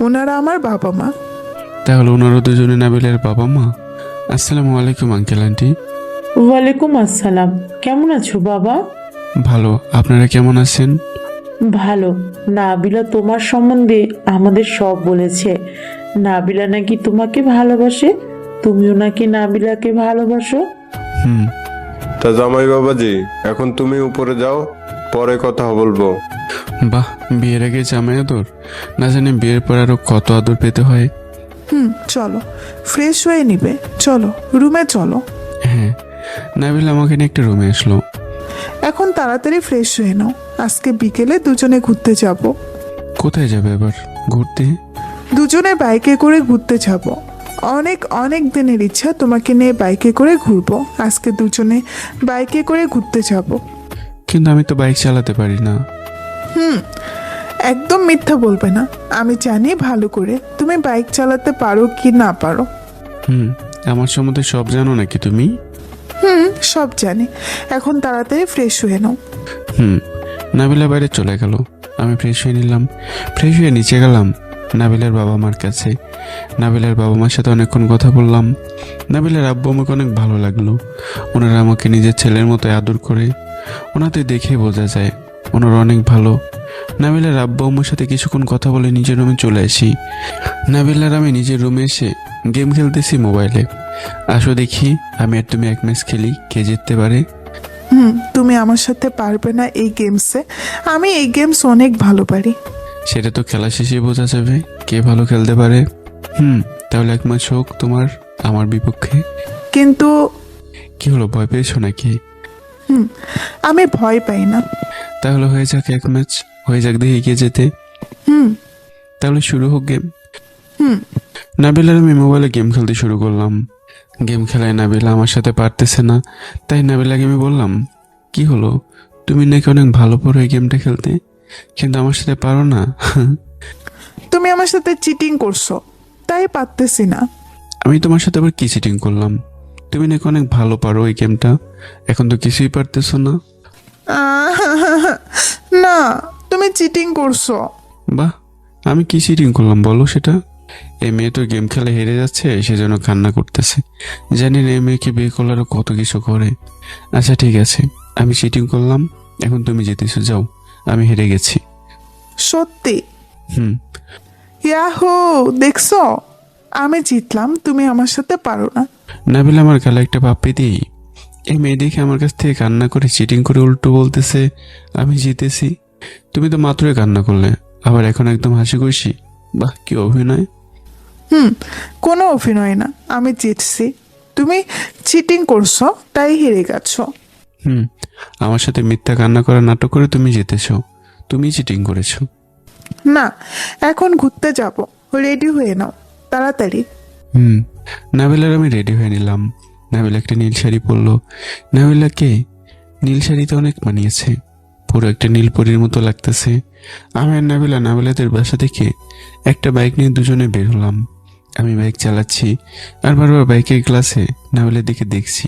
S4: ওনারা আমার বাবা মা।
S2: তাহলে ওনারা দুজনে নাবিলার বাবা মা। আসসালামু আলাইকুম আঙ্কেল আন্টি।
S11: ওয়ালাইকুম আসসালাম। কেমন আছো বাবা?
S2: ভালো, আপনারা কেমন আছেন?
S11: ভালো। নাবিলা তোমার সম্বন্ধে আমাদের সব বলেছে। নাবিলা নাকি তোমাকে ভালোবাসে, তুমিও নাকি নাবিলাকে ভালোবাসো।
S1: তা জামাই বাবাজি, এখন তুমি উপরে যাও, পরে কথা বলবো।
S2: বাহ, বিয়ের আগে জামাই আদর, না জানি বিয়ের পর আরো কত আদর পেতে হয়।
S4: চলো, ফ্রেশ হয়ে নিবে, চলো রুমে চলো।
S2: হ্যাঁ, নাবিলা আমাকে নিয়ে একটা রুমে আসলো।
S4: এখন তাড়াতাড়ি ফ্রেশ হয়ে নাও, আজকে বিকেলে দুজনে ঘুরতে যাব।
S2: কোথায় যাবে এবার ঘুরতে?
S4: দুজনে বাইকে করে ঘুরতে যাব। অনেক অনেক দিনের ইচ্ছা তোমাকে নিয়ে বাইকে করে ঘুরবো, আজকে দুজনে বাইকে করে ঘুরতে যাব।
S2: কিন্তু আমি তো বাইক চালাতে পারি না।
S4: একদম মিথ্যা বলবে না। আমি জানি ভালো করে তুমি বাইক চালাতে পারো কি না পারো।
S2: আমার সম্বন্ধে সব জানো নাকি তুমি?
S4: সব জানি। এখন তাড়াতাড়ি ফ্রেশ হয়ে নাও।
S2: নাবিলা বাইরে চলে গেল। আমি ফ্রেশ হয়ে নিলাম। ফ্রেশ হয়ে নিচে গেলাম নাবিলার বাবা মার কাছে। নাবিলার বাবা মার সাথে অনেকক্ষণ কথা বললাম। নাবিলার আব্বু আমাকে অনেক ভালো লাগলো। ওনারা আমাকে নিজের ছেলের মতো আদর করে। ওনাদের দেখে বোঝা যায় ওনারা অনেক ভালো। নাবিলার আব্বু আম্মুর সাথে কিছুক্ষণ কথা বলে নিজের রুমে চলে আসি। নাবিলার আমি নিজের রুমে এসে গেম খেলতেছি মোবাইলে। আসো দেখি আমি আর তুমি এক ম্যাচ খেলি, কে জিততে পারে।
S4: তুমি আমার সাথে পারবে না এই গেমসে। আমি এই গেমস অনেক ভালো পারি।
S2: সেটা তো খেলা শেষে বোঝা যাবে কে ভালো খেলতে পারে। তাহলে এক ম্যাচ হোক তোমার আমার বিপক্ষে।
S4: কিন্তু
S2: কি হলো, ভয় পেয়েছো নাকি?
S4: আমি ভয় পাই না।
S2: তাহলে হয়ে যাক এক ম্যাচ, হয়ে যাক দেখি কে যেতে। তাহলে শুরু হোক গেম। নাবিলার আমি মোবাইলে গেম খেলতে শুরু করলাম। গেম খেলায় নাবিলা আমার সাথে পারতেছে না। তাই নাবিলাকে আমি বললাম, কি হলো, তুমি নাকি অনেক ভালো পারো এই গেমটা খেলতে, কিন্তু আমার সাথে পারো না।
S4: তুমি আমার সাথে চিটিং করছো, তাই পারতেছি না।
S2: আমি তোমার সাথে আবার কি চিটিং করলাম? তুমি নাকি অনেক ভালো পারো এই গেমটা, এখন তো কিছুই পারতেছো না।
S4: না, তুমি চিটিং করছো।
S2: বাহ, আমি কি চিটিং করলাম বলো সেটা? এই মেয়ে তো গেম খেলে হেরে যাচ্ছে, সেজন্য কান্না করতেছে। জানি না এই মেয়েকে বিয়ে করলে আরো কত কিছু করে। আচ্ছা ঠিক আছে, আমি চিটিং করলাম, এখন তুমি জিতেছো, যাও, আমি হেরে গেছি।
S4: সত্যি?
S2: হুম।
S4: ইয়াহু, দেখছো, আমি জিতলাম, তুমি আমার সাথে পারো না।
S2: নাবিল আমার গালে একটা পাপ্পি দিই। এই মেয়ে দেখে আমার কাছ থেকে কান্না করে চিটিং করে উল্টো বলতেছে আমি জিতেছি। তুমি তো মাত্রই কান্না করলে, আবার এখন একদম হাসি খুশি। বাহ, কি অভিনয়।
S4: কোনো অভিনয় না, আমি জিতছি। তুমি চিটিং করছো, তাই হেরে গেছো।
S2: আমার সাথে মিথ্যা কান্না করা নাটক করে তুমি জিতেছো, তুমি চিটিং করেছো।
S4: না, এখন ঘুরতে যাব, রেডি হয়ে নাও তাড়াতাড়ি।
S2: নাবিলার আমি রেডি হয়ে নিলাম। নাবিলা একটা নীল শাড়ি পরলো। নাবিলাকে নীল শাড়িতে অনেক মানিয়েছে, পুরো একটা নীল পরীর মতো লাগতেছে। আমি আর নাবিলাদের বাসা থেকে একটা বাইক নিয়ে দুজনে বের হলাম। আমি বাইক চালাচ্ছি আর বারবার বাইকের গ্লাসে নাবিলার দিকে দেখছি।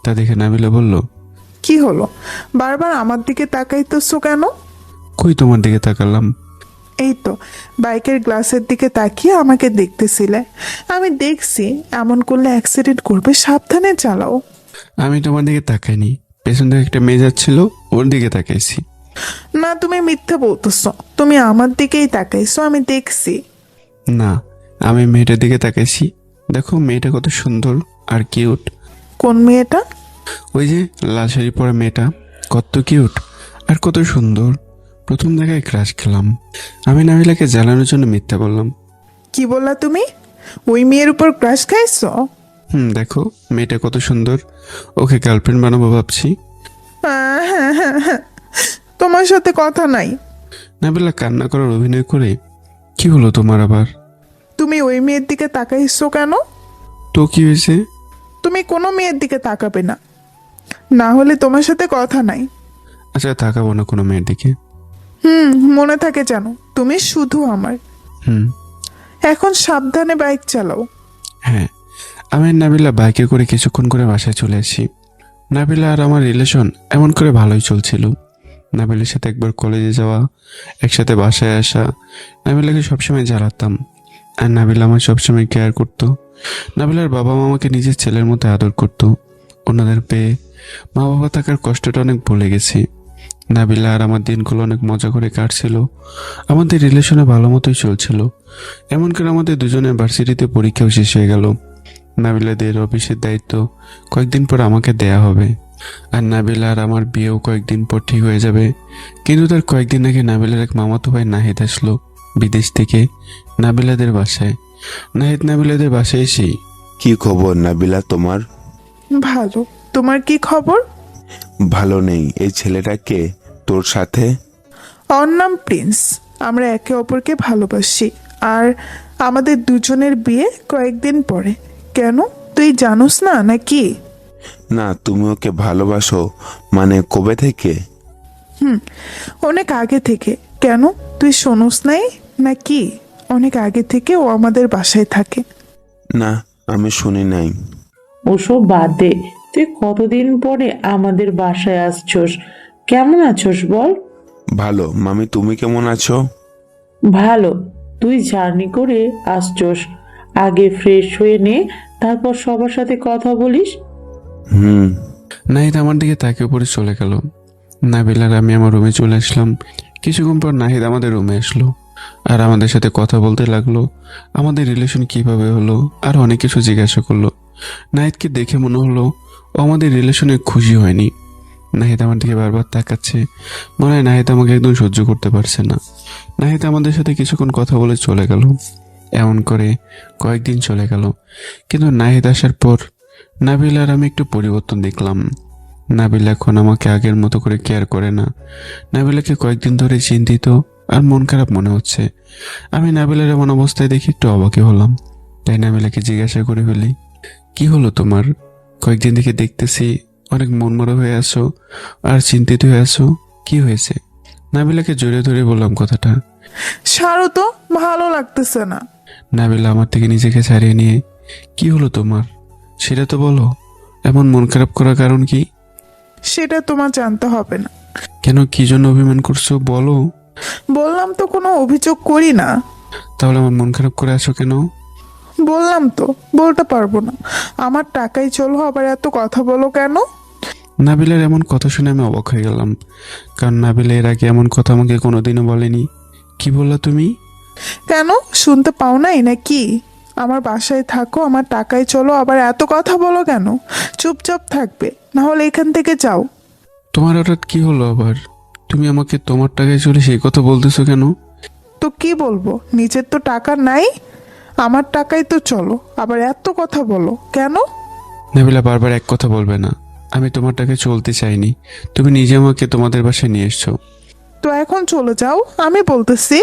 S2: তা দেখে নাবিলা বলল,
S4: কি হলো, বারবার আমার দিকে তাকাইতেছো কেন?
S2: কই তোমার দিকে তাকালাম?
S4: এই তো, বাইকের গ্লাসের দিকে তাকিয়ে আমাকে দেখতেছিলে। আমি দেখছি, এমন করলে অ্যাক্সিডেন্ট করবে, সাবধানে চালাও।
S2: আমি তোমার দিকে তাকাইনি, পেছন থেকে একটা মেয়ে যাচ্ছিল, ওর দিকে তাকাইছি।
S4: না, তুমি মিথ্যে বলতেছো, তুমি আমার দিকেই তাকাইছো, আমি দেখছি।
S2: না, আমি মেয়েটার দিকে তাকাইছি। দেখো মেয়েটা কত সুন্দর আর কিউট।
S4: কোন মেয়েটা?
S2: ওই যে লাল শাড়ি পরা মেয়েটা, কত কিউট আর কত সুন্দর। প্রথম দেখায় ক্রাশ খেলাম। আমি নাবিলাকে জ্বালানোর জন্য মিথ্যা বললাম।
S4: কি বললা তুমি? ওই মেয়ের উপর ক্রাশ খাইছো?
S2: দেখো মেয়েটা কত সুন্দর, ওকে গার্লফ্রেন্ড বানাবো ভাবছি।
S4: তোমার সাথে কথা নাই।
S2: নাবিলা কান্না করার অভিনয় করে, কি হলো তোমার আবার?
S4: তুমি ওই মেয়ের দিকে তাকাইছো কেন?
S2: তো কি হয়েছে?
S4: তুমি কোনো মেয়ের দিকে তাকাবে না, না হলে তোমার সাথে কথা নাই।
S2: আচ্ছা, তাকাবো না কোনো মেয়ের দিকে।
S4: মনে থাকে জানো, তুমি শুধু আমার। এখন সাবধানে বাইক চালাও।
S2: হ্যাঁ। আমি আর নাবিলা বাইকে করে কিছুক্ষণ করে বাসায় চলে আসি। নাবিলা আর আমার রিলেশন এমন করে ভালোই চলছিল। নাবিলার সাথে একবার কলেজে যাওয়া, একসাথে বাসায় আসা। নাবিলাকে সবসময় জ্বালাতাম আর নাবিলা আমার সবসময় কেয়ার করতো। নাবিলার বাবা মা আমাকে নিজের ছেলের মতো আদর করতো। ওনাদের পেয়ে মা বাবা থাকার কষ্টটা অনেক ভুলে গেছি। নাবিলা আর আমার দিনগুলো অনেক মজা করে কাটছিল। আমাদের রিলেশনে ভালো মতোই চলছিল। এমন করে আমাদের দুজনের ভার্সিটিতে পরীক্ষাও শেষ হয়ে গেল। নাবিলাদের অফিসের দায়িত্ব কয়েকদিন পর আমাকে দেয়া হবে, আর নাবিলা আর আমার বিয়েও কয়েকদিন পর ঠিক হয়ে যাবে। কিন্তু তার কয়েকদিন আগে নাবিলার এক মামাতো ভাই নাহিদ আসলো বিদেশ থেকে নাবিলাদের বাসায়। নাহিদ নাবিলাদের বাসায় এসেই,
S12: কি খবর নাবিলা তোমার?
S4: ভালো, তোমার কি খবর?
S12: ভালো নেই। এই ছেলেটা কে তোর সাথে?
S4: ওর নাম প্রিন্স। আমরা একে অপরকে ভালোবাসি, আর আমাদের দুজনের বিয়ে কয়েকদিন পরে। কেন, তুই জানোস না নাকি?
S12: না, তুমি ওকে ভালোবাসো মানে কবে থেকে?
S4: অনেক আগে থেকে। কেন, তুই শোনস নাই নাকি? অনেক আগে থেকে ও আমাদের বাসায় থাকে।
S12: না, আমি শুনি নাই।
S11: ওসব বাদ দে, তুই কতদিন পরে আমাদের বাসায় আসছস? কেমন আছোস বল?
S12: ভালো। মামি, তুমি কেমন আছো?
S11: ভালো। তুই জার্নি করে আসছস, আগে ফ্রেশ হয়ে নে, তারপর সবার সাথে কথা বলিস।
S12: হুম।
S2: নাহিদ আমার দিকে তাকিয়ে পড়ে চলে গেল। নাবিল আর আমি আমার রুমে চলে আসলাম। কিছুক্ষণ পর নাহিদ আমাদের রুমে আসলো আর আমাদের সাথে কথা বলতে লাগলো। আমাদের রিলেশন কিভাবে হলো আর অনেক কিছু জিজ্ঞাসা করলো। নাহিদকে দেখে মনে হলো ও আমাদের রিলেশনে খুশি হয়নি। নাহিদ আমার দিকে বারবার তাকাচ্ছে, মনে হয় নাহিদ আমাকে একদম সহ্য করতে পারছে না। নাহিদ আমাদের সাথে কিছুক্ষণ কথা বলে চলে গেল। এমন করে কয়েকদিন চলে গেল, কিন্তু নাহিদ আসার পর নাবিল আর আমি একটু পরিবর্তন দেখলাম। নাবিল এখন আমাকে আগের মতো করে কেয়ার করে না। নাবিলাকে কয়েকদিন ধরে চিন্তিত আর মন খারাপ মনে হচ্ছে। আমি নাবিলার এমন অবস্থায় দেখে একটু অবাকই হলাম, তাই নাবিলাকে জিজ্ঞাসা করে ফেলি, কি হলো তোমার? কয়েকদিন থেকে দেখতেছি অনেক মনমরা হয়ে আছো আর চিন্তিত হয়ে আছো, কি হয়েছে? নাবিলাকে জড়িয়ে ধরে বললাম কথাটা।
S4: সারো তো, ভালো লাগতেছে না।
S2: নাবিলা আমার থেকে নিজেকে ছাড়িয়ে নিয়ে, কি হলো তোমার সেটা তো বলো, এমন মন খারাপ করার কারণ কি?
S4: সেটা তোমার জানতে হবে না।
S2: কেন, কি জন্য অভিমান করছো বলো?
S4: বললাম তো কোনো অভিযোগ করি না।
S2: তাহলে আমার মন খারাপ করে আছো কেন?
S4: বললাম তো বলতে পারবো না। আমার টাকাই চলো, আবার এত কথা বলো কেন?
S2: নাবিলার এমন কথা শুনে আমি অবাক হয়ে গেলাম, কারণ নাবিলা এর আগে এমন কথা আমাকে কোনোদিনও বলেনি। কি বললা তুমি?
S4: কেন, শুনতে পাও নাই নাকি? আমার বাসায় থাকো, আমার টাকাই চলো, আবার এত কথা বলো কেন? চুপচাপ থাকবে, না হলে এখান থেকে যাও।
S2: তোমার হঠাৎ কি হলো আবার? তুমি আমাকে তোমার টাকায় চলে সেই কথা বলতেছো কেন?
S4: তো কি বলবো, নিজের তো টাকা নাই, আমার টাকাই তো চলো, আবার এত কথা বলো কেন?
S2: নাবিলা বারবার এক কথা বলবে না। আমি তোমার টাকায় চলতে চাইনি, তুমি নিজে আমাকে তোমাদের বাসায় নিয়ে এসছো।
S4: তো এখন চলে যাও, আমি বলতেছি।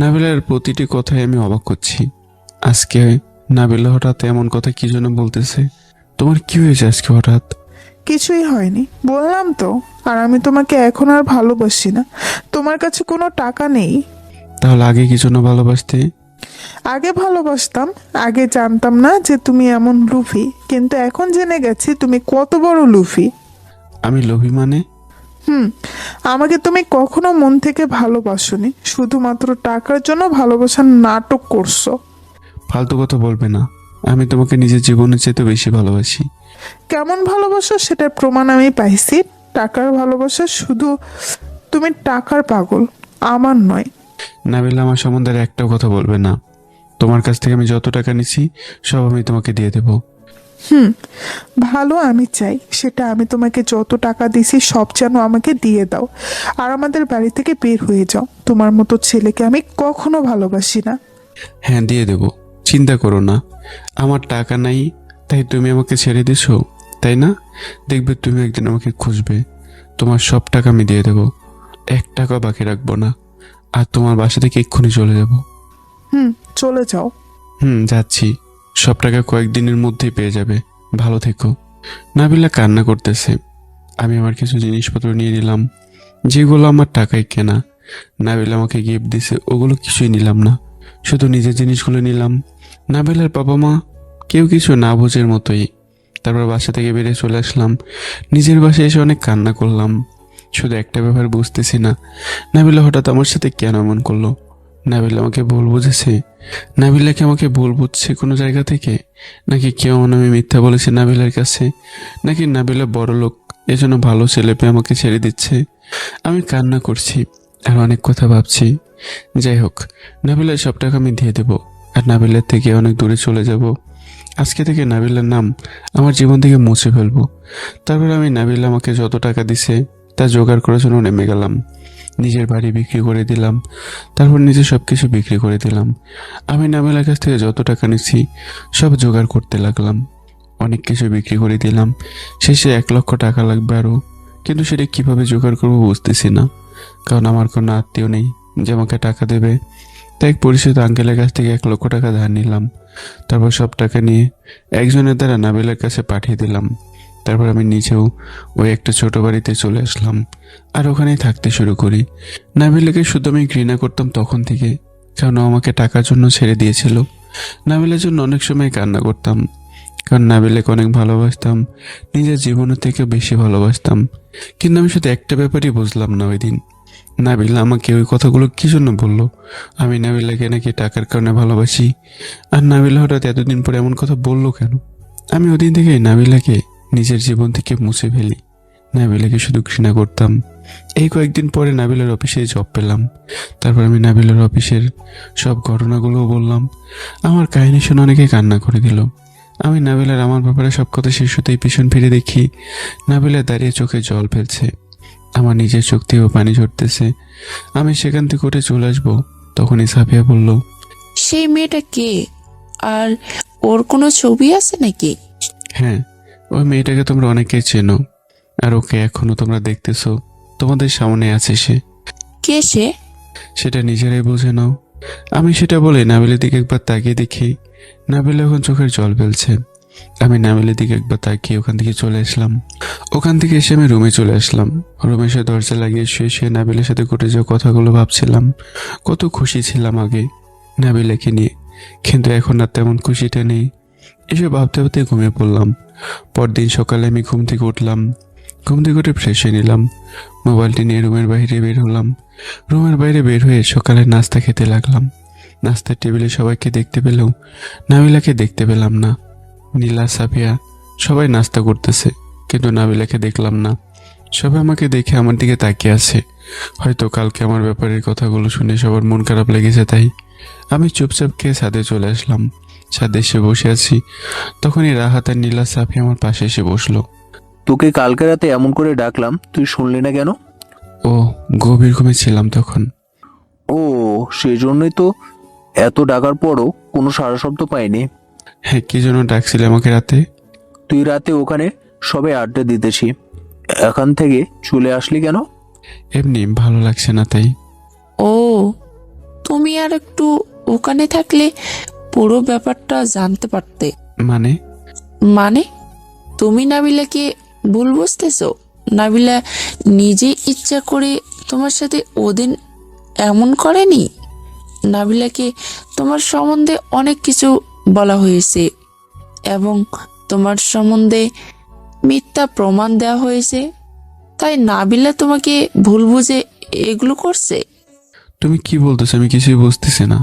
S2: নাবিলার প্রতিটি কথায় আমি অবাক করছি। আজকে নাবিলা হঠাৎ এমন কথা কি জন্য বলতেছে? তোমার কি হয়েছে আজকে হঠাৎ?
S4: কিছুই হয়নি, বললাম তো। আর আমি তোমাকে এখন আর ভালোবাসি না, তোমার কাছে কোনো টাকা নেই।
S2: তাহলে আগে কি জন্য ভালোবাসতে?
S4: আগে ভালোবাসতাম, আগে জানতাম না যে তুমি এমন লুফি, কিন্তু এখন জেনে গেছি তুমি কত বড় লুফি।
S2: আমি লোভী মানে?
S4: আমাকে তুমি কখনো মন থেকে ভালোবাসোনি, শুধুমাত্র টাকার জন্য ভালোবাসার নাটক করছো।
S2: ফালতু কথা বলবে না, আমি তোমাকে নিজের জীবনের চেয়ে বেশি ভালোবাসি।
S4: কেমন ভালোবাসো সেটার প্রমাণ আমি পাইছি। টাকার ভালোবাসা, শুধু তুমি টাকার পাগল, আমার নয়।
S2: নাবিলা আমার সম্বন্ধে আর একটাও কথা বলবে না। তোমার কাছ থেকে আমি যত টাকা নিছি সব আমি তোমাকে দিয়ে দেবো।
S4: ভালো আমি চাই, সেটা আমি তোমাকে যত টাকা দিছি সব যেন আমাকে দিয়ে দাও, আর আমাদের বাড়ি থেকে বের হয়ে যাও। তোমার মতো ছেলেকে আমি কখনো ভালোবাসি না।
S2: হ্যাঁ, দিয়ে দেবো, চিন্তা করো না। আমার টাকা নাই তাই তুমি আমাকে ছেড়ে দিছো, তাই না? দেখবে তুমি একদিন আমাকে খুঁজবে, তোমার সব টাকা আমি দিয়ে দেবো, 1 টাকা বাকি রাখবো না। আর তোমার বাসা থেকে এক্ষুনি চলে যাব।
S4: চলে যাও।
S2: যাচ্ছি, সব টাকা কয়েকদিনের মধ্যেই পেয়ে যাবে, ভালো থেকো। নাবিলা কান্না করতেছে। আমি আমার কিছু জিনিসপত্র নিয়ে নিলাম, যেগুলো আমার টাকায় কেনা। নাবিলা আমাকে গিফট দিছে, ওগুলো কিছুই নিলাম না, শুধু নিজের জিনিসগুলো নিলাম। নাবিলার বাবা মা কেউ কিছু না বোঝের মতোই। তারপর বাসা থেকে বেরিয়ে চলে আসলাম। নিজের বাসায় এসে অনেক কান্না করলাম। শুধু একটা ব্যাপার বুঝতেছি না, নাবিলা হঠাৎ আমার সাথে কেন এমন করলো? নাবিলা আমাকে ভুল বুঝেছে? নাবিলাকে আমাকে ভুল বুঝছে কোনো জায়গা থেকে? নাকি কেউ আমি মিথ্যা বলেছি নাবিলার কাছে? নাকি নাবিলা বড় লোক, এজন্য ভালো ছেলে পেয়ে আমাকে ছেড়ে দিচ্ছে? আমি কান্না করছি আর অনেক কথা ভাবছি। যাই হোক, নাবিলার সব টাকা আমি দিয়ে দেবো আর নাবিলার থেকে অনেক দূরে চলে যাব। আজকে থেকে নাবিলার নাম আমার জীবন থেকে মুছে ফেলবো। তারপর আমি নাবিলা আমাকে যত টাকা দিছে তা জোগাড় করার জন্য নেমে গেলাম। নিজের বাড়ি বিক্রি করে দিলাম, তারপর নিজের সব কিছু বিক্রি করে দিলাম। আমি নাবিলার কাছ থেকে যত টাকা নিচ্ছি সব জোগাড় করতে লাগলাম। অনেক কিছু বিক্রি করে দিলাম, শেষে 1 লক্ষ টাকা লাগবে আরও, কিন্তু সেটা কীভাবে জোগাড় করবো বুঝতেছি না, কারণ আমার কোনো আত্মীয় নেই যে আমাকে টাকা দেবে। তাই এক পরিচিত আঙ্কেলের কাছ থেকে 1 লক্ষ টাকা ধার নিলাম। তারপর সব টাকা নিয়ে একজনের দ্বারা নাবিলার কাছে পাঠিয়ে দিলাম। তারপর আমি নিজেও ওই একটা ছোট বাড়িতে চলে আসলাম আর ওখানেই থাকতে শুরু করি। নাবিলাকে শুধু আমি ঘৃণা করতাম তখন থেকে, কারণ ও আমাকে টাকার জন্য ছেড়ে দিয়েছিল। নাবিলার জন্য অনেক সময় কান্না করতাম, কারণ নাবিলাকে অনেক ভালোবাসতাম, নিজের জীবনের থেকে বেশি ভালোবাসতাম। কিন্তু আমি শুধু একটা ব্যাপারই বুঝলাম না ওই দিন, নাবিলা আমাকে ওই কথাগুলো কী জন্য বললো। আমি নাবিলাকে নাকি টাকার কারণে ভালোবাসি, আর নাবিলা হঠাৎ এতদিন পরে এমন কথা বললো কেন? আমি ওদিন থেকে নাবিলাকে নিজের জীবন থেকে মুছে ফেলি, নাবিলাকে শুধু ঘৃণা করতাম। এই কয়েকদিন পরে নাবিলার অফিসে জব পেলাম। তারপর আমি নাবিলার অফিসের সব ঘটনাগুলোও বললাম। আমার কাহিনী শুনে অনেকে কান্না করে দিল। আমি নাবিলার আমার ব্যাপারে সব কথা শেষ হতেই পিছন ফিরে দেখি নাবিলা দাঁড়িয়ে চোখে জল ফেলছে। আমার নিজের চোখ থেকেও পানি ঝরতেছে। আমি সেখান থেকে উঠে চলে আসবো, তখনই সাফিয়া বলল,
S10: সেই মেয়েটা কে? আর ওর কোনো ছবি আছে নাকি?
S2: হ্যাঁ, ওই মেয়েটাকে তোমরা অনেকেই চেনো, আর ওকে এখনো তোমরা দেখতেছো, তোমাদের সামনে আছে সে।
S10: কে সে?
S2: সেটা নিজেরাই বুঝে নাও। আমি সেটা বলে নাবিলের দিকে একবার তাকিয়ে দেখি নাবিল এখন চোখের জল ফেলছে। আমি নাবিলের দিকে একবার তাকিয়ে ওখান থেকে চলে আসলাম। ওখান থেকে এসে আমি রুমে চলে আসলাম। রুমে এসে দরজা লাগিয়ে শুয়ে শুয়ে নাবিলের সাথে ঘটে যাওয়া কথাগুলো ভাবছিলাম। কত খুশি ছিলাম আগে নাবিলাকে নিয়ে, কিন্তু এখন আর তেমন খুশিটা নেই। এসব ভাবতে ভাবতে ঘুমিয়ে পড়লাম। পরদিন সকালে আমি ঘুম থেকে উঠলাম, ঘুম থেকে উঠে ফ্রেশ হয়ে নিলাম, মোবাইলটি নিয়ে রুমের বাইরে বের হলাম। রুমের বাইরে বের হয়ে সকালে নাস্তা খেতে লাগলাম। নাস্তার টেবিলে সবাইকে দেখতে পেলেও নাবিলাকে দেখতে পেলাম না। নীলা, সাফিয়া সবাই নাস্তা করতেছে, কিন্তু নাবিলাকে দেখলাম না। সবাই আমাকে দেখে আমার দিকে তাকিয়ে আছে, হয়তো কালকে আমার ব্যাপারের কথাগুলো শুনে সবার মন খারাপ লেগেছে। তাই আমি চুপচাপ খেয়ে ছাদে চলে আসলাম। ছাদে এসে বসে আছি, তখনই রাহাত আর নীলা, সাফিয়া আমার পাশে এসে বসলো।
S3: তোকে কালকে রাতে এমন করে ডাকলাম, তুই শুনলি না কেন?
S2: ও, গভীর ঘুমে ছিলাম তখন।
S3: ও, সেই জন্যই তো এত ডাকার পরও কোনো সাড়া শব্দ পাইনি।
S2: হ্যাঁ, কি জন্য ডাকছিলে আমাকে রাতে?
S3: তুই রাতে ওখানে সবাই আড্ডা দিতেছি, এখান থেকে চলে আসলি কেন?
S2: এমনি ভালো লাগছে না তাই।
S10: ও, তুমি আর একটু ওখানে থাকলে পুরো ব্যাপারটা জানতে পারতে।
S2: মানে?
S10: মানে তুমি নাবিলাকে ভুল বুঝতেছো। নাবিলা নিজে ইচ্ছা করে তোমার সাথে ওদিন এমন করেনি। নাবিলাকে তোমার সম্বন্ধে অনেক কিছু বলা হয়েছে এবং তোমার সম্বন্ধে মিথ্যা প্রমাণ দেওয়া হয়েছে, তাই নাবিলা তোমাকে ভুল বুঝে এগুলো করছে।
S2: তুমি কি বলতেছো? আমি কিছুই বুঝতেছি না।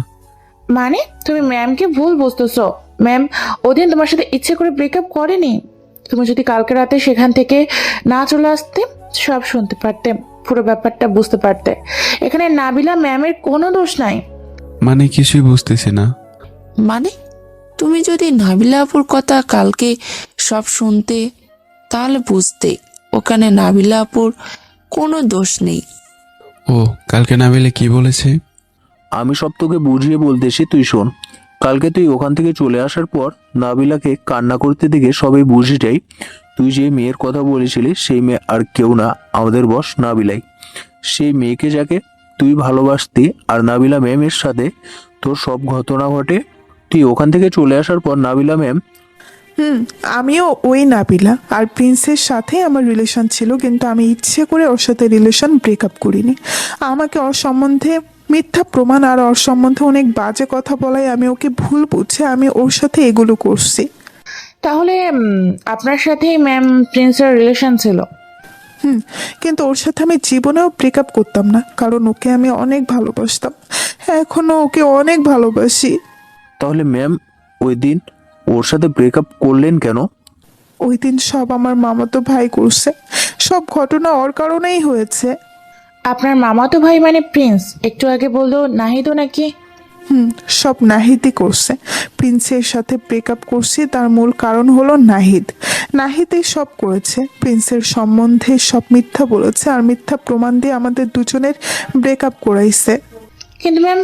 S6: মানে তুমি ম্যামকে ভুল বুঝতেছো। ম্যাম ওদিন তোমার সাথে ইচ্ছে করে ব্রেকআপ করেনি। তুমি যদি কালকে রাতে সেখান থেকে না চলে আসতে, সব শুনতে পারতে, পুরো ব্যাপারটা বুঝতে পারতে। এখানে নাবিলা ম্যামের কোনো দোষ নাই।
S2: মানে কিছুই বুঝতেছি না।
S10: মানে তুমি যদি নাবিলা আপুর কথা কালকে সব শুনতে, তাহলে বুঝতে ওখানে নাবিলা আপুর কোনো দোষ নেই।
S2: ও, কালকে নাবিলে কি বলেছে?
S3: আমি সব তোকে বুঝিয়ে বলতেছি, তুই শোন। কালকে তুই ওখান থেকে চলে আসার পর নাবিলাকে কান্না করতে দেখে সবাই বুঝে যায় তুই যে মেয়ের কথা বলেছিলি সেই মেয়ে আর কেউ না, আমাদের বস নাবিলাই। সেই মেয়েকে যাকে তুই ভালোবাসতি, আর নাবিলা ম্যামের সাথে তোর সব ঘটনা ঘটে। তুই ওখান থেকে চলে আসার পর নাবিলা ম্যাম।
S4: আমিও ওই নাবিলা আর প্রিন্সের সাথে আমার রিলেশন ছিল, কিন্তু আমি ইচ্ছে করে ওর সাথে রিলেশন ব্রেকআপ করিনি। আমাকে ওর সম্বন্ধে মিথ্যা প্রমাণ আর ওর সম্বন্ধে অনেক বাজে কথা বলায় আমি ওকে ভুল বুঝে আমি ওর সাথে এগুলো করছি।
S6: তাহলে আপনার সাথে ম্যাম প্রিন্সের রিলেশন ছিল?
S4: কিন্তু ওর সাথে আমি জীবনেও ব্রেকআপ করতাম না, কারণ ওকে আমি অনেক ভালোবাসতাম, এখনো ওকে অনেক ভালোবাসি।
S3: তাহলে ম্যাম ওই দিন ওর সাথে ব্রেকআপ করলেন কেন?
S4: ওই দিন সব আমার মামাতো ভাই করছে, সব ঘটনা ওর কারণেই হয়েছে।
S6: আপনার মামাতো ভাই মানে প্রিন্স? একটু আগে বললো নাহিদও নাকি?
S4: সব নাহিদই করছে। প্রিন্সের সাথে ব্রেকআপ করছি তার মূল কারণ হলো নাহিদ। নাহিদই সব করেছে, প্রিন্সের সম্বন্ধে সব মিথ্যা বলেছে আর মিথ্যা প্রমাণ দিয়ে আমাদের দুজনের ব্রেকআপ করাইছে।
S6: কিন্তু ম্যাম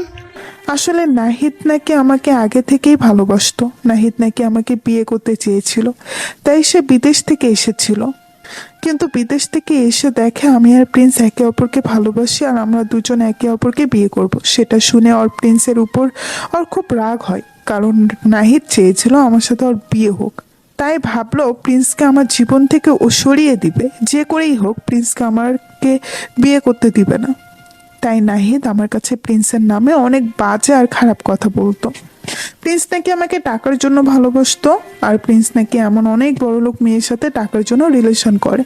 S4: আসলে নাহিদ নাকি আমাকে আগে থেকেই ভালোবাসতো, নাহিদ নাকি আমাকে বিয়ে করতে চেয়েছিল, তাই সে বিদেশ থেকে এসেছিল। কিন্তু বিদেশ থেকে এসে দেখে আমি আর প্রিন্স একে অপরকে ভালোবাসি আর আমরা দুজন একে অপরকে বিয়ে করব। সেটা শুনে ওর প্রিন্সের উপর ওর খুব রাগ হয়, কারণ নাহিদ চেয়েছিল আমার সাথে ওর বিয়ে হোক, তাই ভাবলো প্রিন্সকে আমার জীবন থেকে ও সরিয়ে দিবে, যে করেই হোক প্রিন্সকে আমাকে বিয়ে করতে দিবে না। তাই নাহিদ আমার কাছে প্রিন্সের নামে অনেক বাজে আর খারাপ কথা বলতো। প্রিন্স নাকি আমাকে টাকার জন্য ভালোবাসতো, আর প্রিন্স নাকি এমন অনেক বড়লোক মেয়ের সাথে টাকার জন্য রিলেশন করে,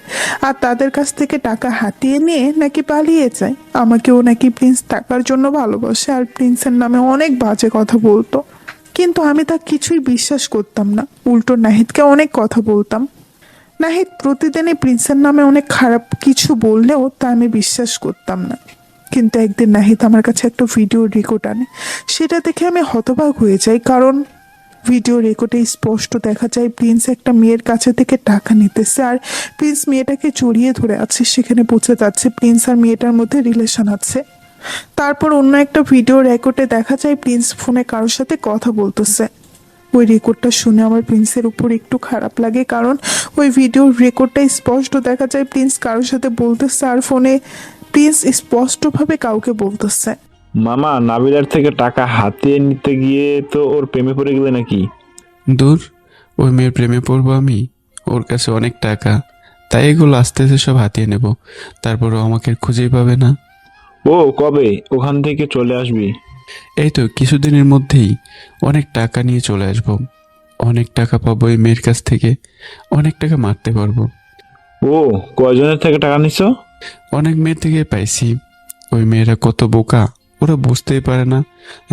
S4: আর তাদের কাছ থেকে টাকা হাতিয়ে নিয়ে নাকি পালিয়ে যায়। আমাকেও নাকি প্রিন্স টাকার জন্য ভালোবাসে আর প্রিন্সের নামে অনেক বাজে কথা বলতো। কিন্তু আমি তা কিছুই বিশ্বাস করতাম না, উল্টো নাহিদকে অনেক কথা বলতাম। নাহিদ প্রতিদিনই প্রিন্সের নামে অনেক খারাপ কিছু বললেও তা আমি বিশ্বাস করতাম না। কিন্তু একদিন নাহিদ আমার কাছে একটা ভিডিও রেকর্ড আনে, সেটা দেখে আমি হতবাক হয়ে যাই, কারণ ভিডিও রেকর্ডে স্পষ্ট দেখা যায় প্রিন্স একটা মেয়ের কাছে থেকে টাকা নিতেছে, আর প্রিন্স মেয়েটাকে জড়িয়ে ধরে আছে। সেখানে বোঝা যাচ্ছে প্রিন্স আর মেয়েটার মধ্যে রিলেশন আছে। তারপর অন্য একটা ভিডিও রেকর্ডে দেখা যায় প্রিন্স ফোনে কারোর সাথে কথা বলতেছে। ওই রেকর্ডটা শুনে আমার প্রিন্সের উপর একটু খারাপ লাগে, কারণ ওই ভিডিওর রেকর্ডটা স্পষ্ট দেখা যায় প্রিন্স কারোর সাথে বলতেছে, আর ফোনে প্রিন্স স্পষ্টভাবে কাউকে বলতেছে।
S13: মামা, নাবিলার থেকে টাকা হাতিয়ে নিতে গিয়ে তো ওর প্রেমে পড়ে গেলে নাকি?
S2: দূর, ওই মেয়ের প্রেমে পড়বো আমি? ওর কাছে অনেক টাকা, তাই এগুলো আস্তে আস্তে সব হাতিয়ে নেব, তারপরও আমাকে খুঁজেই পাবে না।
S13: ও কবে ওখান থেকে চলে আসবি?
S2: এই তো কিছুদিনের মধ্যেই অনেক টাকা নিয়ে চলে আসব। অনেক টাকা পাবো এই মেয়ের কাছ থেকে, অনেক টাকা মারতে পারবো।
S13: ও কয়জনের থেকে টাকা নিছো?
S2: অনেক মেয়ের থেকে পাইছি। ওই মেয়েরা কত বোকা, ওরা বুঝতেই পারে না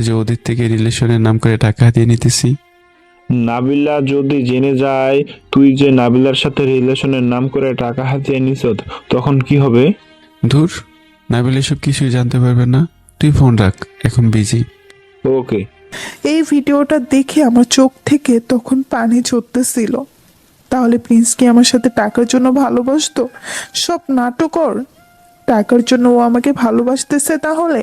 S2: যে ওদের থেকে রিলেশনের নাম করে টাকা দিয়ে নিতেছি।
S13: নাবিলা যদি জেনে যায় তুই যে নাবিলার সাথে রিলেশনের নাম করে টাকা হাতিয়ে নিছ, তখন কি হবে?
S2: ধুর, নাবিল এসব কিছুই জানতে পারবে না। তুই ফোন রাখ, এখন বিজি।
S13: ওকে।
S4: এই ভিডিওটা দেখে আমার চোখ থেকে তখন পানি ঝরতেছিল। তাহলে প্রিন্স কি আমার সাথে টাকার জন্য ভালোবাসতো? সব নাটকর, টাকার জন্য ও আমাকে ভালোবাসতেছে তাহলে।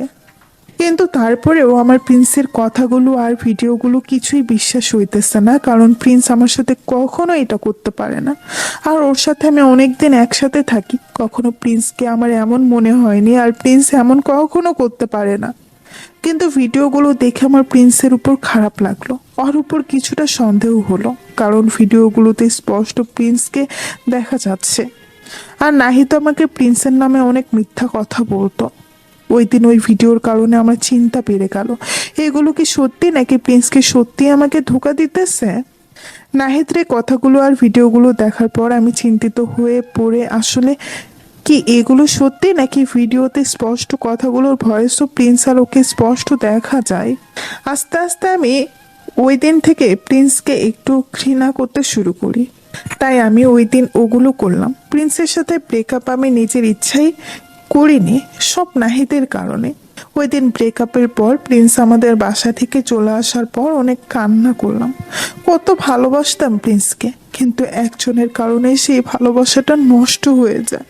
S4: কিন্তু তারপরেও আমার প্রিন্সের কথাগুলো আর ভিডিওগুলো কিছুই বিশ্বাস হইতেছে না, কারণ প্রিন্স আমার সাথে কখনো এটা করতে পারে না। আর ওর সাথে আমি অনেকদিন একসাথে থাকি, কখনো প্রিন্সকে আমার এমন মনে হয়নি, আর প্রিন্স এমন কখনো করতে পারে না। কিন্তু ভিডিওগুলো দেখে আমার প্রিন্সের উপর খারাপ লাগলো, ওর উপর কিছুটা সন্দেহ হলো, কারণ ভিডিওগুলোতে স্পষ্ট প্রিন্সকে দেখা যাচ্ছে। আর নাহিদ আমাকে প্রিন্সের নামে অনেক মিথ্যা কথা বলতো। ওই দিন ওই ভিডিওর কারণে আমার চিন্তা বেড়ে গেল, এগুলো কি সত্যি নাকি প্রিন্সকে সত্যি আমাকে ধোঁকা দিতেছে। নাহিদের কথাগুলো আর ভিডিওগুলো দেখার পর আমি চিন্তিত হয়ে পড়ে, আসলে কি এগুলো সত্যি নাকি ভিডিওতে স্পষ্ট কথাগুলোর ভয়েসও প্রিন্স আর ওকে স্পষ্ট দেখা যায়। আস্তে আস্তে আমি ওই দিন থেকে প্রিন্সকে একটু ঘৃণা করতে শুরু করি। তাই আমি ওই দিন ওগুলো করলাম। প্রিন্সের সাথে ব্রেকআপ আমি নিজের ইচ্ছাই করিনি, সব নাহিদের কারণে। ওই দিন ব্রেকআপের পর প্রিন্স আমাদের বাসা থেকে চলে আসার পর অনেক কান্না করলাম। কত ভালোবাসতাম প্রিন্সকে, কিন্তু একজনের কারণে সেই ভালোবাসাটা নষ্ট হয়ে যায়।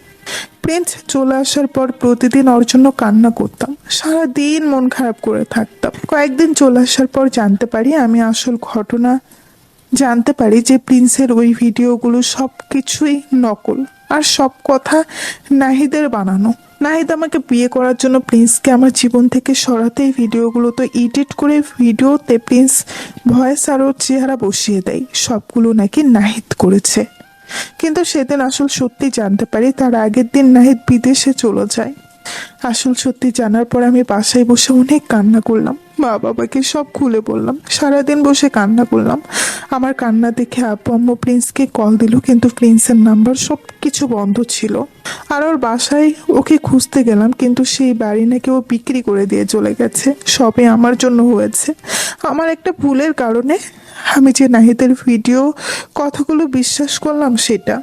S4: প্রিন্স চলে আসার পর প্রতিদিন ওর জন্য কান্না করতাম, সারাদিন মন খারাপ করে থাকতাম। কয়েকদিন চলে আসার পর জানতে পারি, আমি আসল ঘটনা জানতে পারি যে প্রিন্সের ওই ভিডিওগুলো সব কিছুই নকল, আর সব কথা নাহিদের বানানো। নাহিদ আমাকে বিয়ে করার জন্য প্রিন্সকে আমার জীবন থেকে সরাতে ভিডিওগুলো তো এডিট করে ভিডিওতে প্রিন্স ভয়েস আর ওর চেহারা বসিয়ে দেয়, সবগুলো নাকি নাহিদ করেছে। কিন্তু সেদিন আসল সত্যি জানতে পারি, তার আগের দিন নাহিদ বিদেশে চলে যায়। আসল সত্যি জানার পর আমি বাসায় বসে অনেক কান্না করলাম, মা বাবাকে সব খুলে বললাম, সারাদিন বসে কান্না করলাম। আমার কান্না দেখে আব্বু আম্মু প্রিন্সকে কল দিল, কিন্তু প্রিন্সের নাম্বার সব কিছু বন্ধ ছিল। আর ওর বাসায় ওকে খুঁজতে গেলাম, কিন্তু সেই বাড়ি নাকি ও বিক্রি করে দিয়ে চলে গেছে। সবে আমার জন্য হয়েছে, আমার একটা ভুলের কারণে। আমি যে নাহিদের ভিডিও কথাগুলো বিশ্বাস করলাম সেটা।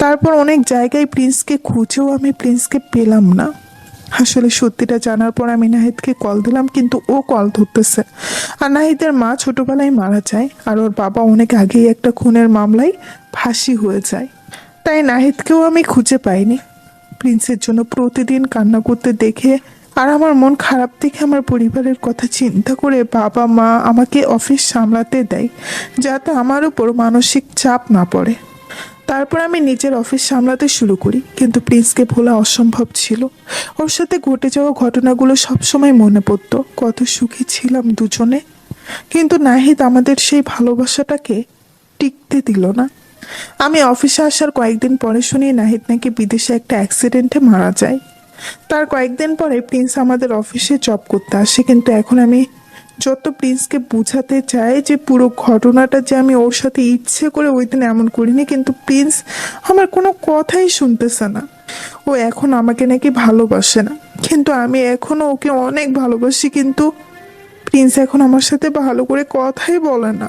S4: তারপর অনেক জায়গায় প্রিন্সকে খুঁজেও আমি প্রিন্সকে পেলাম না। আসলে সত্যিটা জানার পর আমি নাহিদকে কল দিলাম, কিন্তু ও কল ধরতেছে। আর নাহিদের মা ছোটবেলায় মারা যায়, আর ওর বাবা অনেক আগেই একটা খুনের মামলায় ফাঁসি হয়ে যায়। তাই নাহিদকেও আমি খুঁজে পাইনি। প্রিন্সের জন্য প্রতিদিন কান্না করতে দেখে আর আমার মন খারাপ দেখে আমার পরিবারের কথা চিন্তা করে বাবা মা আমাকে অফিস সামলাতে দেয়, যাতে আমার উপর মানসিক চাপ না পড়ে। তারপর আমি নিজের অফিস সামলাতে শুরু করি, কিন্তু প্রিন্সকে ভোলা অসম্ভব ছিল। ওর সাথে ঘটে যাওয়া ঘটনাগুলো সবসময় মনে পড়তো, কত সুখী ছিলাম দুজনে। কিন্তু নাহিদ আমাদের সেই ভালোবাসাটাকে টিকতে দিল না। আমি অফিসে আসার কয়েকদিন পরে শুনি নাহিদ নাকি বিদেশে একটা অ্যাক্সিডেন্টে মারা যায়। তার কয়েকদিন পরে প্রিন্স আমাদের অফিসে জব করতে আসে, কিন্তু এখন আমি যত প্রিন্সকে বুঝাতে চাই যে পুরো ঘটনাটা যে আমি ওর সাথে ইচ্ছে করে ওই দিন এমন করিনি, কিন্তু প্রিন্স আমার কোনো কথাই শুনতেছে না। ও এখন আমাকে নাকি ভালোবাসে না, কিন্তু আমি এখনো ওকে অনেক ভালোবাসি, কিন্তু প্রিন্স এখন আমার সাথে ভালো করে কথাই বলে না।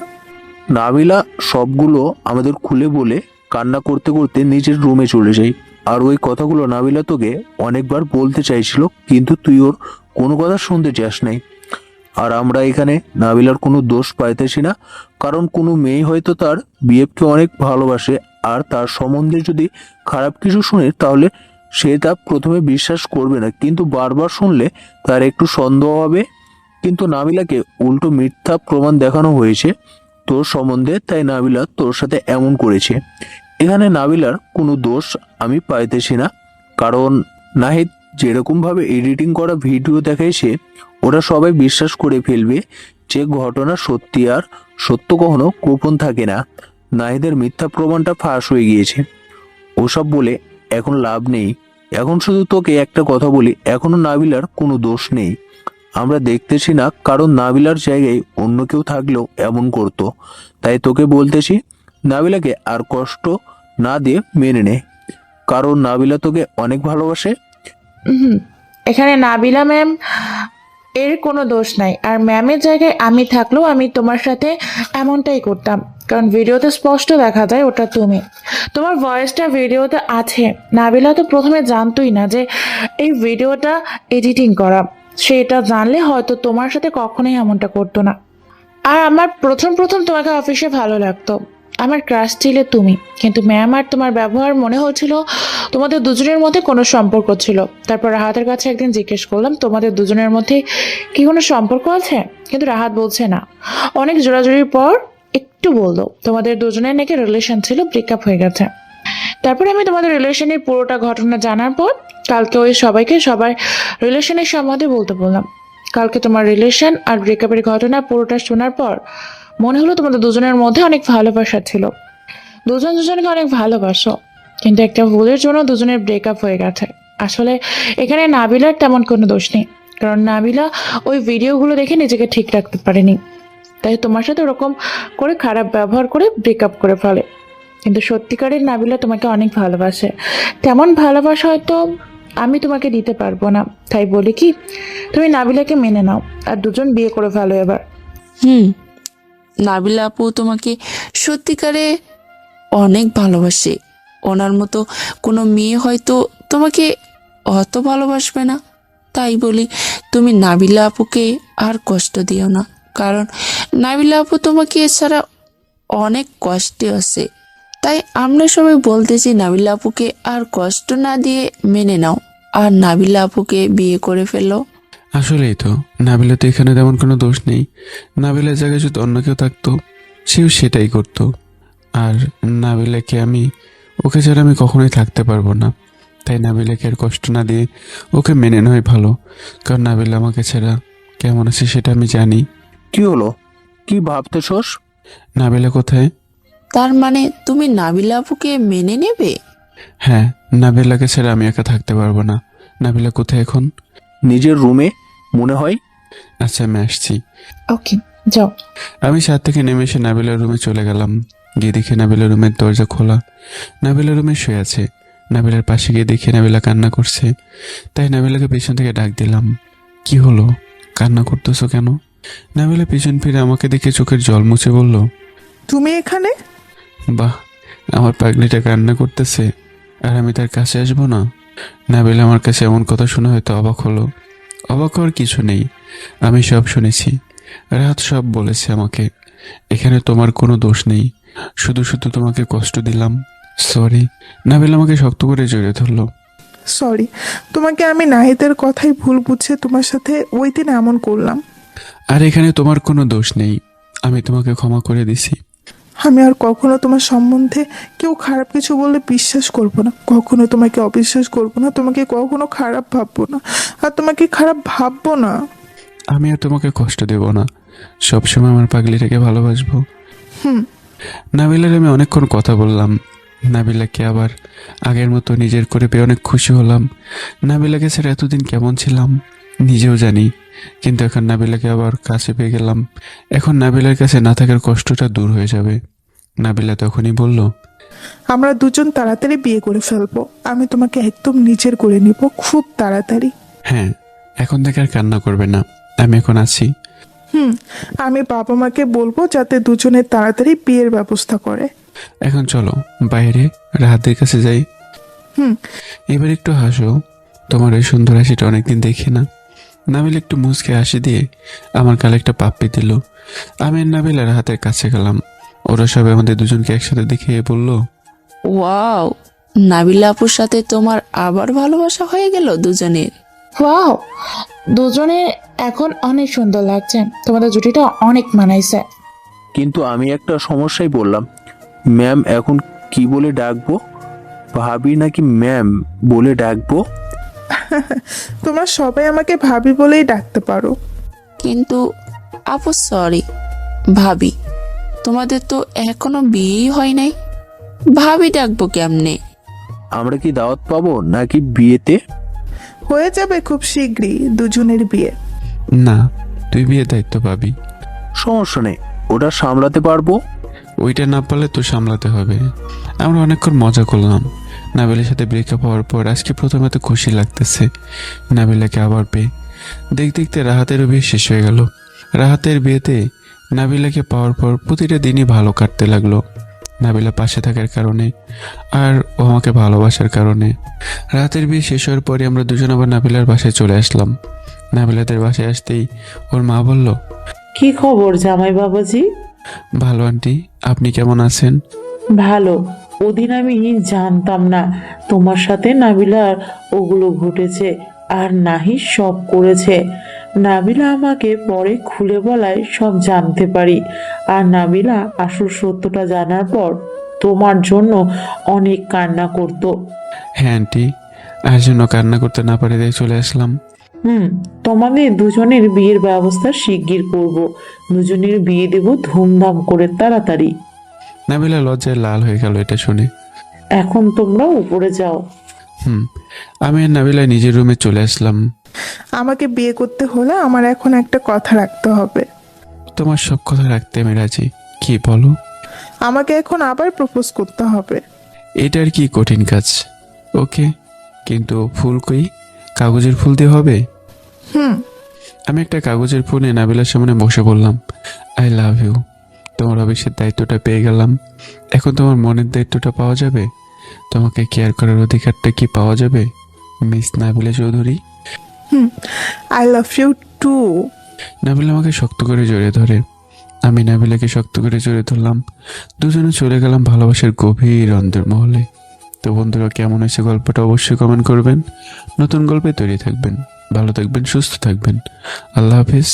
S3: নাবিলা সবগুলো আমাদের খুলে বলে কান্না করতে করতে নিজের রুমে চলে যাই। আর ওই কথাগুলো নাবিলা তোকে অনেকবার বলতে চাইছিল, কিন্তু তুই ওর কোনো কথা শুনতে চাস নাই। আর আমরা এখানে নাবিলার কোনো দোষ পাইতেছি না, কারণ কোনো মেয়ে হয়তো তার বিএফকে অনেক ভালোবাসে, আর তার সম্বন্ধে যদি খারাপ কিছু শুনে তাহলে সে তা প্রথমে বিশ্বাস করবে না, কিন্তু বারবার শুনলে তার একটু সন্দেহ হবে। কিন্তু নাবিলাকে উল্টো মিথ্যা প্রমাণ দেখানো হয়েছে তোর সম্বন্ধে, তাই নাবিলা তোর সাথে এমন করেছে। এখানে নাবিলার কোনো দোষ আমি পাইতেছি না, কারণ নাহিদ যেরকম ভাবে এডিটিং করা ভিডিও দেখাইছে ওরা সবাই বিশ্বাস করে ফেলবে যে ঘটনা সত্যি, আর সত্য কখনো গোপন থাকে না। নাহিদের মিথ্যা প্রমাণটা ফাঁস হয়ে গিয়েছে। ওসব বলে এখন লাভ নেই। এখন শুধু তোকে একটা কথা বলি, এখনো নাবিলার কোনো দোষ নেই। আমরা দেখতেছি না, কারণ নাবিলার জায়গায় অন্য কেউ থাকলেও এমন করতো। তাই তোকে বলতেছি, নাবিলাকে আর কষ্ট না দিয়ে মেনে নে, কারণ নাবিলা তোকে অনেক ভালোবাসে।
S6: এখানে নাবিলা ম্যাম এর কোনো দোষ নাই, আর ম্যামের জায়গায় আমি থাকলেও আমি তোমার সাথে এমনটাই করতাম, কারণ ভিডিওতে স্পষ্ট দেখা যায় ওটা তুমি। তোমার ভয়েসটা ভিডিওতে আছে। নাবিলা তো প্রথমে জানতোই না যে এই ভিডিওটা এডিটিং করা। সেটা জানলে হয়তো তোমার সাথে কখনোই এমনটা করতো না। আর আমার প্রথম প্রথম তোমাকে অফিসে ভালো লাগতো, আমার ক্রাশ ছিলে তুমি, কিন্তু ম্যাম আর তোমার ব্যবহার মনে হচ্ছিল তোমাদের দুজনের মধ্যে কোনো সম্পর্ক ছিল। তারপর রাহাতের কাছে একদিন জিজ্ঞেস করলাম তোমাদের দুজনের মধ্যে কি কোনো সম্পর্ক আছে, কিন্তু রাহাত বলছে না। অনেক জোরাজুরির পর একটু বললো তোমাদের দুজনের নাকি রিলেশন ছিল, ব্রেকআপ হয়ে গেছে। তারপরে আমি তোমাদের রিলেশনের পুরোটা ঘটনা জানার পর কালকে ওই সবাইকে সবার রিলেশনের সম্বন্ধে বলতে বললাম। কালকে তোমার রিলেশন আর ব্রেকআপের ঘটনা পুরোটা শোনার পর মনে হলো তোমাদের দুজনের মধ্যে অনেক ভালোবাসা ছিল, দুজন দুজনকে অনেক ভালোবাসো, কিন্তু একটা ভুলের জন্য দুজনের ব্রেকআপ হয়ে গেছে। আসলে এখানে নাবিলার তেমন কোনো দোষ নেই, কারণ নাবিলা ওই ভিডিওগুলো দেখে নিজেকে ঠিক রাখতে পারেনি, তাই তোমার সাথে ওরকম করে খারাপ ব্যবহার করে ব্রেকআপ করে ফেলে। কিন্তু সত্যিকারের নাবিলা তোমাকে অনেক ভালোবাসে, তেমন ভালোবাসা হয়তো আমি তোমাকে দিতে পারবো না। তাই বলি কি, তুমি নাবিলাকে মেনে নাও আর দুজন বিয়ে করে ফেলো এবার।
S10: নাবিলা আপু তোমাকে সত্যিকারে অনেক ভালোবাসে। ওনার মতো কোনো মেয়ে হয়তো তোমাকে অত ভালোবাসবে না। তাই বলি তুমি নাবিলা আপুকে আর কষ্ট দিও না, কারণ নাবিলা আপু তোমাকে এছাড়া অনেক কষ্টে আছে। তাই আমরা সবাই বলতেছি নাবিলা আপুকে আর কষ্ট না দিয়ে মেনে নাও, আর নাবিলা আপুকে বিয়ে করে ফেলো।
S2: আসলেই তো, নাবিলা তো এখানে তেমন কোনো দোষ নেই। নাবিলার জায়গায় যদি অন্য কেউ থাকতো সেও সেটাই করতো। আর নাবিলাকে ওকে ছাড়া আমি কখনোই থাকতে পারবো না। তাই নাবিলাকে আর কষ্ট না দিয়ে ওকে মেনে নেওয়াই ভালো, কারণ নাবিলা আমাকে ছাড়া কেমন আছে সেটা আমি জানি।
S3: কি হলো, কি ভাবতেছস?
S2: নাবিলা কোথায়?
S10: তার মানে তুমি নাবিলা আপুকে মেনে নেবে?
S2: হ্যাঁ, নাবিলাকে ছাড়া আমি একা থাকতে পারবো না। নাবিলা কোথায় এখন?
S3: নিজের রুমে মনে হয়।
S2: আচ্ছা, আমি আসছি।
S6: ওকে, যাও।
S2: আমি ছাদ থেকে নেমে এসে নাবিলার রুমে চলে গেলাম। গিয়ে দেখি নাবিলার রুমের দরজা খোলা। নাবিলা রুমে শুয়ে আছে। নাবিলার পাশে গিয়ে দেখি নাবিলা কান্না করছে। তাই নাবিলাকে পেছন থেকে ডাক দিলাম, কি হলো, কান্না করতেছো কেন? নাবিলা পিছন ফিরে আমাকে দেখে চোখের জল মুছে বলল,
S4: তুমি এখানে?
S2: বাহ, আমার পাগলিটা কান্না করতেছে আর আমি তার কাছে আসবো না? নাবিলা আমার কাছে এমন কথা শুনে হয়তো অবাক হলো। অবাক হওয়ার কিছু নেই, আমি সব শুনেছি। রাত সব বলেছে আমাকে। এখানে তোমার কোনো দোষ নেই, শুধু শুধু তোমাকে কষ্ট দিলাম, সরি। নাবিলা আমাকে শক্ত করে জড়িয়ে ধরলো।
S4: সরি, তোমাকে আমি নাহিদের কথাই ভুল বুঝে তোমার সাথে ওই দিন এমন করলাম।
S2: আর এখানে তোমার কোনো দোষ নেই, আমি তোমাকে ক্ষমা করে দিছি।
S4: আমি আর কখনো তোমার সম্বন্ধে কেউ খারাপ কিছু বললে বিশ্বাস করবো না, কখনো তোমাকে অবিশ্বাস করবো না, তোমাকে কখনো খারাপ ভাববো না, আর তোমাকে খারাপ ভাববো না।
S2: আমি আর তোমাকে কষ্ট দেব না, সবসময় আমার পাগলিটাকে ভালোবাসবো। নাবিলার আমি অনেকক্ষণ কথা বললাম। নাবিলাকে আবার আগের মতো নিজের করে পেয়ে অনেক খুশি হলাম। নাবিলাকে ছাড়া এতদিন কেমন ছিলাম নিজেও জানি, কিন্তু এখন নাবিলাকে আবার কাছে পেয়ে গেলাম। এখন নাবিলার কাছে না থাকার কষ্টটা দূর হয়ে যাবে। নাবিলা তখনই বলল,
S4: আমরা দুজন তাড়াতাড়ি বিয়ে করে ফেলবো। আমি তোমাকে একদম নিজের করে নিব খুব তাড়াতাড়ি।
S2: হ্যাঁ, এখন থেকে আর কান্না করবে না, আমি এখন আছি।
S4: আমি বাবা মাকে বলবো যাতে দুজনের তাড়াতাড়ি বিয়ের ব্যবস্থা করে।
S2: এখন চলো বাইরে রাহাতের কাছে যাই।
S4: হুম।
S2: এবার একটু হাসো, তোমার ওই সুন্দর হাসিটা অনেকদিন দেখি না। নাবিল একটু মুচকে হাসি দিয়ে আমার গালে একটা পাপ্পি দিল। আমি আর নাবিল আর হাতের কাছে গেলাম। ওরা সবাই আমাদের দুজনকে একসাথে দেখে বলল,
S10: ওয়াও, নাবিলা আপুর সাথে তোমার আবার ভালোবাসা হয়ে গেল দুজনের।
S6: ওয়াও, দুজনে এখন অনেক সুন্দর লাগছে, তোমাদের জুটিটা অনেক মানাইছে।
S3: কিন্তু আমি একটা সমস্যায় বললাম, ম্যাম এখন কি বলে ডাকবো? ভাবি নাকি ম্যাম বলে ডাকবো?
S4: তোমরা সবাই আমাকে ভাবি বলেই ডাকতে পারো।
S10: কিন্তু আপু সরি, ভাবি, তোমাদের তো এখনো বিয়েই হয় নাই, ভাবি ডাকবো কেমনে?
S3: আমরা কি দাওয়াত পাবো নাকি বিয়েতে?
S4: হয়ে যাবে খুব শীঘ্রই দুজনের বিয়ে।
S2: না, তুই বিয়ের দায়িত্ব পাবি।
S3: সমস্যা নেই, ওটা সামলাতে পারবো।
S2: ওইটা না পারলে তো সামলাতে হবে। আমরা অনেকক্ষণ মজা করলাম। নাবিলের সাথে ব্রেকআপ হওয়ার পর আজকে প্রথমে তো খুশি লাগতেছে নাবিলাকে আবার পেয়ে। দেখতে দেখতে রাহাতেরও বিয়ে শেষ হয়ে গেল। রাহাতের বিয়েতে নাবিলাকে পাওয়ার পর প্রতিটা দিনই ভালো কাটতে লাগলো, নাবিলা পাশে থাকার কারণে আর ও আমাকে ভালোবাসার কারণে। রাতের বিয়ে শেষ হওয়ার পরে আমরা দুজন আবার নাবিলার বাসায় চলে আসলাম। নাবিলাদের বাসায় আসতেই ওর মা বলল,
S11: কি খবর জামাই বাবাজি?
S2: ভালো আন্টি, আপনি কেমন আছেন?
S11: ভালো। ওদিন আমি জানতাম না তোমার সাথে নাবিলার ওগুলো ঘটেছে, আর নাহি সব করেছে। নাবিলা আমাকে পরে খুলে বলায় সব জানতে পারি। আর নাবিলা আসল সত্যটা জানার পর তোমার জন্য অনেক কান্না করতো।
S2: হ্যাঁ আন্টি, আর জন্য কান্না করতে না পারে তাই চলে আসলাম।
S11: তোমাদের দুজনের বিয়ের ব্যবস্থা শিগগির করব। দুজনের বিয়ে দেব ধুমধাম করে তাড়াতাড়ি।
S2: নাবিলা লজ্জায় লাল হয়ে গেল এটা শুনে।
S11: এখন তোমরা উপরে যাও।
S2: আমি আর নাবিলা নিজের রুমে চলে আসলাম।
S4: আমাকে বিয়ে করতে হলে আমার এখন একটা কথা রাখতে হবে।
S2: তোমার সব কথা রাখতে আমি রাজি, কি বলো?
S4: আমাকে এখন আবার প্রপোজ করতে হবে।
S2: এটার কি কঠিন কাজ? ওকে, কিন্তু ফুল কই? কাগজের ফুল দিয়ে হবে? আমি একটা কাগজের ফুল নিয়ে নাবিলার সামনে বসে বললাম, আই লাভ ইউ। তোমার অফিসের দায়িত্বটা পেয়ে গেলাম, এখন তোমার মনের দায়িত্বটা পাওয়া যাবে। তোমাকে কেয়ার করার অধিকারটা কি পাওয়া যাবে miss Nabila Chowdhury?
S4: I love you too.
S2: Nabila আমাকে শক্ত করে জড়িয়ে ধরে, আমি নাবিলাকে শক্ত করে জড়িয়ে ধরলাম। দুজনে চলে গেলাম ভালোবাসার গভীর অন্তর্মহলে। তো বন্ধুরা, কেমন হয়েছে গল্পটা অবশ্যই কমেন্ট করবেন। নতুন গল্পে তৈরি থাকবেন, ভালো থাকবেন, সুস্থ থাকবেন। আল্লাহ হাফিজ।